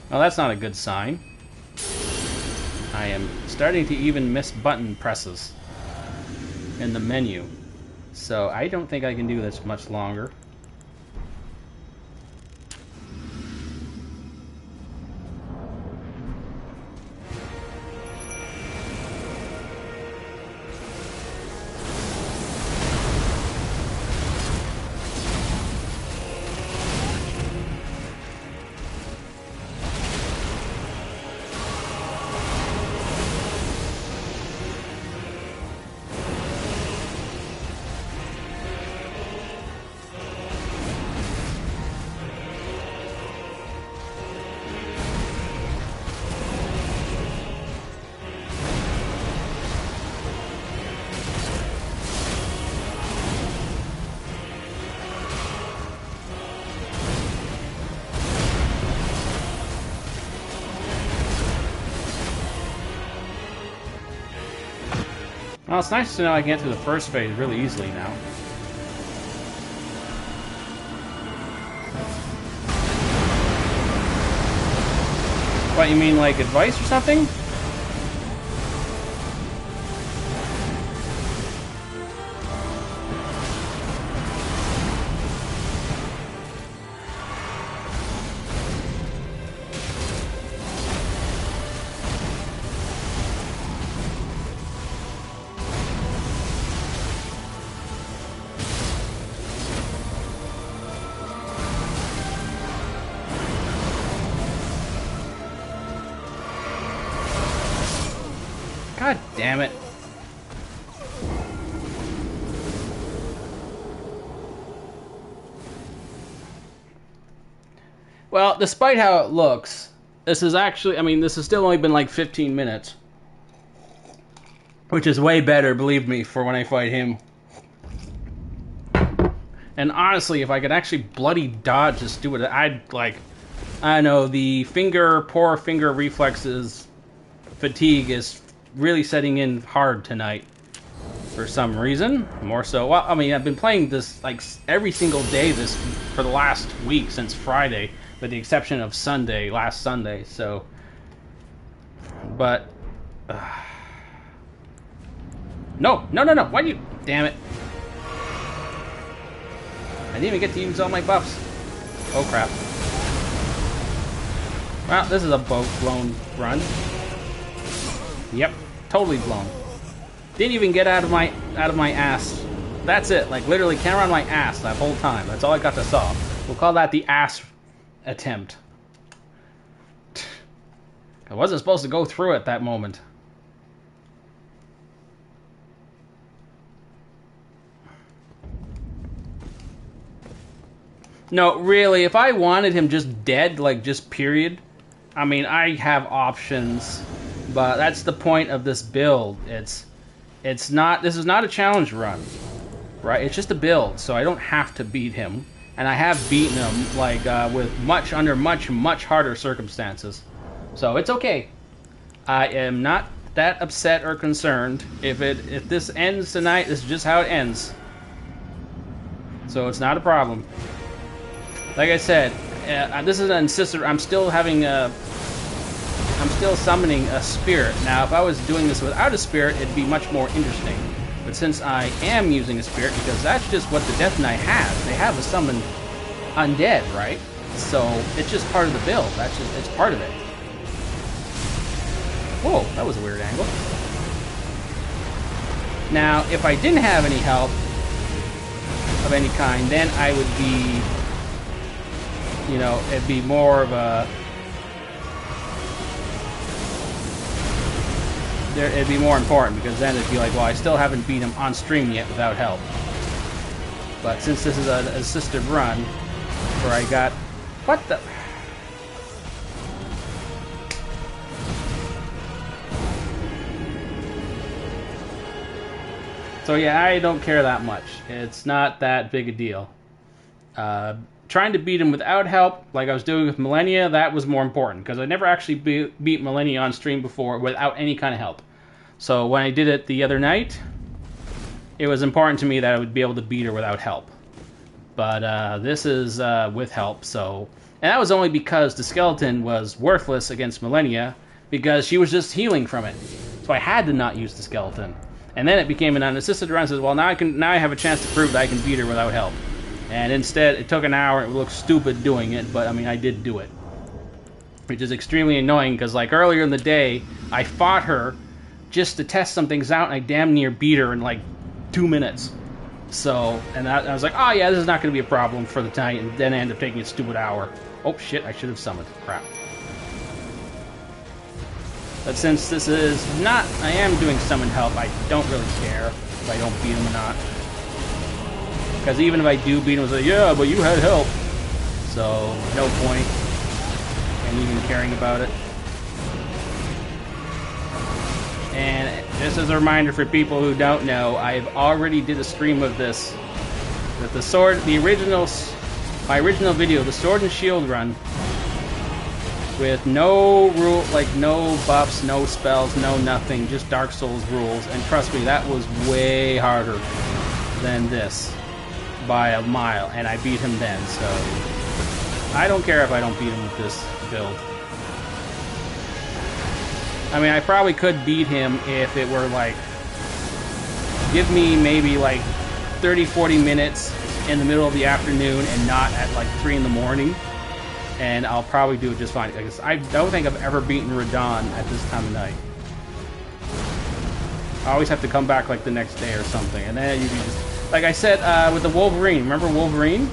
Well, that's not a good sign. I am starting to even miss button presses in the menu. So I don't think I can do this much longer. Well, it's nice to know I can get through the first phase really easily now. What, you mean like advice or something? God damn it. Well, despite how it looks, this is actually, I mean, this has still only been like 15 minutes. Which is way better, believe me, for when I fight him. And honestly, if I could actually bloody dodge this stupid, I'd like, I know, the poor finger reflexes fatigue is really setting in hard tonight for some reason. More so, well, I mean, I've been playing this like every single day for the last week since Friday, with the exception of Sunday, last Sunday. So, but no, why do you? Damn it! I didn't even get to use all my buffs. Oh crap! Well, this is a blown run. Yep. Totally blown. Didn't even get out of my ass. That's it. Like literally camera on my ass that whole time. That's all I got to saw. We'll call that the ass attempt. I wasn't supposed to go through it that moment. No, really, if I wanted him just dead, like just period, I mean, I have options. But that's the point of this build. It's not. This is not a challenge run, right? It's just a build, so I don't have to beat him, and I have beaten him like with under much harder circumstances. So it's okay. I am not that upset or concerned. If this ends tonight, this is just how it ends. So it's not a problem. Like I said, this is an sister. I'm still summoning a spirit. Now, if I was doing this without a spirit, it'd be much more interesting. But since I am using a spirit, because that's just what the Death Knight has. They have a summon undead, right? So it's just part of the build. It's part of it. Whoa, that was a weird angle. Now, if I didn't have any help of any kind, then I would be, you know, it'd be more of a, it'd be more important, because then it'd be like, well, I still haven't beat him on stream yet without help. But since this is an assisted run, where I got... What the... So yeah, I don't care that much. It's not that big a deal. Trying to beat him without help, like I was doing with Millennia, that was more important, because I never actually beat Millennia on stream before without any kind of help. So when I did it the other night, it was important to me that I would be able to beat her without help. But this is with help, so... And that was only because the skeleton was worthless against Millennia, because she was just healing from it. So I had to not use the skeleton. And then it became an unassisted run. Says, well, now I have a chance to prove that I can beat her without help. And instead, it took an hour. It looked stupid doing it, but I mean, I did do it, which is extremely annoying because, like, earlier in the day, I fought her just to test some things out, and I damn near beat her in like 2 minutes. So, and I was like, oh yeah, this is not going to be a problem for the night, and then I ended up taking a stupid hour. Oh shit! I should have summoned. Crap. But since this is not, I am doing summon help, I don't really care if I don't beat him or not. Because even if I do beat him, I'll say, yeah, but you had help. So, no point in even caring about it. And just as a reminder for people who don't know, I've already did a stream of this. With the sword, my original video, the Sword and Shield run. With no rule, like no buffs, no spells, no nothing, just Dark Souls rules. And trust me, that was way harder than this by a mile, and I beat him then. So I don't care if I don't beat him with this build. I mean, I probably could beat him if it were like, give me maybe like 30-40 minutes in the middle of the afternoon and not at like 3 in the morning. And I'll probably do it just fine. Because I don't think I've ever beaten Radon at this time of night. I always have to come back like the next day or something. And then you can just... Like I said with the Wolverine. Remember Wolverine?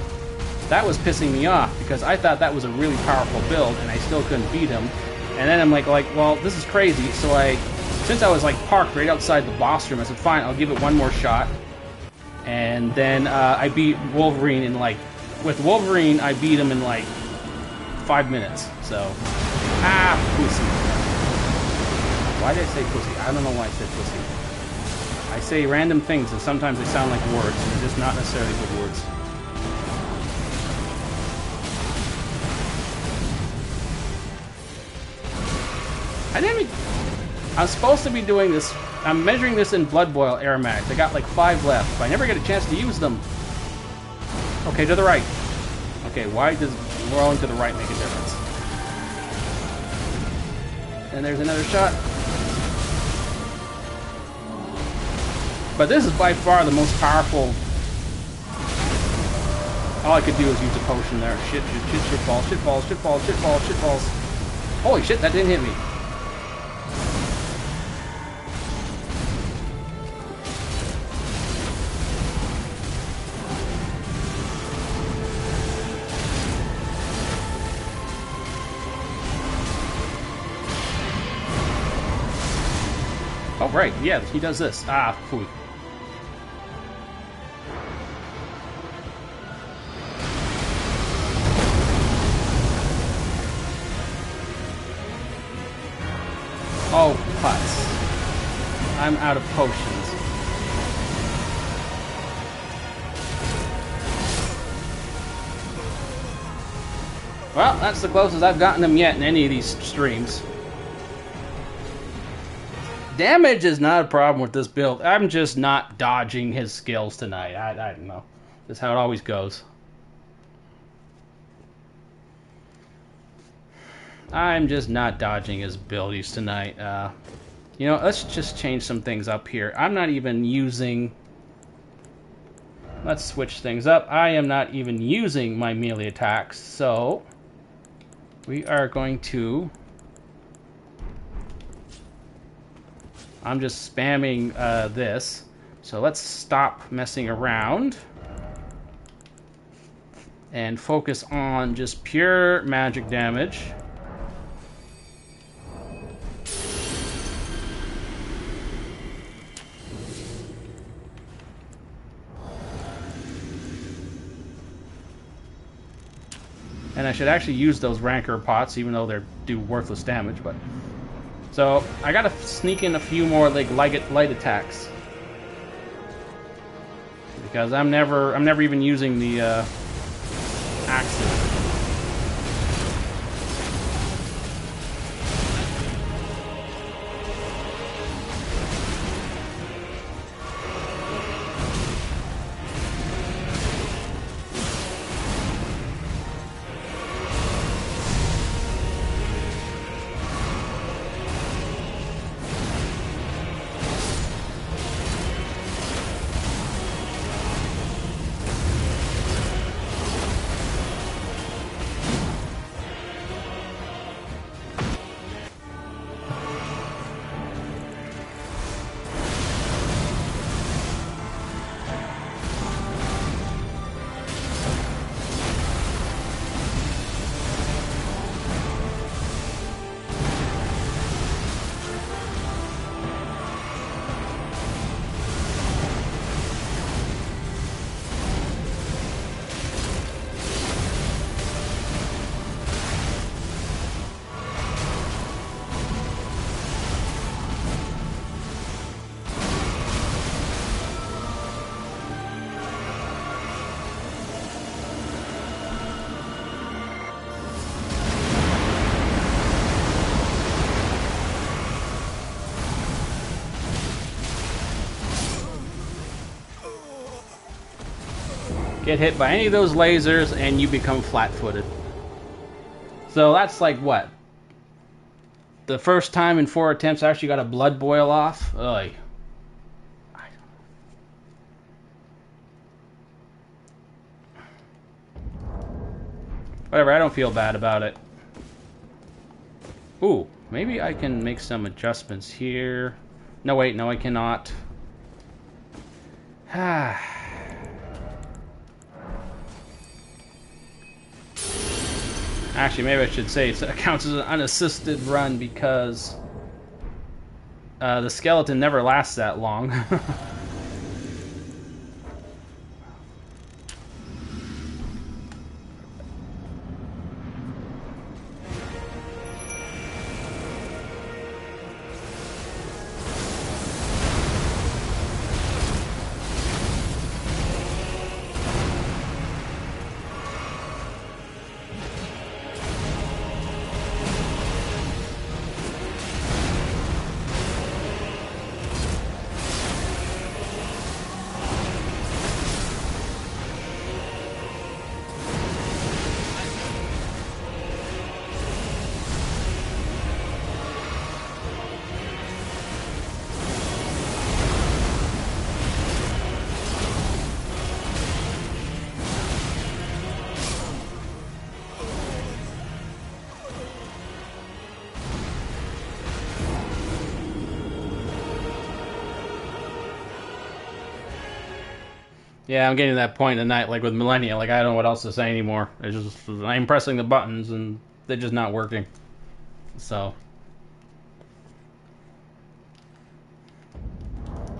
That was pissing me off. Because I thought that was a really powerful build. And I still couldn't beat him. And then I'm like, well, this is crazy. So since I was like parked right outside the boss room, I said, fine, I'll give it one more shot. And then I beat Wolverine in like... With Wolverine, I beat him in like... 5 minutes, so... pussy. Why did I say pussy? I don't know why I said pussy. I say random things, and sometimes they sound like words, and they're just not necessarily good words. I'm supposed to be doing this... I'm measuring this in Blood Boil aromatics. I got like 5 left, but I never get a chance to use them. Okay, to the right. Okay, why does rolling to the right make a difference? And there's another shot. But this is by far the most powerful. All I could do is use a potion there. Shit balls. Holy shit, that didn't hit me. Oh, right, yeah, he does this. Phooey. Oh, putz. I'm out of potions. Well, that's the closest I've gotten him yet in any of these streams. Damage is not a problem with this build. I'm just not dodging his skills tonight. I don't know. That's how it always goes. I'm just not dodging his abilities tonight. You know, let's just change some things up here. I'm not even using... Let's switch things up. I am not even using my melee attacks, so... We are going to... I'm just spamming this. So let's stop messing around. And focus on just pure magic damage. And I should actually use those rancor pots, even though they do worthless damage. But so I gotta sneak in a few more like light attacks because I'm never even using the axes. Get hit by any of those lasers and you become flat-footed. So that's like what? The first time in 4 attempts I actually got a blood boil off? Ugh. Whatever, I don't feel bad about it. Ooh, maybe I can make some adjustments here. No, wait, no I cannot. Actually, maybe I should say it counts as an unassisted run because the skeleton never lasts that long. Yeah, I'm getting to that point in the night, like with Millennia, like I don't know what else to say anymore. It's just, I'm pressing the buttons and they're just not working. So.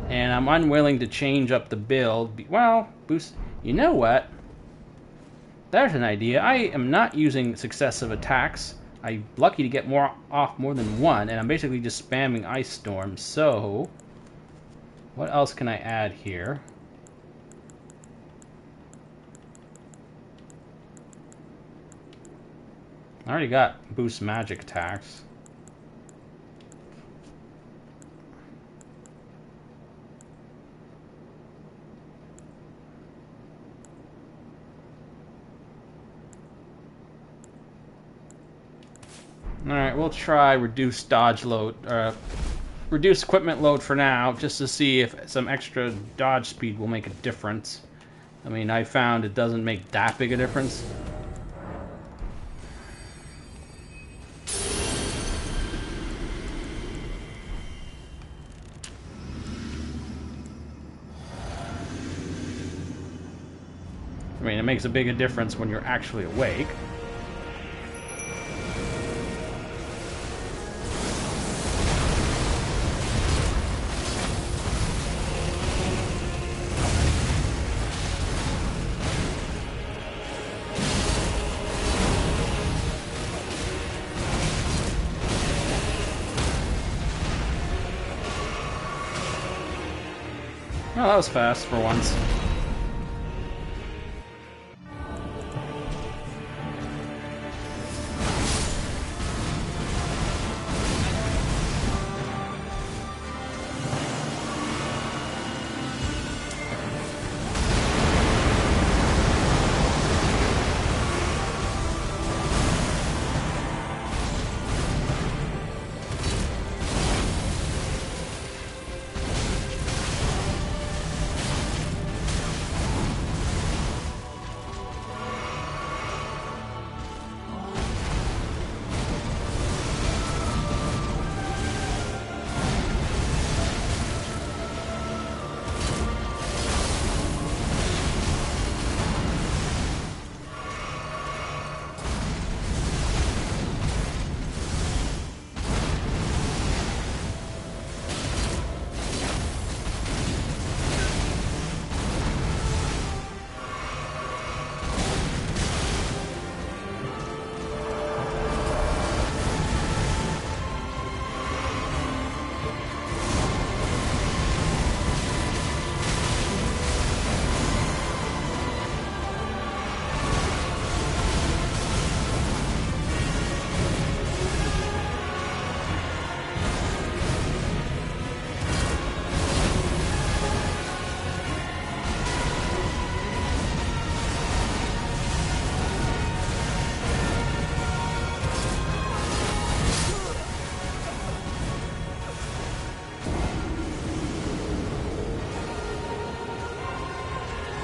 And I'm unwilling to change up the build. Well, boost, you know what? There's an idea. I am not using successive attacks. I'm lucky to get more than one, and I'm basically just spamming Ice Storm. So, what else can I add here? I already got boost magic attacks. Alright, we'll try reduce dodge load, reduce equipment load for now, just to see if some extra dodge speed will make a difference. I mean, I found it doesn't make that big a difference. I mean, it makes a bigger difference when you're actually awake. Oh, that was fast for once.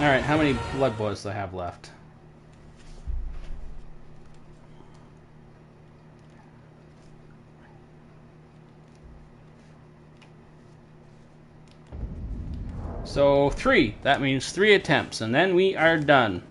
Alright, how many blood boils do I have left? So 3. That means 3 attempts, and then we are done.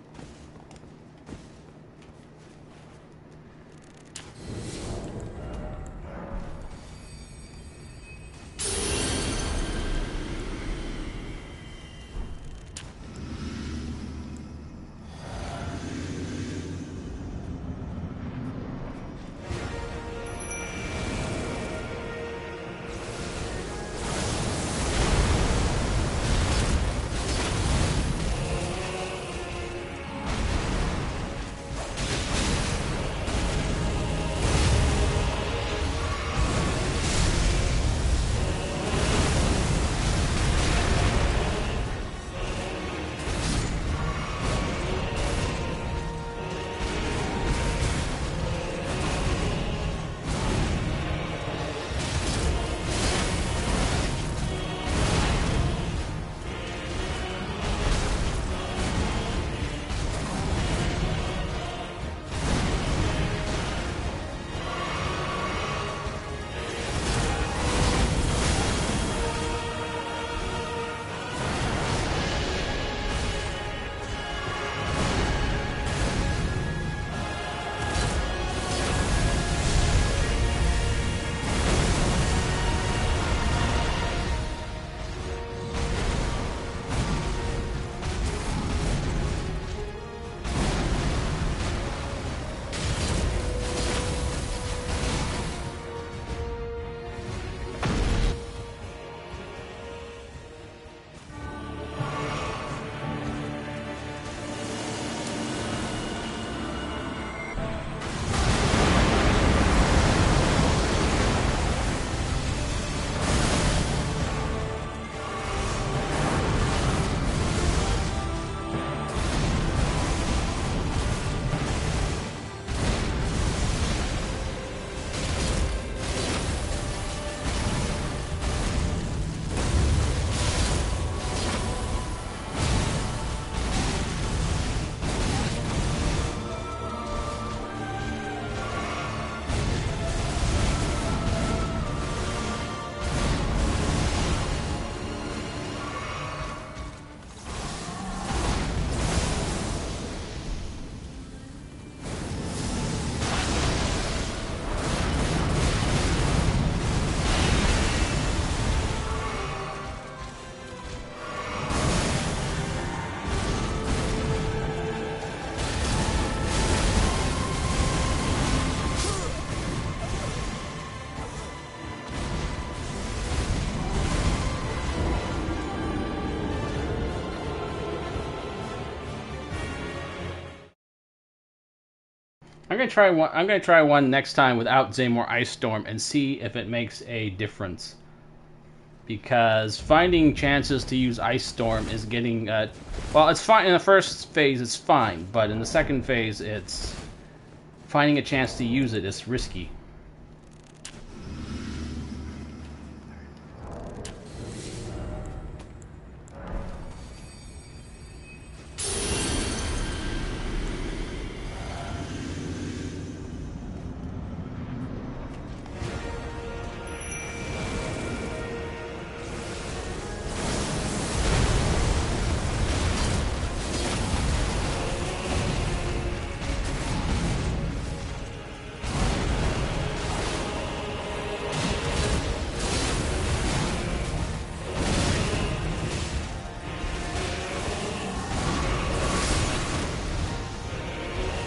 I'm gonna try one. I'm gonna try one next time without Zaymore Ice Storm and see if it makes a difference. Because finding chances to use Ice Storm is getting well, it's fine in the first phase. It's fine, but in the second phase, it's finding a chance to use it is risky.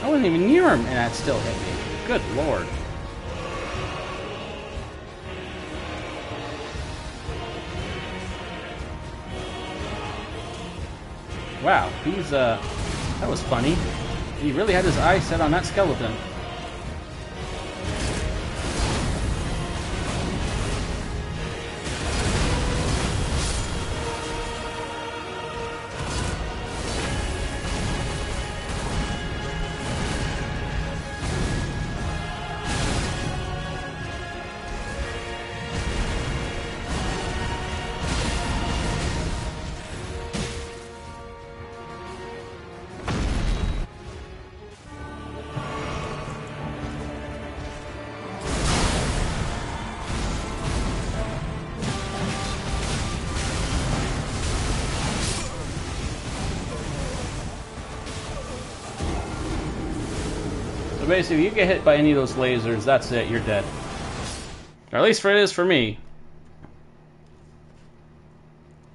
I wasn't even near him, and that still hit me. Good lord. Wow, he's, that was funny. He really had his eye set on that skeleton. So basically, if you get hit by any of those lasers, that's it, you're dead. Or at least it is for me.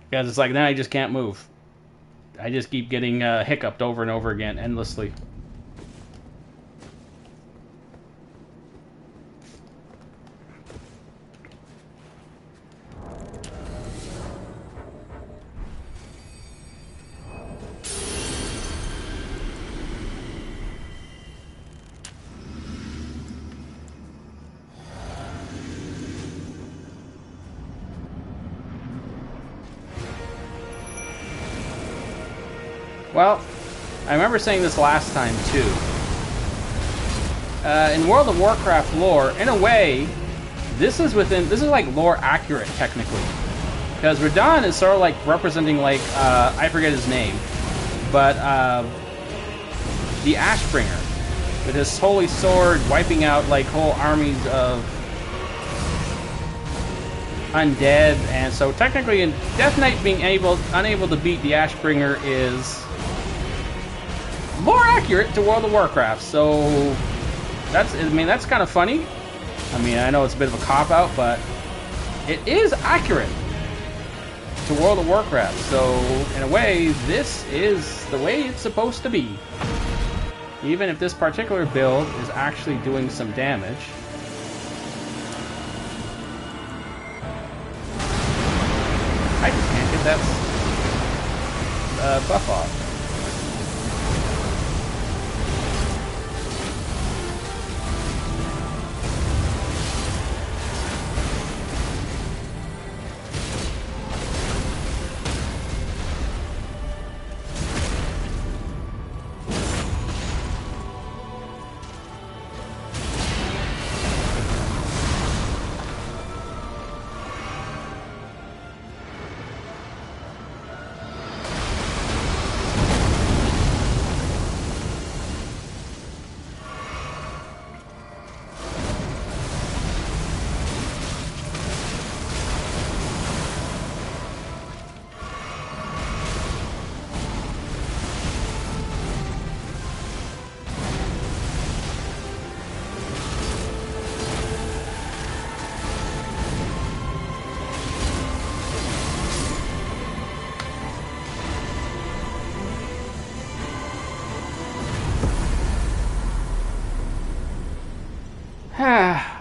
Because it's like, then I just can't move. I just keep getting hiccuped over and over again, endlessly. Well, I remember saying this last time too. In World of Warcraft lore, in a way, this is like lore accurate technically, because Radahn is sort of like representing like I forget his name, but the Ashbringer with his holy sword wiping out like whole armies of undead, and so technically in Death Knight being unable to beat the Ashbringer is more accurate to World of Warcraft, so that's kind of funny. I mean, I know it's a bit of a cop-out, but it is accurate to World of Warcraft, so in a way, this is the way it's supposed to be. Even if this particular build is actually doing some damage. I just can't get that buff off.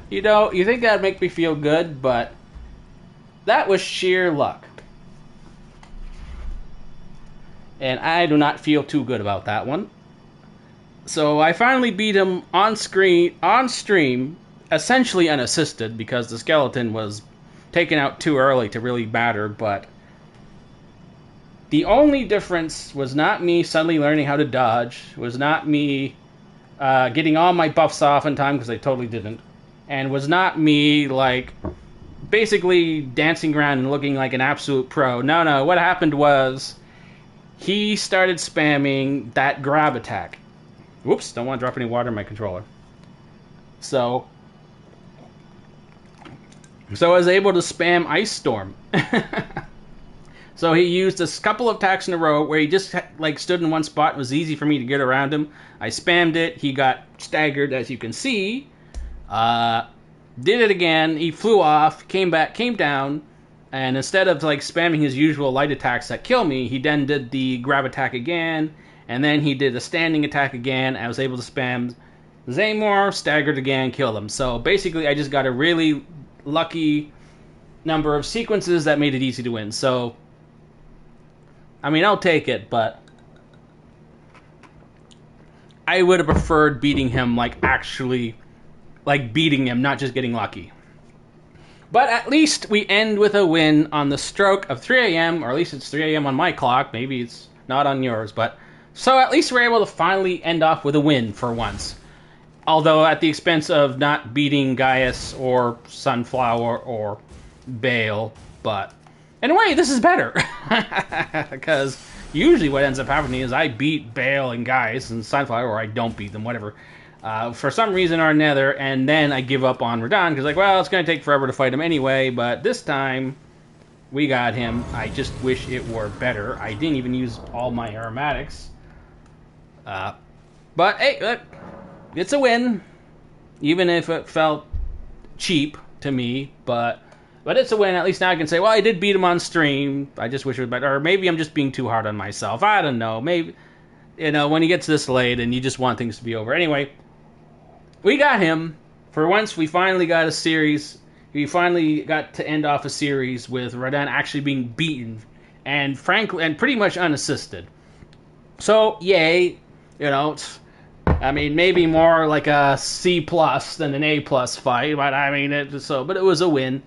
You know, you think that'd make me feel good, but that was sheer luck. And I do not feel too good about that one. So I finally beat him on stream, essentially unassisted, because the skeleton was taken out too early to really matter, but the only difference was not me suddenly learning how to dodge, was not me getting all my buffs off in time, because I totally didn't, and was not me, like, basically dancing around and looking like an absolute pro. No, what happened was he started spamming that grab attack. Whoops, don't want to drop any water in my controller. So I was able to spam Ice Storm. So he used a couple of attacks in a row where he just like stood in one spot. It was easy for me to get around him. I spammed it. He got staggered, as you can see. Did it again. He flew off, came back, came down, and instead of like spamming his usual light attacks that kill me, he then did the grab attack again, and then he did a standing attack again. I was able to spam Zaymore, staggered again, killed him. So basically, I just got a really lucky number of sequences that made it easy to win. So, I mean, I'll take it, but I would have preferred beating him, like, actually, like, beating him, not just getting lucky. But at least we end with a win on the stroke of 3 a.m., or at least it's 3 a.m. on my clock. Maybe it's not on yours, but... So at least we're able to finally end off with a win for once. Although at the expense of not beating Gaius or Sunflower or Bale, but... In a way, this is better. Because usually what ends up happening is I beat Bale and Gaius and Sunflower, or I don't beat them, whatever. For some reason or another, and then I give up on Radahn, because like, well, it's going to take forever to fight him anyway, but this time, we got him. I just wish it were better. I didn't even use all my aromatics. But, hey, look, it's a win, even if it felt cheap to me, but it's a win. At least now I can say, well, I did beat him on stream. I just wish it was better. Or maybe I'm just being too hard on myself. I don't know. Maybe, you know, when he gets this late and you just want things to be over. Anyway, we got him. For once, we finally got a series. We finally got to end off a series with Radahn actually being beaten, and frankly, and pretty much unassisted. So, yay. You know, I mean, maybe more like a C+ than an A+ fight, but I mean, but it was a win.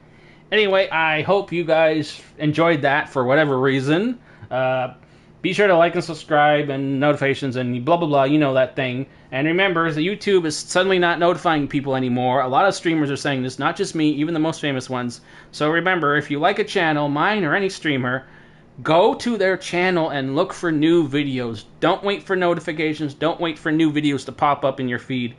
Anyway, I hope you guys enjoyed that for whatever reason. Be sure to like and subscribe and notifications and blah, blah, blah. You know that thing. And remember, the YouTube is suddenly not notifying people anymore. A lot of streamers are saying this, not just me, even the most famous ones. So remember, if you like a channel, mine or any streamer, go to their channel and look for new videos. Don't wait for notifications. Don't wait for new videos to pop up in your feed.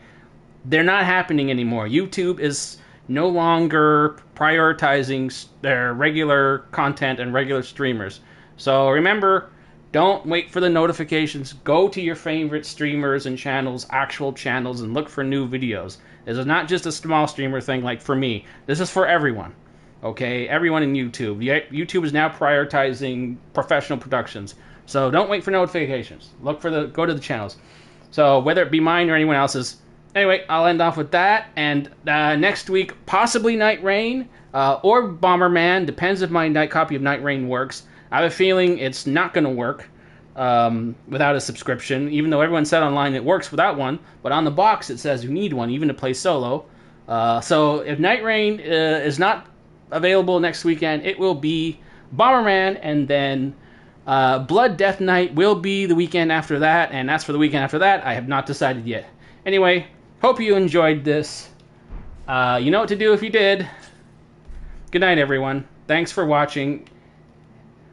They're not happening anymore. YouTube is no longer prioritizing their regular content and regular streamers. So remember, don't wait for the notifications. Go to your favorite streamers and channels, actual channels, and look for new videos. This is not just a small streamer thing like for me. This is for everyone. Okay, everyone in YouTube. YouTube is now prioritizing professional productions. So don't wait for notifications. Go to the channels. So whether it be mine or anyone else's. Anyway, I'll end off with that. And next week, possibly Night Rain or Bomberman. Depends if my copy of Night Rain works. I have a feeling it's not going to work without a subscription, even though everyone said online it works without one. But on the box it says you need one, even to play solo. So if Night Rain is not available next weekend, it will be Bomberman, and then Blood Death Night will be the weekend after that, and as for the weekend after that, I have not decided yet. Anyway, hope you enjoyed this. You know what to do if you did. Good night, everyone. Thanks for watching.